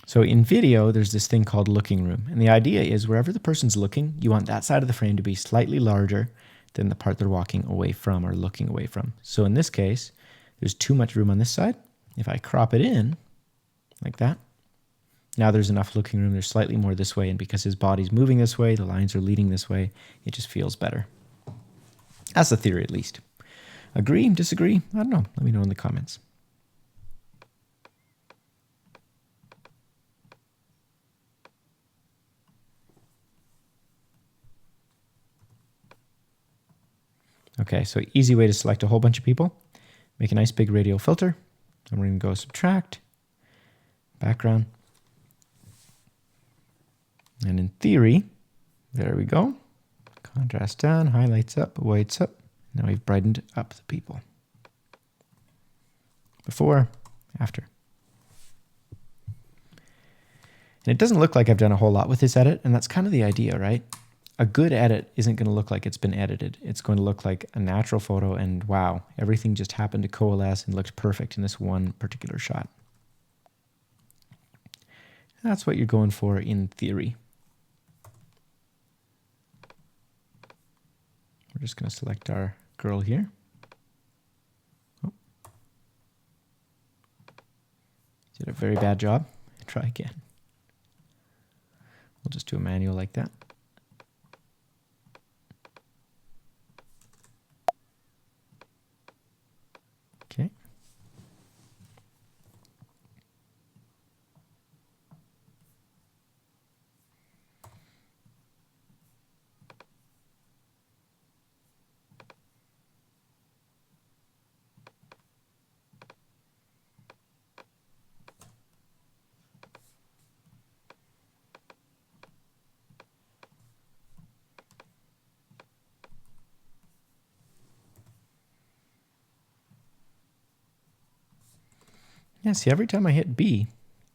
Speaker 1: So in video, there's this thing called looking room. And the idea is wherever the person's looking, you want that side of the frame to be slightly larger than the part they're walking away from or looking away from. So in this case, there's too much room on this side. If I crop it in like that, now there's enough looking room. There's slightly more this way. And because his body's moving this way, the lines are leading this way, it just feels better. That's the theory, at least. Agree? Disagree? I don't know. Let me know in the comments. Okay, so easy way to select a whole bunch of people. Make a nice big radial filter. And we're going to go subtract, background. And in theory, there we go. Contrast down, highlights up, whites up. Now we've brightened up the people. Before, after. And it doesn't look like I've done a whole lot with this edit, and that's kind of the idea, right? A good edit isn't going to look like it's been edited. It's going to look like a natural photo, and wow, everything just happened to coalesce and looked perfect in this one particular shot. That's what you're going for in theory. We're just going to select our girl here. Oh. Did a very bad job. Try again. We'll just do a manual like that. Okay. Yeah, see, every time I hit B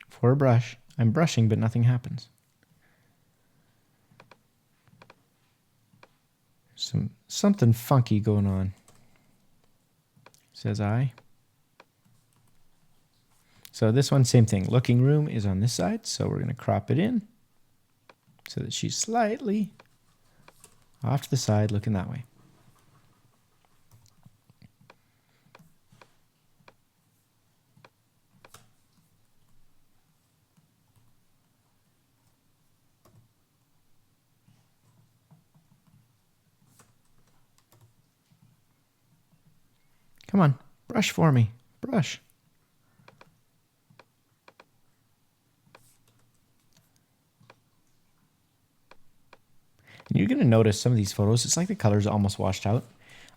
Speaker 1: for a brush, I'm brushing, but nothing happens. Something funky going on, says I. So this one, same thing. Looking room is on this side, so we're going to crop it in so that she's slightly off to the side looking that way. Come on, brush for me. Brush. And you're going to notice some of these photos, it's like the colors almost washed out.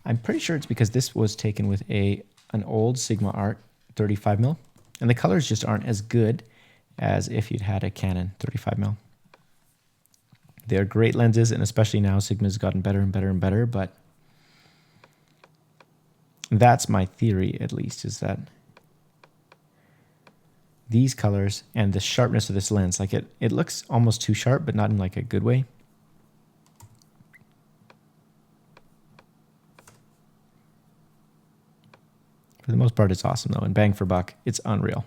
Speaker 1: I'm pretty sure it's because this was taken with an old Sigma Art 35mm, and the colors just aren't as good as if you'd had a Canon 35mm. They're great lenses, and especially now Sigma's gotten better and better and better, but that's my theory, at least, is that these colors and the sharpness of this lens, like it looks almost too sharp, but not in like a good way. For the most part, it's awesome though, and bang for buck, it's unreal.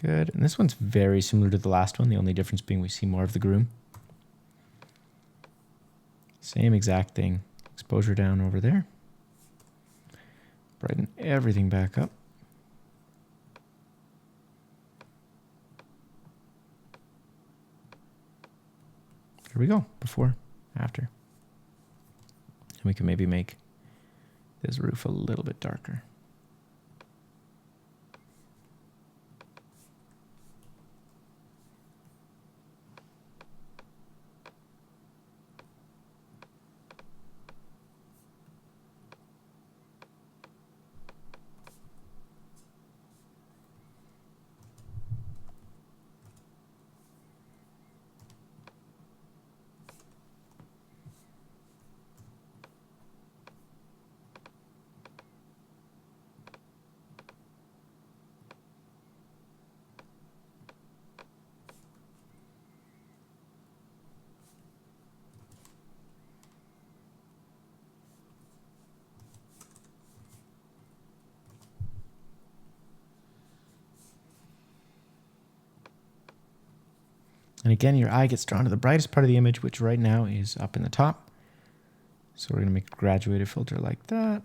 Speaker 1: Good, and this one's very similar to the last one, the only difference being we see more of the groom. Same exact thing. Exposure down over there. Brighten everything back up. Here we go, before, after. And we can maybe make this roof a little bit darker. And again, your eye gets drawn to the brightest part of the image, which right now is up in the top. So we're going to make a graduated filter like that.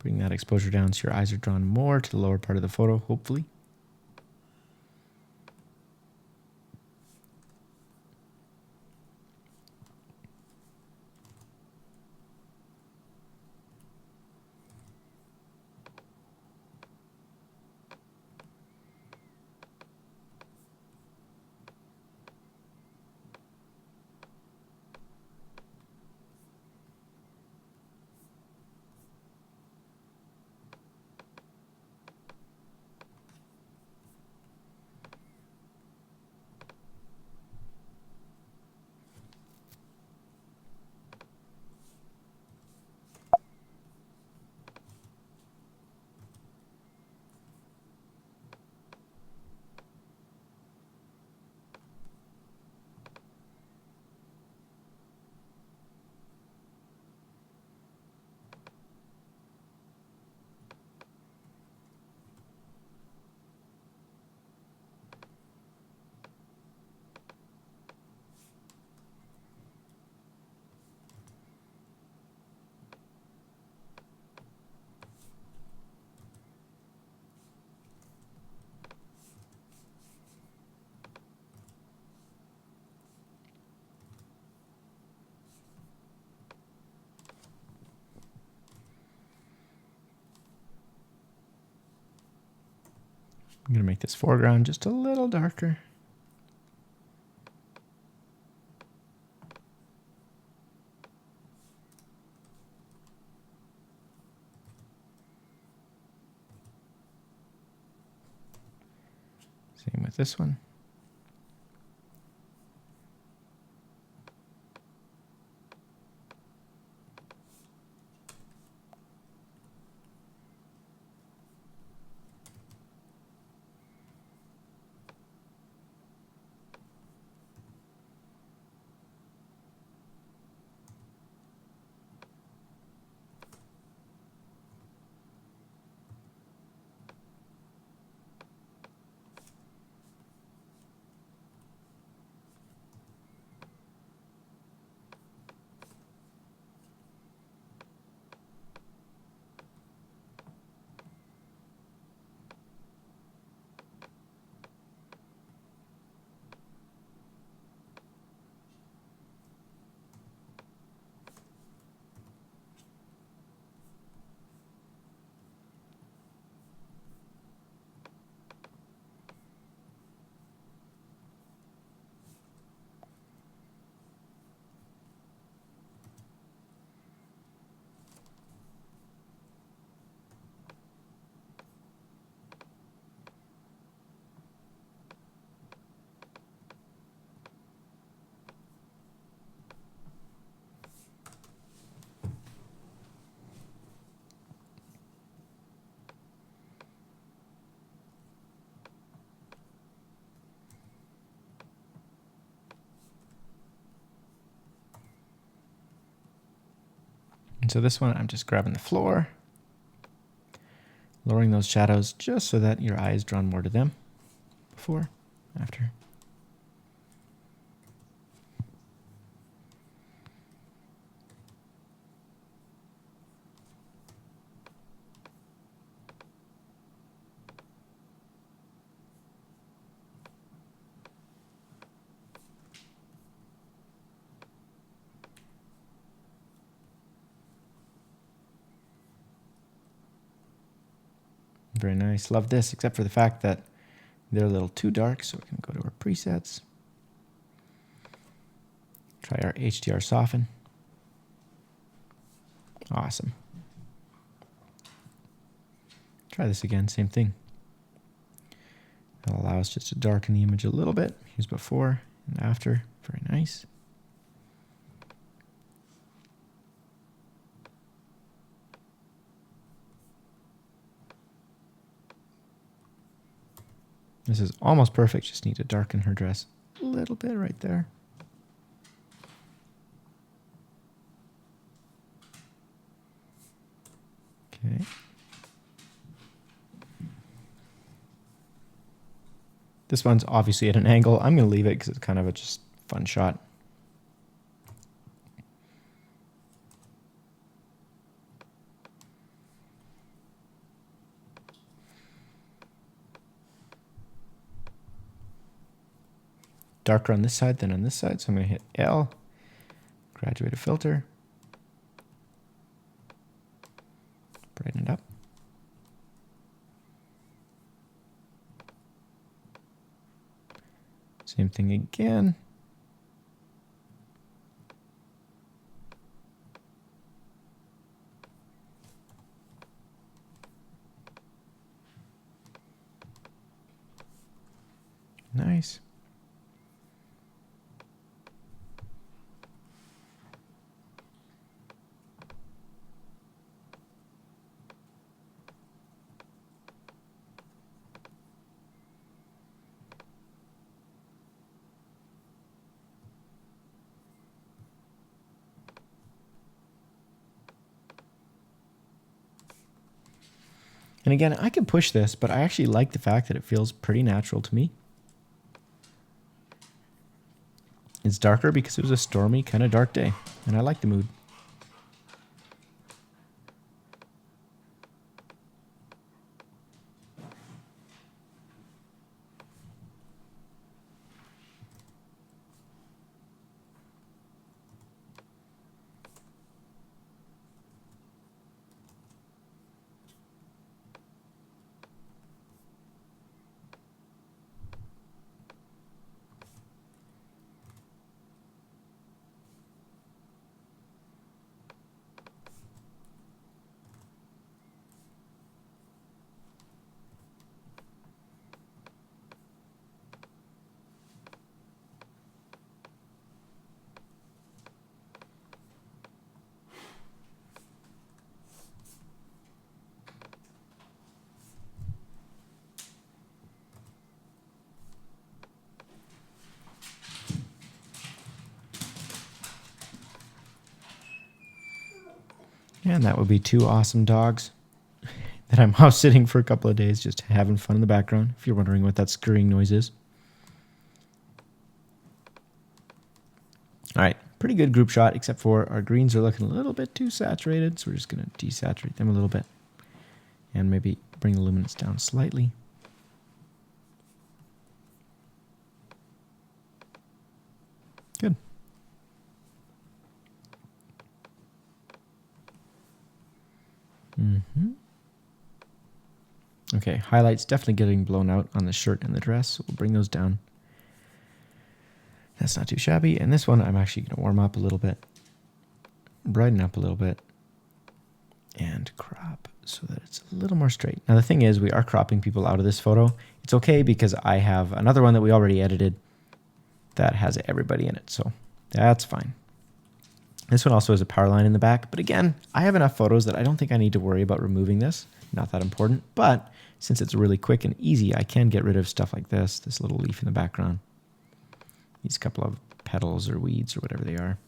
Speaker 1: Bring that exposure down so your eyes are drawn more to the lower part of the photo, hopefully. I'm going to make this foreground just a little darker. Same with this one. And so this one, I'm just grabbing the floor, lowering those shadows just so that your eye is drawn more to them. Before, after. Very nice. Love this, except for the fact that they're a little too dark, so we can go to our presets. Try our HDR soften. Awesome. Try this again, same thing. That'll allow us just to darken the image a little bit. Here's before and after. Very nice. This is almost perfect. Just need to darken her dress a little bit right there. Okay. This one's obviously at an angle. I'm going to leave it because it's kind of a just fun shot. Darker on this side than on this side, so I'm going to hit L, graduate a filter, brighten it up. Same thing again. Nice. And again, I can push this, but I actually like the fact that it feels pretty natural to me. It's darker because it was a stormy, kind of dark day, and I like the mood. And that would be two awesome dogs that I'm house sitting for a couple of days, just having fun in the background, if you're wondering what that scurrying noise is. All right, pretty good group shot, except for our greens are looking a little bit too saturated, so we're just going to desaturate them a little bit and maybe bring the luminance down slightly. Good. Okay, highlights definitely getting blown out on the shirt and the dress, so we'll bring those down. That's not too shabby. And this one I'm actually going to warm up a little bit, brighten up a little bit, and crop so that it's a little more straight. Now the thing is, we are cropping people out of this photo. It's okay because I have another one that we already edited that has everybody in it, so that's fine. This one also has a power line in the back, but again, I have enough photos that I don't think I need to worry about removing this. Not that important, but since it's really quick and easy, I can get rid of stuff like this little leaf in the background, these couple of petals or weeds or whatever they are.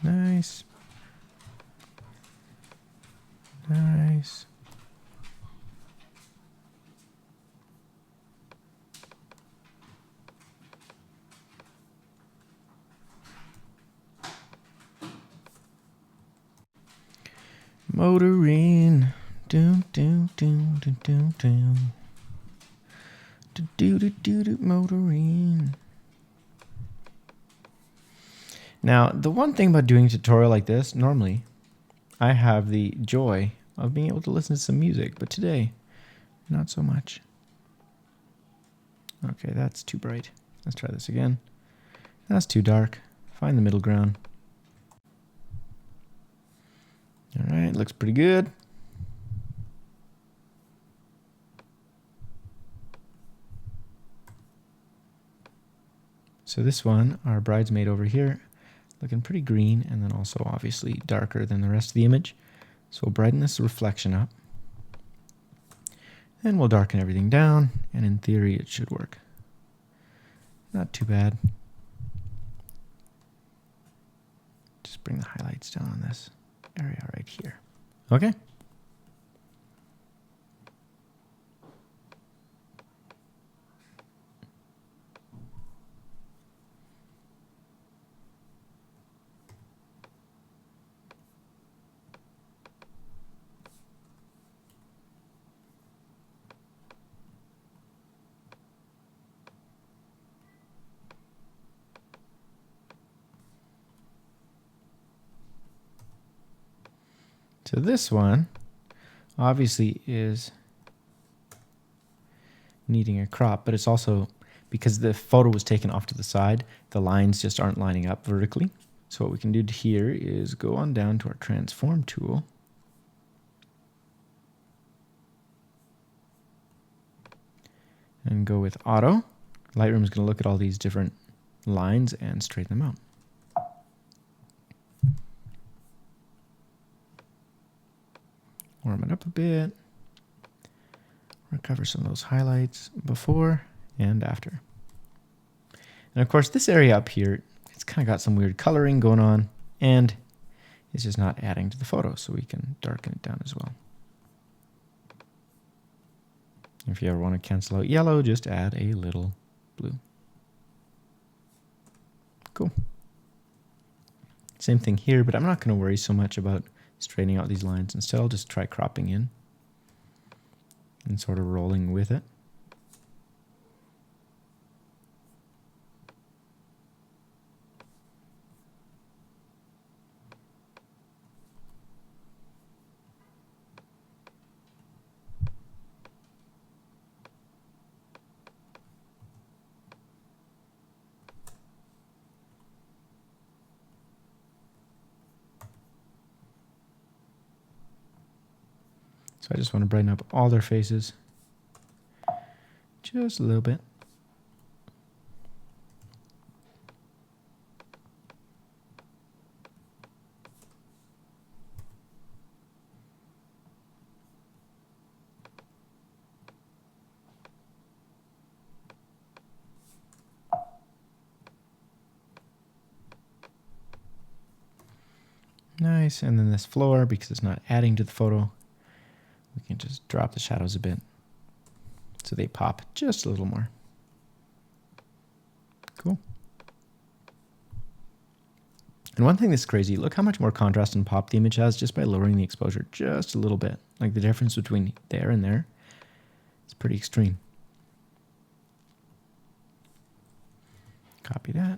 Speaker 1: Nice. Nice. Motoring. Doom, doom, doom, doom, doom, doom. Do, do, do, do, do, motoring. Now, the one thing about doing a tutorial like this, normally, I have the joy of being able to listen to some music, but today, not so much. Okay, that's too bright. Let's try this again. That's too dark. Find the middle ground. All right, looks pretty good. So this one, our bridesmaid over here, looking pretty green and then also obviously darker than the rest of the image. So we'll brighten this reflection up. Then we'll darken everything down, and in theory it should work. Not too bad. Just bring the highlights down on this area right here. Okay. So this one obviously is needing a crop, but it's also because the photo was taken off to the side, the lines just aren't lining up vertically. So what we can do here is go on down to our transform tool. And go with auto. Lightroom is going to look at all these different lines and straighten them out. Warm it up a bit. Recover some of those highlights before and after. And of course, this area up here, it's kind of got some weird coloring going on, and it's just not adding to the photo, so we can darken it down as well. If you ever want to cancel out yellow, just add a little blue. Cool. Same thing here, but I'm not going to worry so much about straightening out these lines. Instead, I'll just try cropping in and sort of rolling with it. So I just want to brighten up all their faces just a little bit. Nice, and then this floor, because it's not adding to the photo, we can just drop the shadows a bit so they pop just a little more. Cool. And one thing that's crazy, look how much more contrast and pop the image has just by lowering the exposure just a little bit. Like the difference between there and there, it's pretty extreme. Copy that.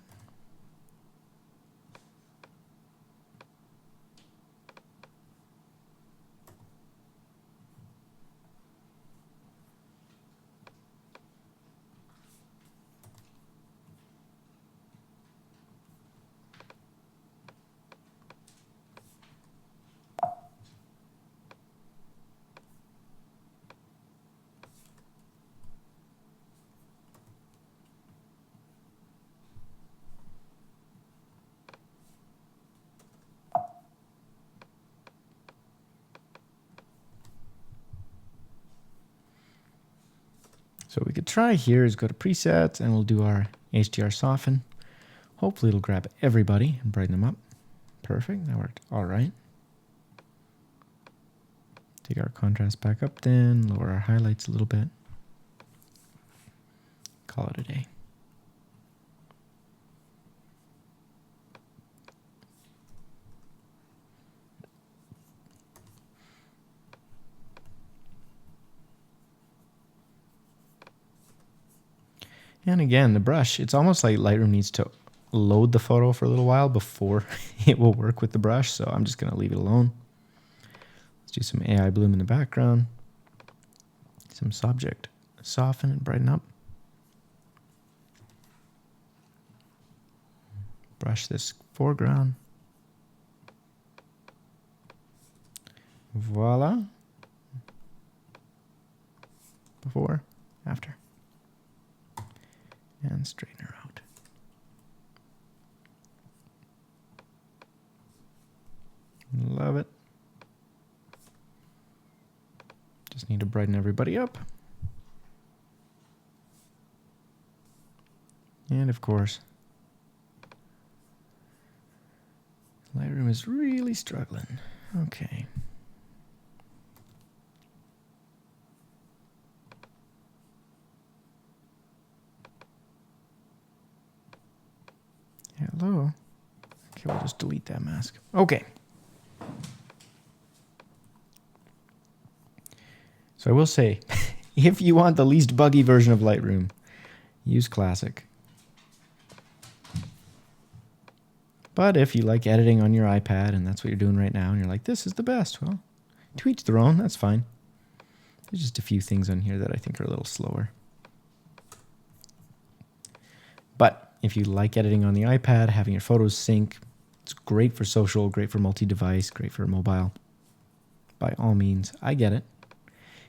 Speaker 1: So what we could try here is go to presets and we'll do our HDR soften. Hopefully it'll grab everybody and brighten them up. Perfect, that worked all right. Take our contrast back up then, lower our highlights a little bit. Call it a day. And again, the brush, it's almost like Lightroom needs to load the photo for a little while before it will work with the brush. So I'm just going to leave it alone. Let's do some AI bloom in the background. Some subject soften and brighten up. Brush this foreground. Voila. Before, after. And straighten her out. Love it. Just need to brighten everybody up. And of course, Lightroom is really struggling. Okay. Hello. Okay, we'll just delete that mask. Okay. So I will say, if you want the least buggy version of Lightroom, use Classic. But if you like editing on your iPad and that's what you're doing right now and you're like, this is the best, well, to each their own, that's fine. There's just a few things on here that I think are a little slower. But if you like editing on the iPad, having your photos sync, it's great for social, great for multi-device, great for mobile. By all means, I get it.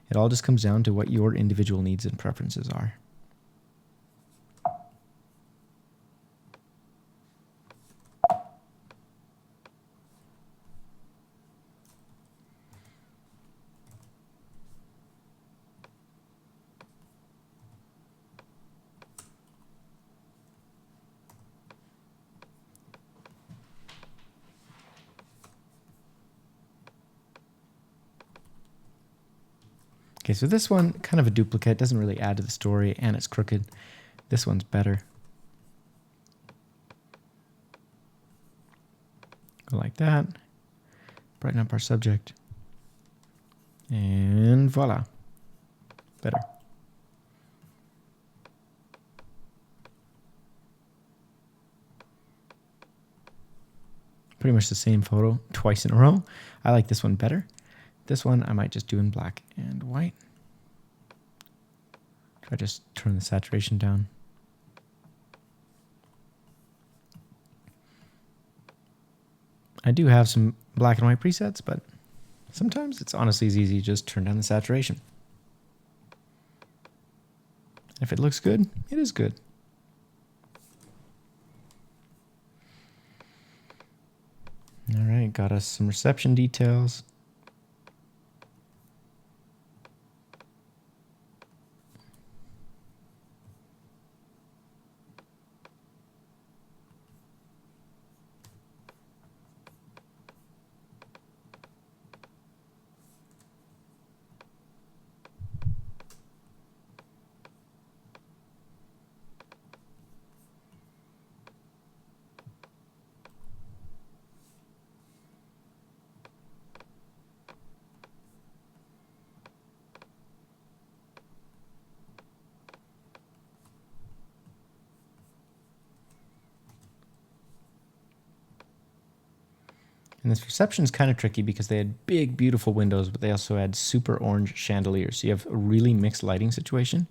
Speaker 1: It all just comes down to what your individual needs and preferences are. Okay, so this one, kind of a duplicate, doesn't really add to the story, and it's crooked. This one's better. Go like that. Brighten up our subject. And voila. Better. Pretty much the same photo twice in a row. I like this one better. This one I might just do in black and white. Try to just turn the saturation down. I do have some black and white presets, but Sometimes it's honestly as easy to just turn down the saturation. If it looks good, it is good. All right, got us some reception details. And this reception is kind of tricky because they had big, beautiful windows, but they also had super orange chandeliers. So you have a really mixed lighting situation,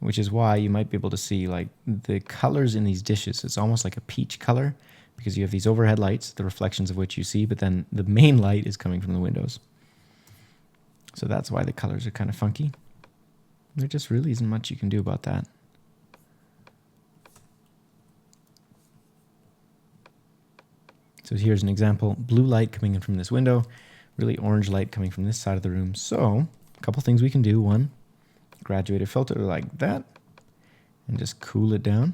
Speaker 1: which is why you might be able to see like the colors in these dishes. It's almost like a peach color because you have these overhead lights, the reflections of which you see, but then the main light is coming from the windows. So that's why the colors are kind of funky. There just really isn't much you can do about that. So here's an example, blue light coming in from this window, really orange light coming from this side of the room. So a couple things we can do. One, graduated filter like that, and just cool it down.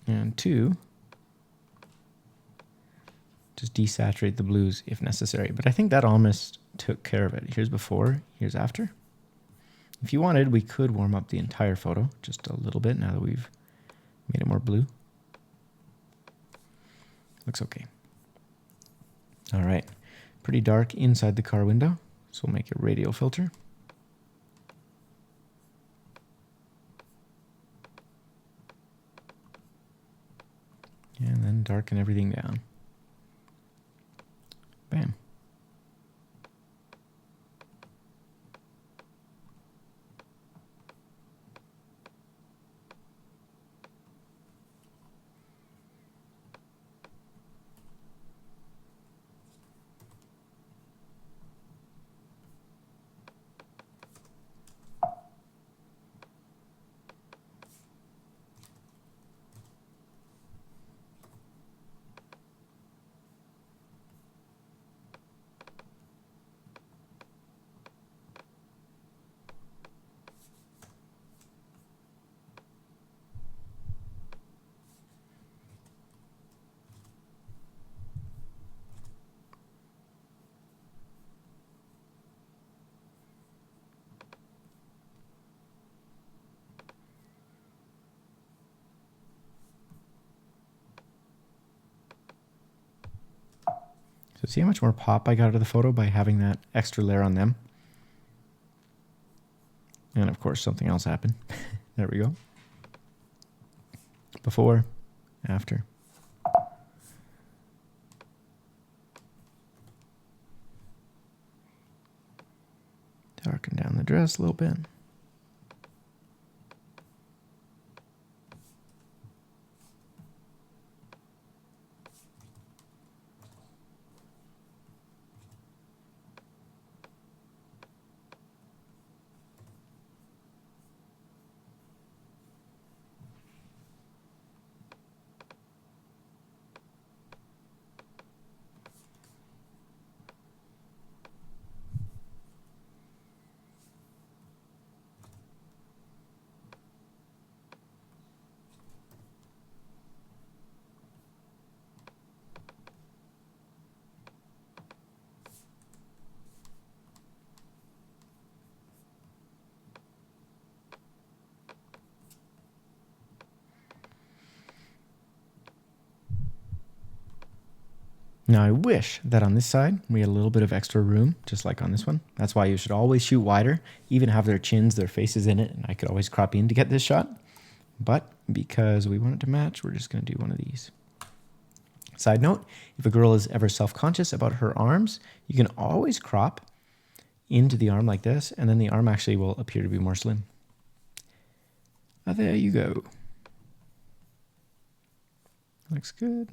Speaker 1: And two, just desaturate the blues if necessary. But I think that almost took care of it. Here's before, here's after. If you wanted, we could warm up the entire photo just a little bit now that we've made it more blue. Looks okay. All right, pretty dark inside the car window, so we'll make a radial filter. And then darken everything down. Bam. So see how much more pop I got out of the photo by having that extra layer on them? And of course, something else happened. There we go. Before, after. Darken down the dress a little bit. Now I wish that on this side we had a little bit of extra room, just like on this one. That's why you should always shoot wider, even have their chins, their faces in it, and I could always crop in to get this shot. But because we want it to match, we're just going to do one of these. Side note, if a girl is ever self-conscious about her arms, you can always crop into the arm like this, and then the arm actually will appear to be more slim. There you go. Looks good.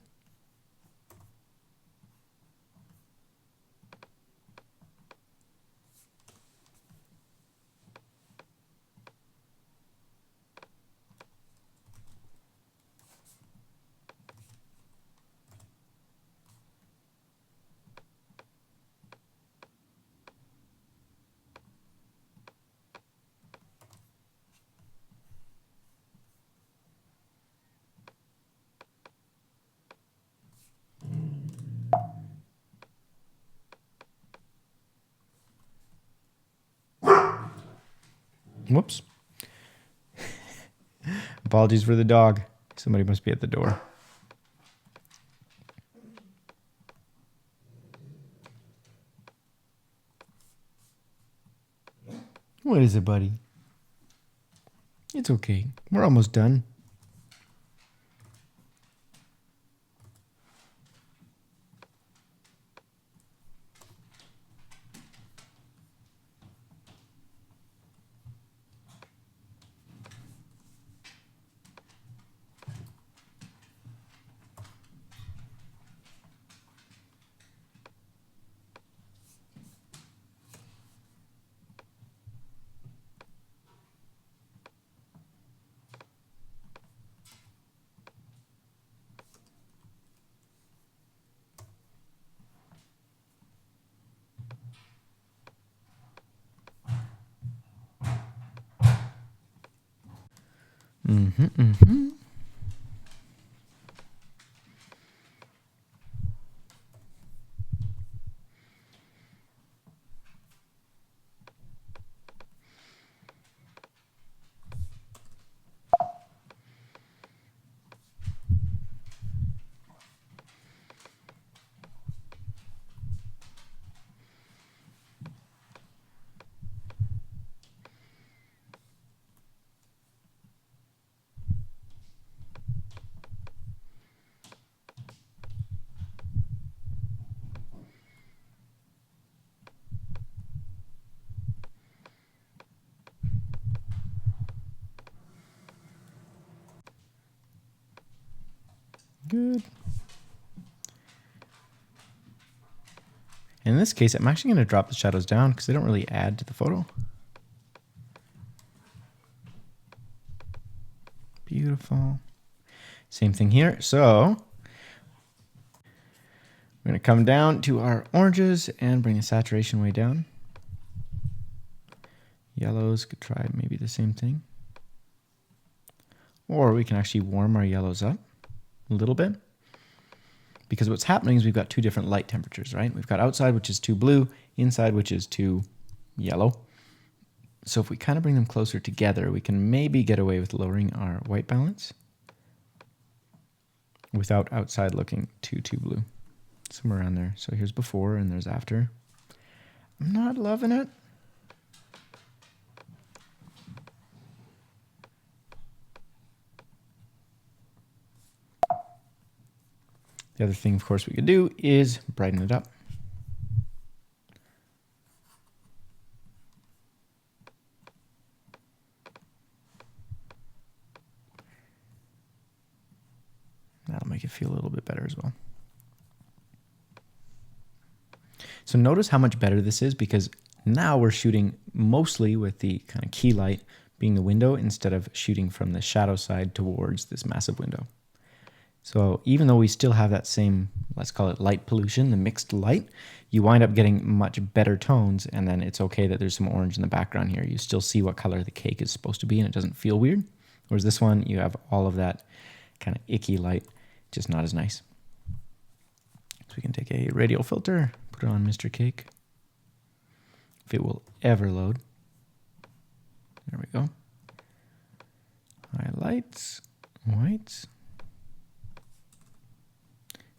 Speaker 1: Whoops. Apologies for the dog. Somebody must be at the door. What is it, buddy? It's okay. We're almost done. Good. In this case, I'm actually going to drop the shadows down because they don't really add to the photo. Beautiful. Same thing here. So we're going to come down to our oranges and bring the saturation way down. Yellows, could try maybe the same thing. Or we can actually warm our yellows up a little bit. Because what's happening is we've got two different light temperatures, right? We've got outside, which is too blue, inside, which is too yellow. So if we kind of bring them closer together, we can maybe get away with lowering our white balance without outside looking too blue. Somewhere around there. So here's before and there's after. I'm not loving it. The other thing, of course, we could do is brighten it up. That'll make it feel a little bit better as well. So notice how much better this is because now we're shooting mostly with the kind of key light being the window instead of shooting from the shadow side towards this massive window. So even though we still have that same, let's call it light pollution, the mixed light, you wind up getting much better tones, and then it's okay that there's some orange in the background here. You still see what color the cake is supposed to be, and it doesn't feel weird. Whereas this one, you have all of that kind of icky light, just not as nice. So we can take a radial filter, put it on Mr. Cake, if it will ever load. There we go. Highlights, whites.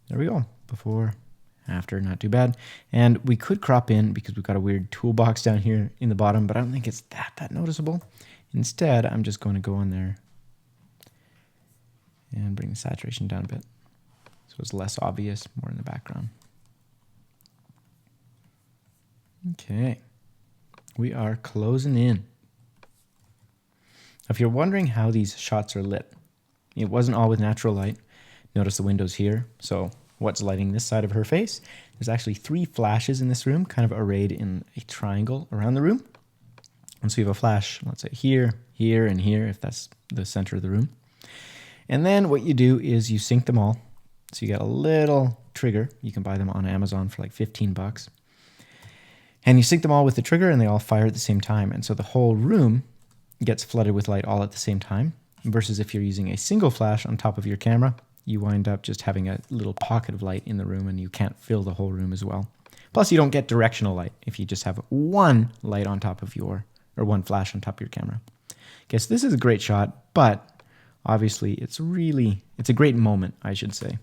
Speaker 1: There we go. Before, after, not too bad. And we could crop in because we've got a weird toolbox down here in the bottom, but I don't think it's that noticeable. Instead, I'm just going to go on there and bring the saturation down a bit. So it's less obvious, more in the background. Okay. We are closing in. If you're wondering how these shots are lit, it wasn't all with natural light. Notice the windows here. So what's lighting this side of her face? There's actually 3 flashes in this room, kind of arrayed in a triangle around the room. And so you have a flash, let's say here, here, and here, if that's the center of the room. And then what you do is you sync them all. So you get a little trigger. You can buy them on Amazon for like 15 bucks. And you sync them all with the trigger and they all fire at the same time. And so the whole room gets flooded with light all at the same time. Versus if you're using a single flash on top of your camera, you wind up just having a little pocket of light in the room and you can't fill the whole room as well. Plus you don't get directional light if you just have one light on top of your or one flash on top of your camera. Okay, so this is a great shot, but obviously it's a great moment, I should say.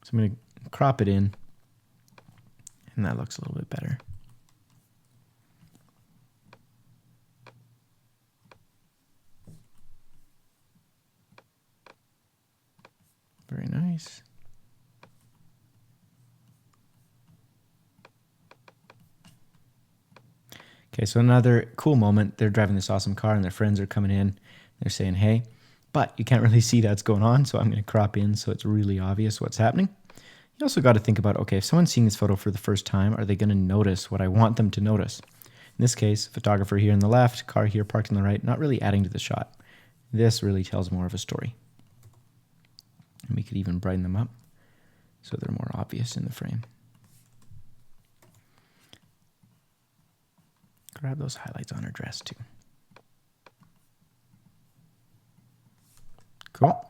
Speaker 1: So I'm going to crop it in, and that looks a little bit better. Very nice. Okay, so another cool moment. They're driving this awesome car and their friends are coming in. They're saying, hey, but you can't really see that's going on, so I'm going to crop in so it's really obvious what's happening. You also got to think about, okay, if someone's seeing this photo for the first time, are they going to notice what I want them to notice? In this case, photographer here on the left, car here parked on the right, not really adding to the shot. This really tells more of a story. And we could even brighten them up so they're more obvious in the frame. Grab those highlights on her dress too. Cool.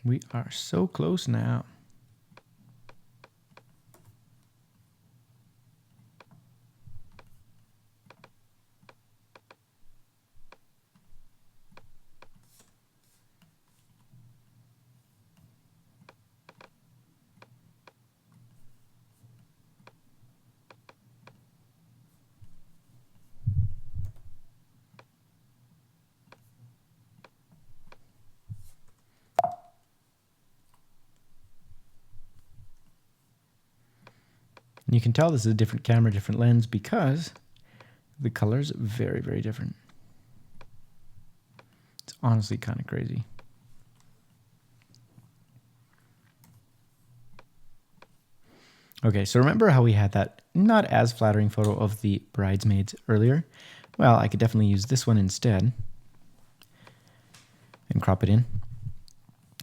Speaker 1: We are so close now. And you can tell this is a different camera, different lens, because the color's very, very different. It's honestly kind of crazy. Okay, so remember how we had that not as flattering photo of the bridesmaids earlier? Well, I could definitely use this one instead and crop it in.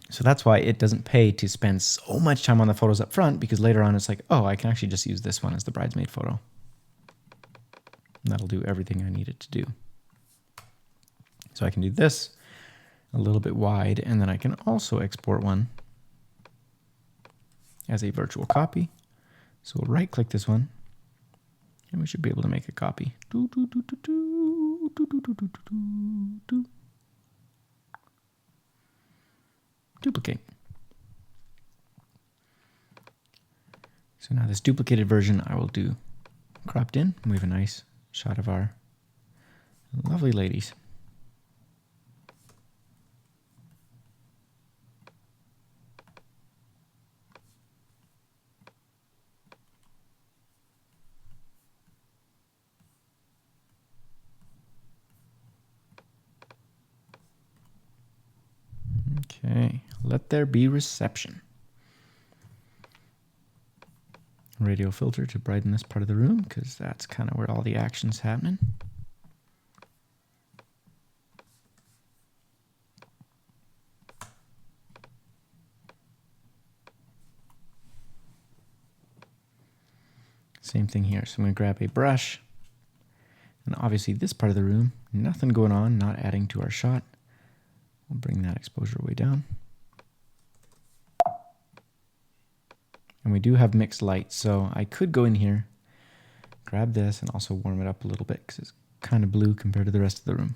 Speaker 1: So that's why it doesn't pay to spend so much time on the photos up front, because later on it's like, oh, I can actually just use this one as the bridesmaid photo. And that'll do everything I need it to do. So I can do this a little bit wide, and then I can also export one as a virtual copy. So we'll right click this one, and we should be able to make a copy. Duplicate. So now this duplicated version I will do cropped in, and we have a nice shot of our lovely ladies. Okay, let there be reception. Radio filter to brighten this part of the room, because that's kind of where all the action's happening. Same thing here. So I'm going to grab a brush, and obviously this part of the room, nothing going on, not adding to our shot. We'll bring that exposure way down. And we do have mixed light, so I could go in here, grab this, and also warm it up a little bit, because it's kind of blue compared to the rest of the room.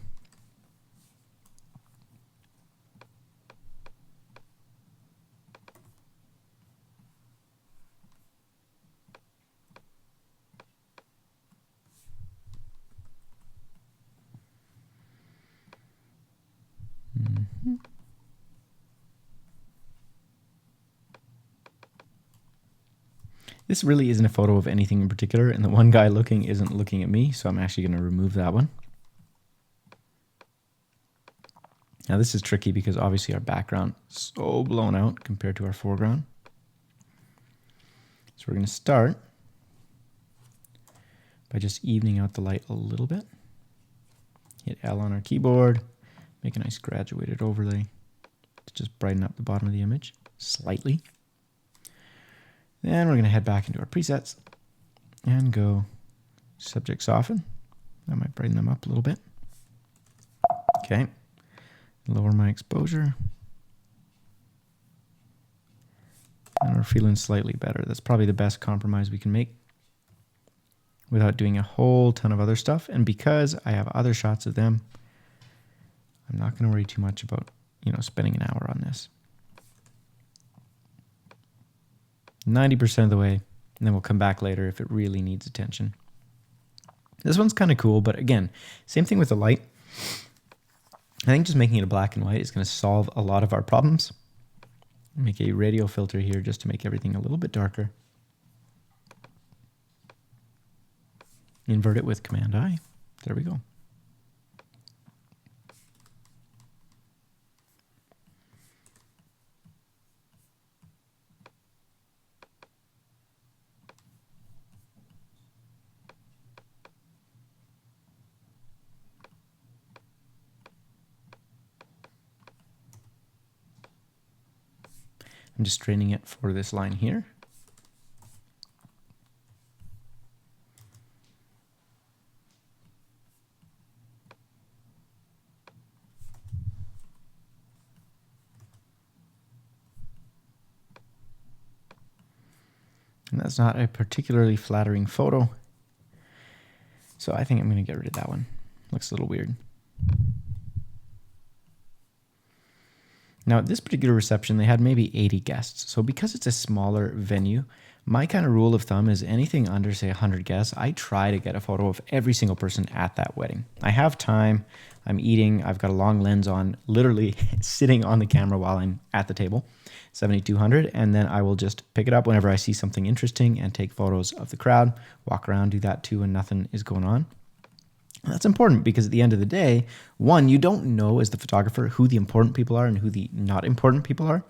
Speaker 1: This really isn't a photo of anything in particular, and the one guy looking isn't looking at me, so I'm actually going to remove that one. Now this is tricky because obviously our background is so blown out compared to our foreground. So we're going to start by just evening out the light a little bit. Hit L on our keyboard, make a nice graduated overlay to just brighten up the bottom of the image slightly. Then we're going to head back into our presets and go subject soften. That might brighten them up a little bit. Okay. Lower my exposure. And we're feeling slightly better. That's probably the best compromise we can make. without doing a whole ton of other stuff. And because I have other shots of them, I'm not going to worry too much about, spending an hour on this. 90% of the way, and then we'll come back later if it really needs attention. This one's kind of cool, but again, same thing with the light. I think just making it a black and white is going to solve a lot of our problems. Make a radial filter here just to make everything a little bit darker. Invert it with Command I. There we go. I'm just straightening it for this line here. And that's not a particularly flattering photo. So I think I'm going to get rid of that one. Looks a little weird. Now, at this particular reception, they had maybe 80 guests. So because it's a smaller venue, my kind of rule of thumb is anything under, say, 100 guests, I try to get a photo of every single person at that wedding. I have time, I'm eating, I've got a long lens on, literally sitting on the camera while I'm at the table, 7200, and then I will just pick it up whenever I see something interesting and take photos of the crowd, walk around, do that too, and nothing is going on. That's important because at the end of the day, one, you don't know as the photographer who the important people are and who the not important people are.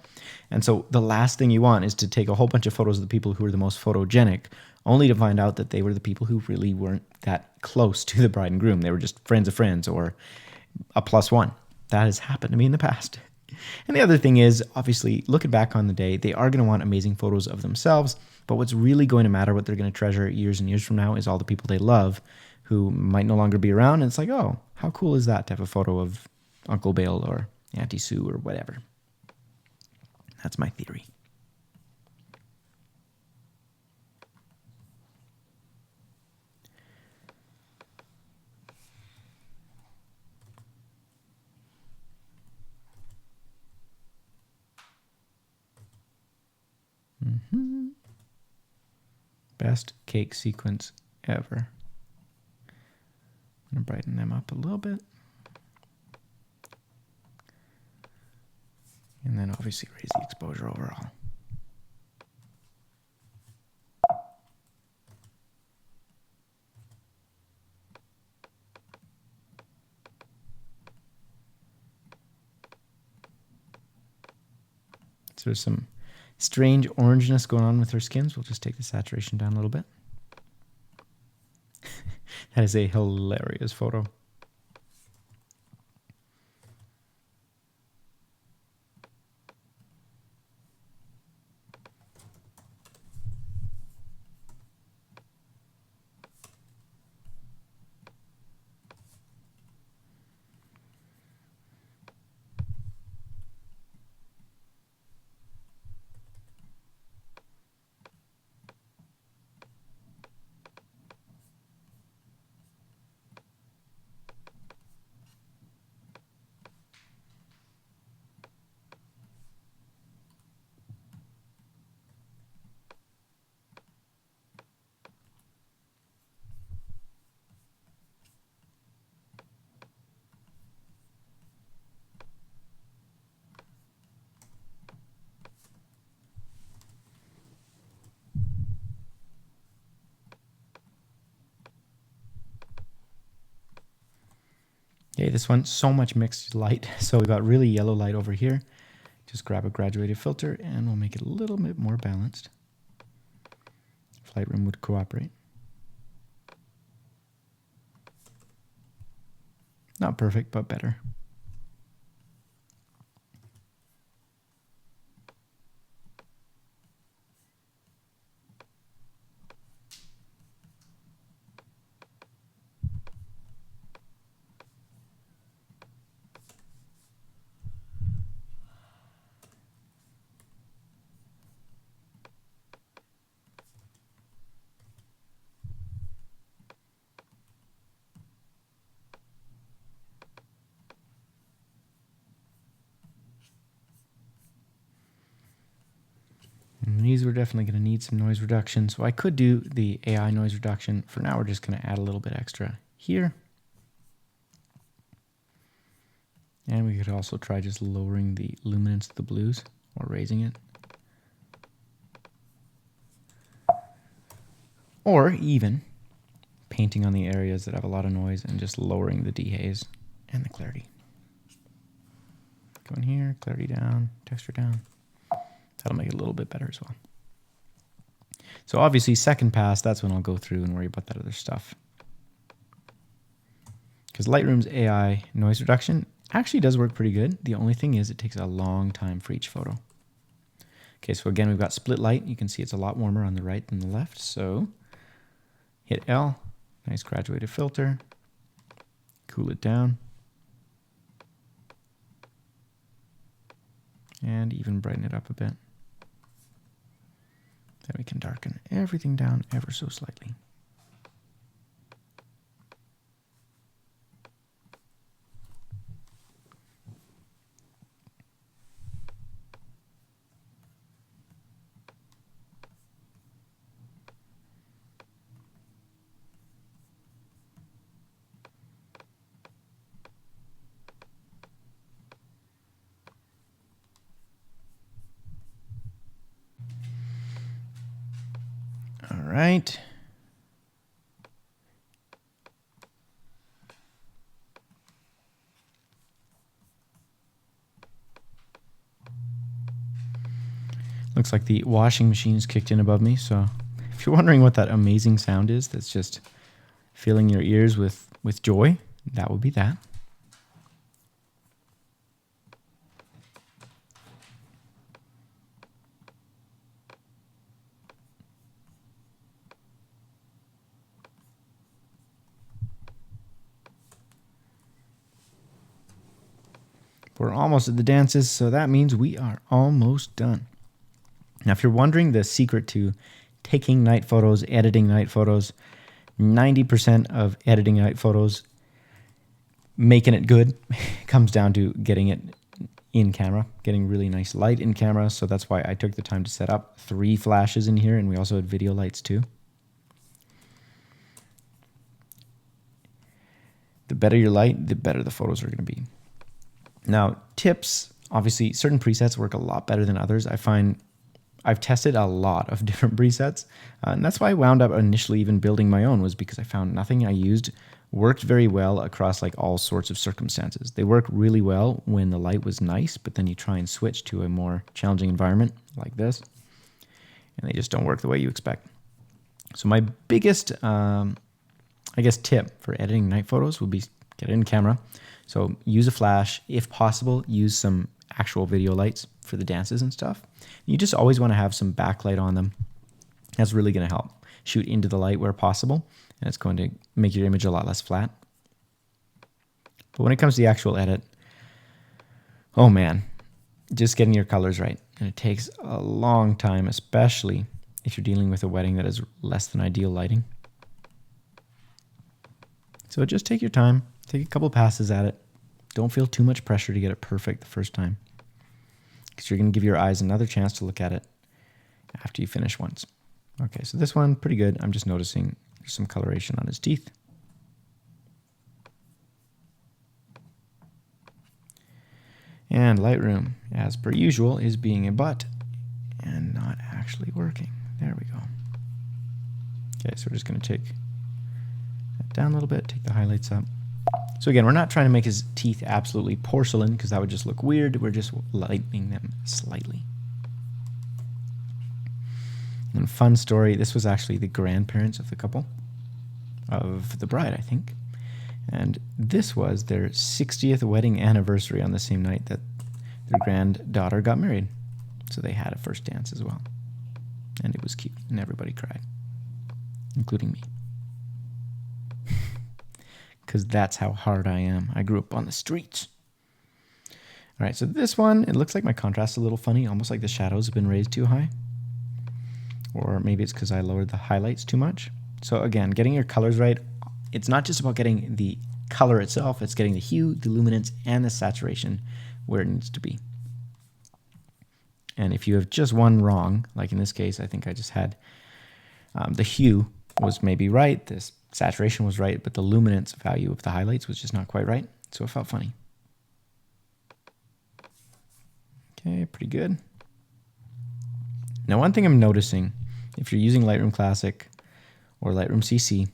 Speaker 1: And so the last thing you want is to take a whole bunch of photos of the people who are the most photogenic, only to find out that they were the people who really weren't that close to the bride and groom. They were just friends of friends or a +1. That has happened to me in the past. And the other thing is, obviously, looking back on the day, they are going to want amazing photos of themselves. But what's really going to matter, what they're going to treasure years and years from now, is all the people they love who might no longer be around. And it's like, oh, how cool is that to have a photo of Uncle Bill or Auntie Sue or whatever. That's my theory. Best cake sequence ever. I'm going to brighten them up a little bit. And then obviously raise the exposure overall. So there's some strange orangeness going on with her skins. We'll just take the saturation down a little bit. That is a hilarious photo. Okay, this one, so much mixed light. So we got really yellow light over here. Just grab a graduated filter and we'll make it a little bit more balanced. If Lightroom would cooperate. Not perfect, but better. these, we're definitely going to need some noise reduction. So I could do the AI noise reduction. For now, we're just going to add a little bit extra here. And we could also try just lowering the luminance of the blues or raising it. Or even painting on the areas that have a lot of noise and just lowering the dehaze and the clarity. Go in here, clarity down, texture down. That'll make it a little bit better as well. So obviously second pass, that's when I'll go through and worry about that other stuff. Because Lightroom's AI noise reduction actually does work pretty good. The only thing is it takes a long time for each photo. Okay, so again, we've got split light. You can see it's a lot warmer on the right than the left. So hit L, nice graduated filter, cool it down. And even brighten it up a bit. Then we can darken everything down ever so slightly. All right. Looks like the washing machine's kicked in above me, so if you're wondering what that amazing sound is that's just filling your ears with joy, that would be that. We're almost at the dances, so that means we are almost done. Now, if you're wondering the secret to taking night photos, editing night photos, 90% of editing night photos, making it good, comes down to getting it in camera, getting really nice light in camera. So that's why I took the time to set up 3 flashes in here, and we also had video lights too. The better your light, the better the photos are going to be. Now, tips, obviously certain presets work a lot better than others. I find I've tested a lot of different presets, and that's why I wound up initially even building my own, was because I found nothing I used worked very well across like all sorts of circumstances. They work really well when the light was nice, but then you try and switch to a more challenging environment like this, and they just don't work the way you expect. So my biggest, I guess, tip for editing night photos would be get it in camera. So use a flash. If possible, use some actual video lights for the dances and stuff. You just always want to have some backlight on them. That's really going to help. Shoot into the light where possible, and it's going to make your image a lot less flat. But when it comes to the actual edit, oh man, just getting your colors right. And it takes a long time, especially if you're dealing with a wedding that is less than ideal lighting. So just take your time. Take a couple passes at it. Don't feel too much pressure to get it perfect the first time, because you're going to give your eyes another chance to look at it after you finish once. Okay, so this one, pretty good. I'm just noticing there's some coloration on his teeth. And Lightroom, as per usual, is being a butt and not actually working. There we go. Okay, so we're just going to take that down a little bit, take the highlights up. So again, we're not trying to make his teeth absolutely porcelain, because that would just look weird. We're just lightening them slightly. And fun story, this was actually the grandparents of the couple, of the bride, I think. And this was their 60th wedding anniversary on the same night that their granddaughter got married. So they had a first dance as well. And it was cute, and everybody cried, including me. Because that's how hard I am. I grew up on the streets. All right, so this one, it looks like my contrast is a little funny, almost like the shadows have been raised too high. Or maybe it's because I lowered the highlights too much. So again, getting your colors right, it's not just about getting the color itself, it's getting the hue, the luminance, and the saturation where it needs to be. And if you have just one wrong, like in this case, I think I just had the hue was maybe right, this saturation was right, but the luminance value of the highlights was just not quite right. So it felt funny. Okay, pretty good. Now, one thing I'm noticing, if you're using Lightroom Classic or Lightroom CC,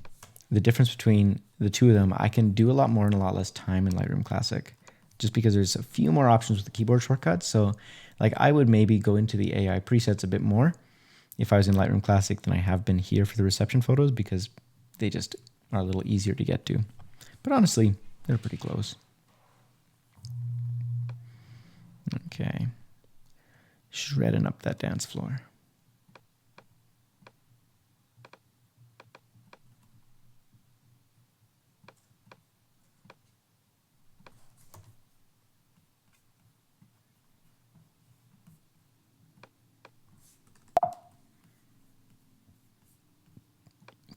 Speaker 1: the difference between the two of them, I can do a lot more in a lot less time in Lightroom Classic, just because there's a few more options with the keyboard shortcuts. So like I would maybe go into the AI presets a bit more if I was in Lightroom Classic than I have been here for the reception photos, because they just are a little easier to get to. But honestly, they're pretty close. Okay. Shredding up that dance floor.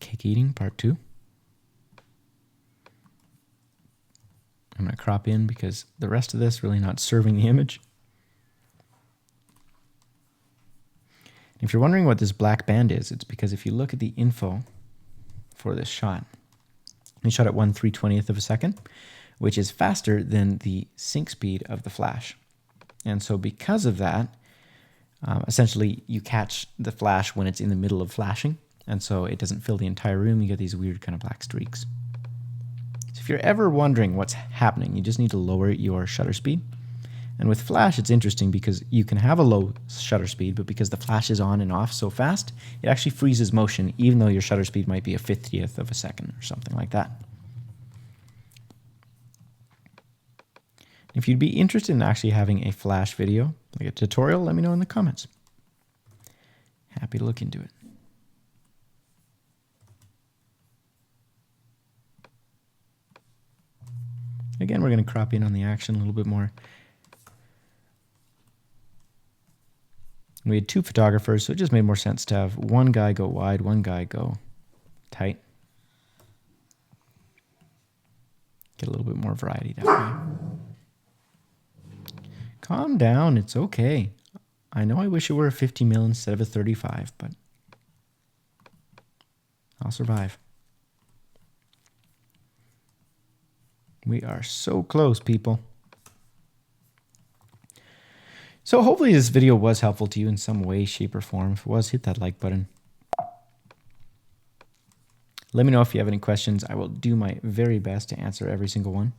Speaker 1: Cake eating, part 2. I'm going to crop in because the rest of this really not serving the image. If you're wondering what this black band is, it's because if you look at the info for this shot, we shot at 1/320th of a second, which is faster than the sync speed of the flash. And so because of that, essentially you catch the flash when it's in the middle of flashing, and so it doesn't fill the entire room. You get these weird kind of black streaks. So if you're ever wondering what's happening, you just need to lower your shutter speed. And with flash, it's interesting because you can have a low shutter speed, but because the flash is on and off so fast, it actually freezes motion, even though your shutter speed might be a 50th of a second or something like that. If you'd be interested in actually having a flash video, like a tutorial, let me know in the comments. Happy to look into it. Again, we're going to crop in on the action a little bit more. We had 2 photographers, so it just made more sense to have one guy go wide, one guy go tight. Get a little bit more variety that way. Calm down, it's okay. I know I wish it were a 50 mil instead of a 35, but I'll survive. We are so close, people. So hopefully this video was helpful to you in some way, shape, or form. If it was, hit that like button. Let me know if you have any questions. I will do my very best to answer every single one.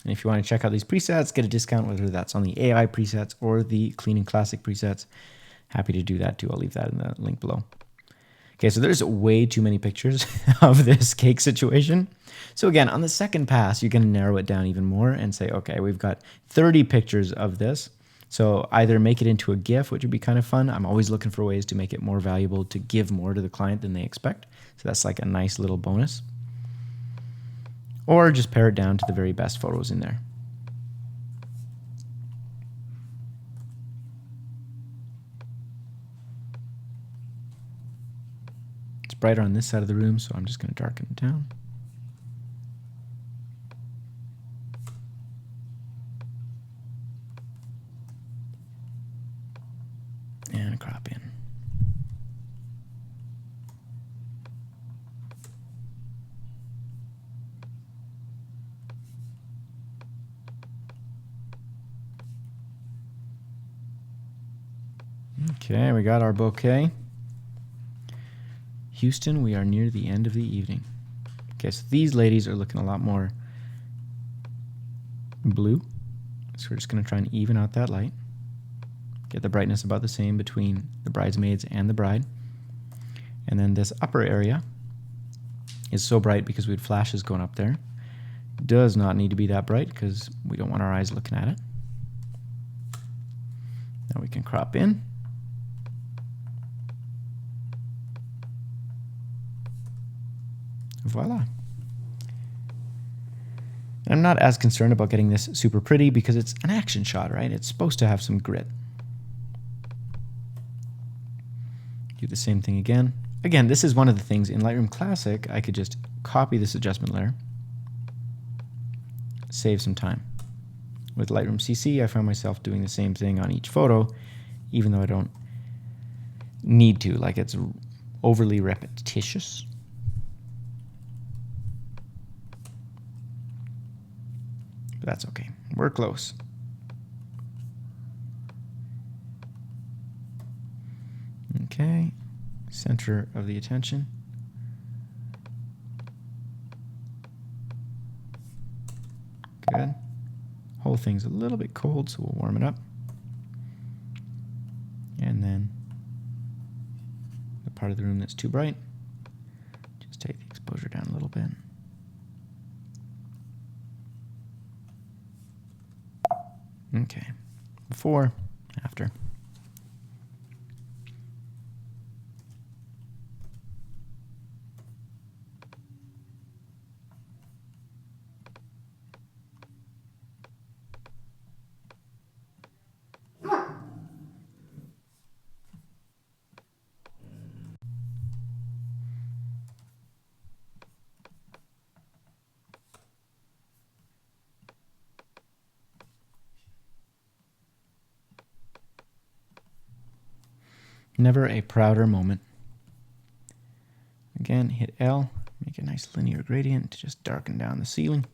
Speaker 1: And if you want to check out these presets, get a discount, whether that's on the AI presets or the Clean and Classic presets, happy to do that too. I'll leave that in the link below. Okay, so there's way too many pictures of this cake situation. So again, on the second pass, you're going to narrow it down even more and say, okay, we've got 30 pictures of this. So either make it into a GIF, which would be kind of fun. I'm always looking for ways to make it more valuable, to give more to the client than they expect. So that's like a nice little bonus. Or just pare it down to the very best photos in there. It's brighter on this side of the room, so I'm just going to darken it down. And crop in. Okay, we got our bouquet. Houston, we are near the end of the evening. Okay, so these ladies are looking a lot more blue. So we're just going to try and even out that light. Get the brightness about the same between the bridesmaids and the bride. And then this upper area is so bright because we had flashes going up there. Does not need to be that bright because we don't want our eyes looking at it. Now we can crop in. Voila. And I'm not as concerned about getting this super pretty because it's an action shot, right? It's supposed to have some grit. Do the same thing again. Again, this is one of the things in Lightroom Classic, I could just copy this adjustment layer, save some time. with Lightroom CC, I found myself doing the same thing on each photo, even though I don't need to, like it's overly repetitious. But that's okay. We're close. Okay, center of the attention. Good. Whole thing's a little bit cold, so we'll warm it up. And then the part of the room that's too bright, just take the exposure down a little bit. Okay, before, after. Never a prouder moment. Again, hit L, make a nice linear gradient to just darken down the ceiling.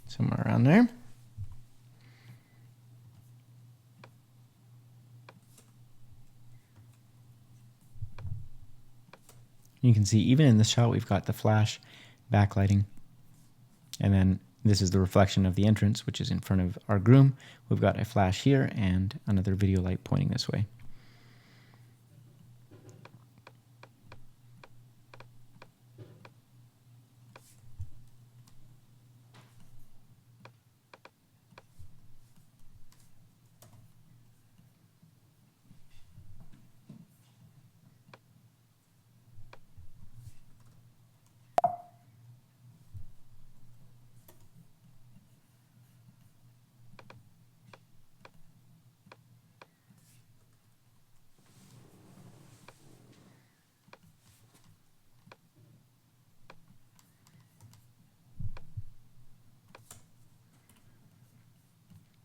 Speaker 1: Somewhere around there. You can see even in this shot we've got the flash backlighting, and then this is the reflection of the entrance, which is in front of our groom. We've got a flash here and another video light pointing this way.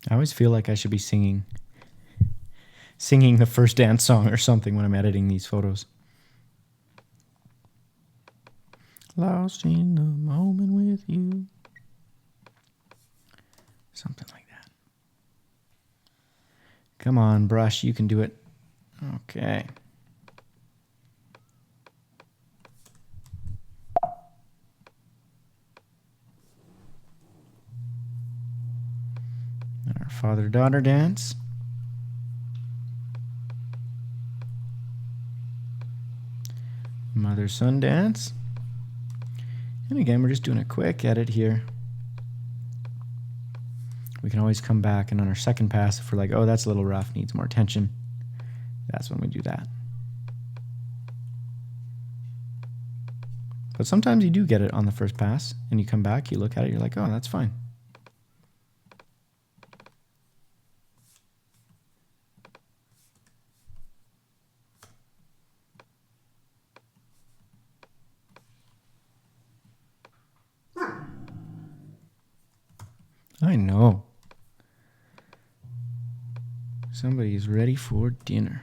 Speaker 1: I always feel like I should be singing the first dance song or something when I'm editing these photos. Lost in the moment with you. Something like that. Come on, brush, you can do it. Okay. Our father-daughter dance. Mother-son dance. And again, we're just doing a quick edit here. We can always come back, and on our second pass, if we're like, oh, that's a little rough, needs more attention, that's when we do that. But sometimes you do get it on the first pass, and you come back, you look at it, you're like, oh, that's fine. I know. Somebody is ready for dinner.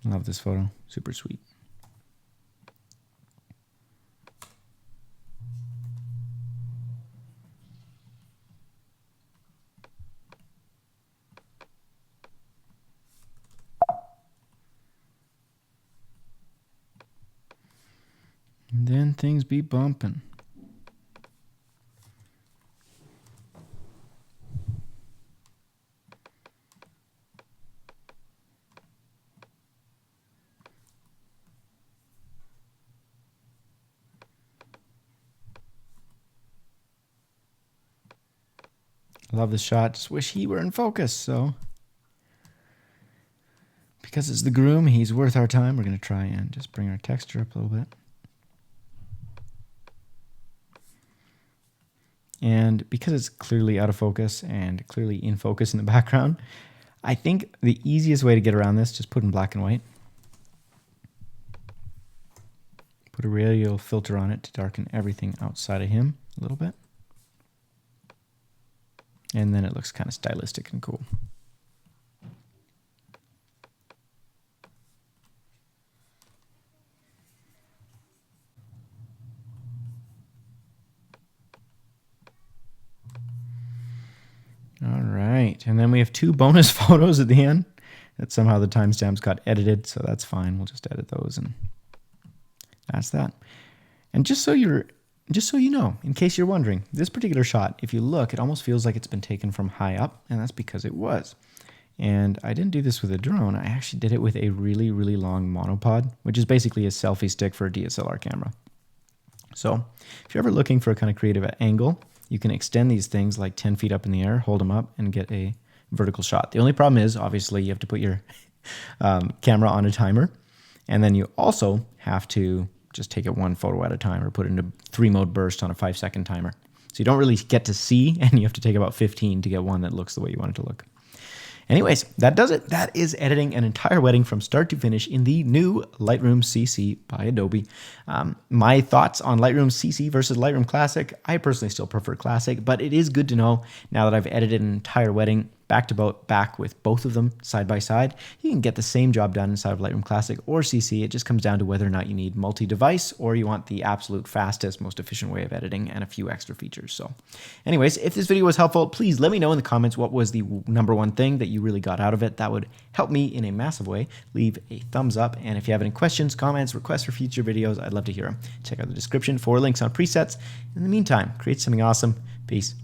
Speaker 1: Love this photo. Super sweet. And then things be bumping. Love this shot. Just wish he were in focus. So, because it's the groom, he's worth our time. We're going to try and just bring our texture up a little bit. And because it's clearly out of focus and clearly in focus in the background, I think the easiest way to get around this, just put in black and white. Put a radial filter on it to darken everything outside of him a little bit. And then it looks kind of stylistic and cool. All right, and then we have 2 bonus photos at the end that somehow the timestamps got edited, so that's fine. We'll just edit those, and that's that. And just so you know, in case you're wondering, this particular shot, if you look, it almost feels like it's been taken from high up, and that's because it was. And I didn't do this with a drone. I actually did it with a really, really long monopod, which is basically a selfie stick for a DSLR camera. So if you're ever looking for a kind of creative angle, you can extend these things like 10 feet up in the air, hold them up, and get a vertical shot. The only problem is, obviously, you have to put your camera on a timer, and then you also have to just take it 1 photo at a time or put it into 3-mode burst on a 5-second timer. So you don't really get to see, and you have to take about 15 to get one that looks the way you want it to look. Anyways, that does it. That is editing an entire wedding from start to finish in the new Lightroom CC by Adobe. My thoughts on Lightroom CC versus Lightroom Classic, I personally still prefer Classic, but it is good to know now that I've edited an entire wedding back with both of them side by side, you can get the same job done inside of Lightroom Classic or CC. It just comes down to whether or not you need multi-device or you want the absolute fastest, most efficient way of editing and a few extra features. So anyways, if this video was helpful, please let me know in the comments what was the #1 thing that you really got out of it. That would help me in a massive way. Leave a thumbs up, and if you have any questions, comments, requests for future videos, I'd love to hear them. Check out the description for links on presets. In the meantime, create something awesome. Peace.